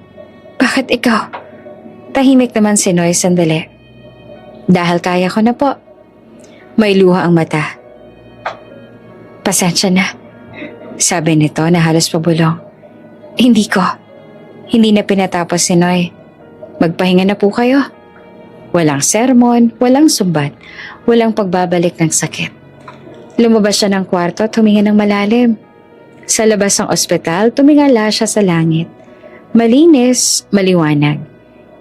Bakit ikaw? Tahimik naman si Noy sandali. Dahil kaya ko na po. May luha ang mata. Pasensya na, sabi nito na halos pabulong. Hindi ko. Hindi na pinatapos si Noy. Magpahinga na po kayo. Walang sermon, walang sumbat, walang pagbabalik ng sakit. Lumabas siya ng kwarto at huminga ng malalim. Sa labas ng ospital, tumingala siya sa langit. Malinis, maliwanag.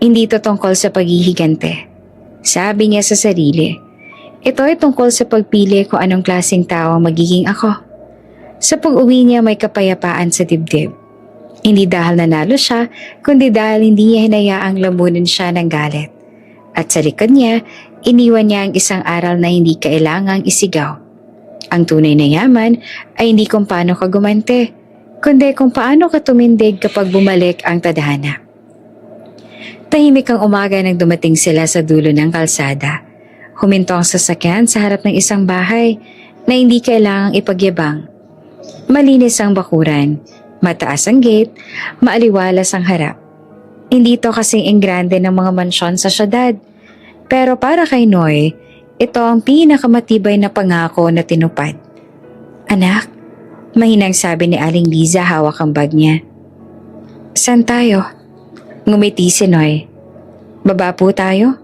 Hindi ito tungkol sa paghihigante. Sabi niya sa sarili. Ito ay tungkol sa pagpili kung anong klaseng tao ang magiging ako. Sa pag-uwi niya may kapayapaan sa dibdib. Hindi dahil nanalo siya, kundi dahil hindi niya hinayaang lamunin siya ng galit. At sa likod niya, iniwan niya ang isang aral na hindi kailangang isigaw. Ang tunay na yaman ay hindi kung paano ka gumante, kundi kung paano ka tumindig kapag bumalik ang tadhana. Tahimik ang umaga nang dumating sila sa dulo ng kalsada. Huminto ang sasakyan sa harap ng isang bahay na hindi kailangang ipagyabang. Malinis ang bakuran, mataas ang gate, maaliwalas ang harap. Hindi ito kasing enggrande ng mga mansyon sa syudad. Pero para kay Noy, ito ang pinakamatibay na pangako na tinupad. Anak, mahinang sabi ni Aling Liza hawak ang bag niya. Saan tayo? Ngumiti si Noy. Baba po tayo?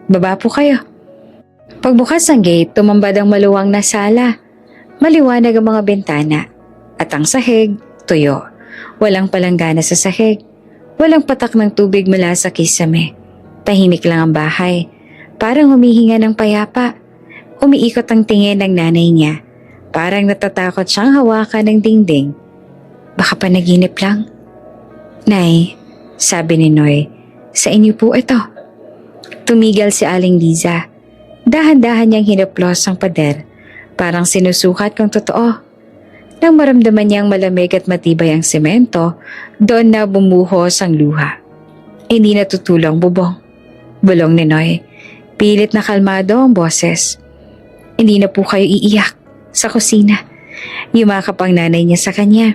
Baba po kayo. Pagbukas ng gate, tumambad ang maluwang na sala. Maliwanag ang mga bintana. At ang sahig, tuyo. Walang palanggana sa sahig. Walang patak ng tubig mula sa kisame. Tahimik lang ang bahay. Parang humihinga ng payapa. Umiikot ang tingin ng nanay niya. Parang natatakot siyang hawakan ng dingding. Baka panaginip lang. Nay, sabi ni Noy, sa inyo po ito. Tumigal si Aling Liza. Dahan-dahan niyang hinaplos ang pader. Parang sinusukat kung totoo. Nang maramdaman niyang malamig at matibay ang semento, doon na bumuhos ang luha. Hindi natutulong bubong. Bulong ni Noy. Pilit na kalmado ang boses. Hindi na po kayo iiyak sa kusina. Yumakap ang nanay niya sa kanya.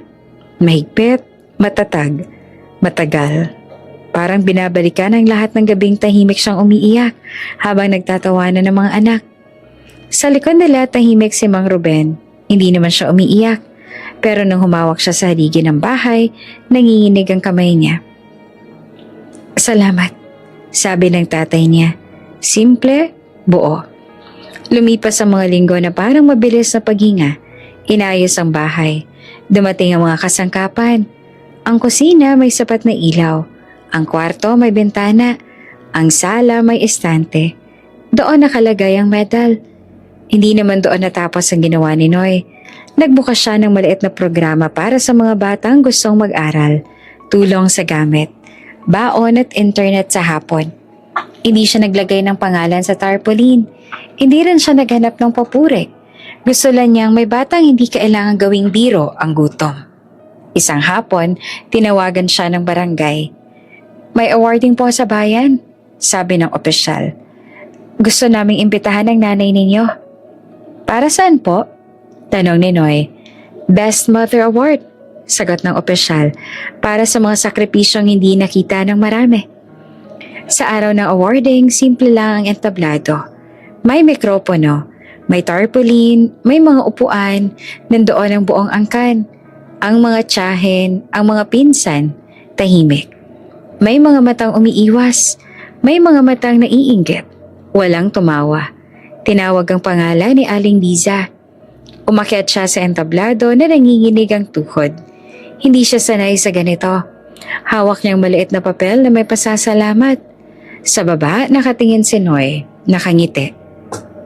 Mahigpit, matatag, matagal. Parang binabalikan ang lahat ng gabing tahimik siyang umiiyak habang nagtatawanan ng mga anak. Sa likod nila tahimik si Mang Ruben. Hindi naman siya umiiyak. Pero nang humawak siya sa haligi ng bahay, nanginginig ang kamay niya. Salamat, sabi ng tatay niya. Simple, buo. Lumipas ang mga linggo na parang mabilis na paghinga. Inayos ang bahay. Dumating ang mga kasangkapan. Ang kusina may sapat na ilaw. Ang kwarto may bintana. Ang sala may estante. Doon nakalagay ang medal. Hindi naman doon natapos ang ginawa ni Noy. Nagbukas siya ng maliit na programa para sa mga batang gustong mag-aral. Tulong sa gamit. Baon at internet sa hapon. Hindi siya naglagay ng pangalan sa tarpaulin. Hindi rin siya naghanap ng papuri. Gusto lang niyang may batang hindi kailangan gawing biro ang gutom. Isang hapon, tinawagan siya ng barangay. May awarding po sa bayan, sabi ng opisyal. Gusto naming imbitahan ng nanay ninyo. Para saan po? Tanong ni Noy. Best Mother Award, sagot ng opisyal, para sa mga sakripisyong hindi nakita ng marami. Sa araw ng awarding, simple lang ang entablado. May mikropono, may tarpaulin, may mga upuan, nandoon ang buong angkan. Ang mga tiyahin, ang mga pinsan, tahimik. May mga matang umiiwas, may mga matang naiinggit. Walang tumawa. Tinawag ang pangalan ni Aling Liza. Umakyat siya sa entablado na nanginginig ang tuhod. Hindi siya sanay sa ganito. Hawak niyang maliit na papel na may pasasalamat. Sa baba, nakatingin si Noy, nakangiti.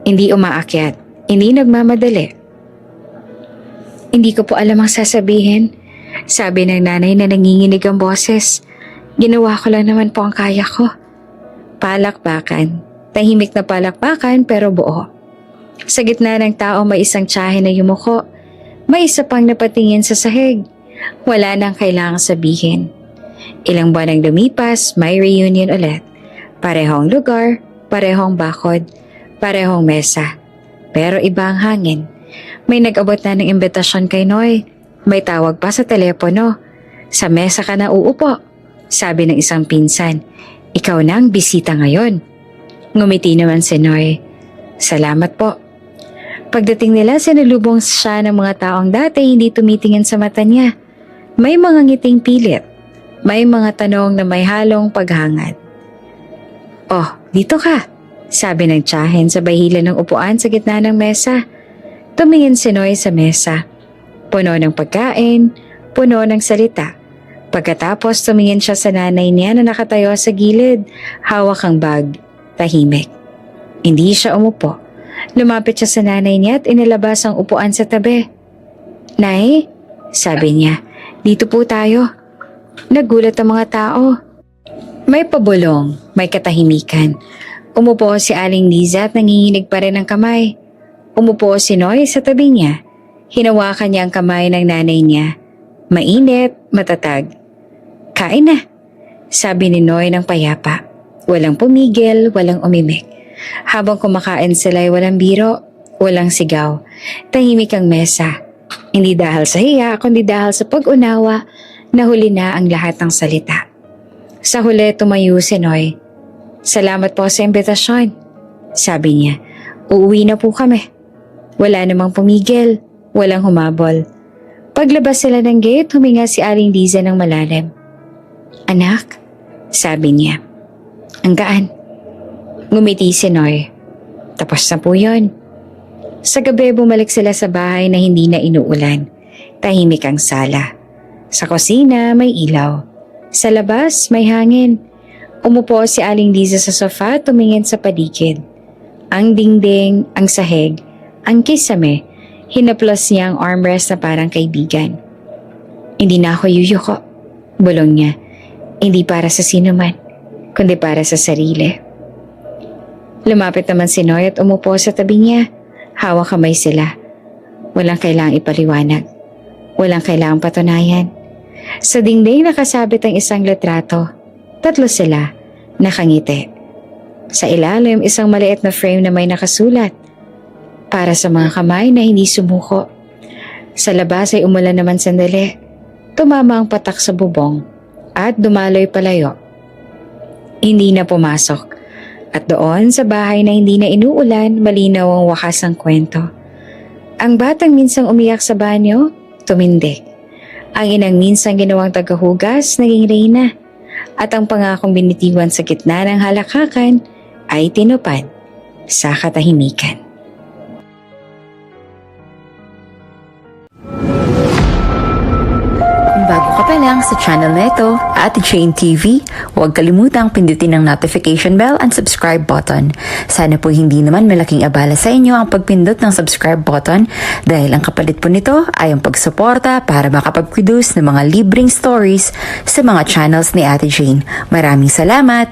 Hindi umaakyat, hindi nagmamadali. Hindi ko po alam ang sasabihin, sabi ng nanay na nanginginig ang boses. Ginawa ko lang naman po ang kaya ko. Palakpakan, tahimik na palakpakan pero buo. Sa gitna ng tao may isang tiyahin na yumuko. May isa pang napatingin sa sahig. Wala nang kailangang sabihin. Ilang buwan ang lumipas, may reunion ulit. Parehong lugar, parehong bakod, parehong mesa. Pero iba ang hangin. May nag-abot na ng imbitasyon kay Noy. May tawag pa sa telepono. Sa mesa ka na uupo, sabi ng isang pinsan. Ikaw na ang bisita ngayon. Ngumiti naman si Noy. Salamat po. Pagdating nila, sinalubong siya ng mga taong dati hindi tumitingin sa mata niya. May mga ngiting pilit. May mga tanong na may halong paghangad. Oh, dito ka, sabi ng tiyahin sabay hila ng upuan sa gitna ng mesa. Tumingin si Noy sa mesa. Puno ng pagkain, puno ng salita. Pagkatapos tumingin siya sa nanay niya na nakatayo sa gilid, hawak ang bag, tahimik. Hindi siya umupo. Lumapit siya sa nanay niya at inilabas ang upuan sa tabi. "Nay," sabi niya, "dito po tayo." Nagulat ang mga tao. May pabulong, may katahimikan. Umupo si Aling Liza at nanginginig pa rin ang kamay. Umupo si Noy sa tabi niya. Hinawakan niya ang kamay ng nanay niya. Mainit, matatag. "Kain na," sabi ni Noy ng payapa. Walang pumigil, walang umimik. Habang kumakain sila ay walang biro, walang sigaw. Tahimik ang mesa. Hindi dahil sa hiya, kundi dahil sa pag-unawa, nahuli na ang lahat ng salita. Sa huli tumayo si Noy. "Salamat po sa imbitasyon," sabi niya. "Uuwi na po kami." Wala namang pumigil, walang humabol. Paglabas sila ng gate, huminga si Aling Liza ng malalim. "Anak," sabi niya. "Ang gaan." Ngumiti si Noy. "Tapos na po yun." Sa gabi bumalik sila sa bahay na hindi na inuulan. Tahimik ang sala. Sa kusina may ilaw. Sa labas may hangin. Umupo si Aling Liza sa sofa at tumingin sa paligid. Ang dingding, ang sahig, ang kisame, hinaplos niya ang armrest na parang kaibigan. "Hindi na ako yuyuko," bulong niya. "Hindi para sa sino man, kundi para sa sarili." Lumapit naman si Noy at umupo sa tabi niya. Hawak kamay sila. Walang kailangang ipaliwanag. Walang kailangang patunayan. Sa dingding nakasabit ang isang litrato. 3 sila, nakangiti. Sa ilalim isang maliit na frame na may nakasulat. "Para sa mga kamay na hindi sumuko." Sa labas ay umulan naman sandali. Tumama ang patak sa bubong at dumaloy palayo. Hindi na pumasok. At doon sa bahay na hindi na inuulan, malinaw ang wakas ng kwento. Ang batang minsang umiyak sa banyo, tumindig. Ang inang minsang ginawang tagahugas, naging reyna. At ang pangakong binitiwan sa gitna ng halakakan ay tinupad sa katahimikan. Bago ka pa lang sa channel na ito, Ate Jane TV, huwag kalimutang pindutin ang notification bell and subscribe button. Sana po hindi naman malaking abala sa inyo ang pagpindot ng subscribe button dahil ang kapalit po nito ay ang pagsuporta para makapag-produce ng mga libreng stories sa mga channels ni Ate Jane. Maraming salamat!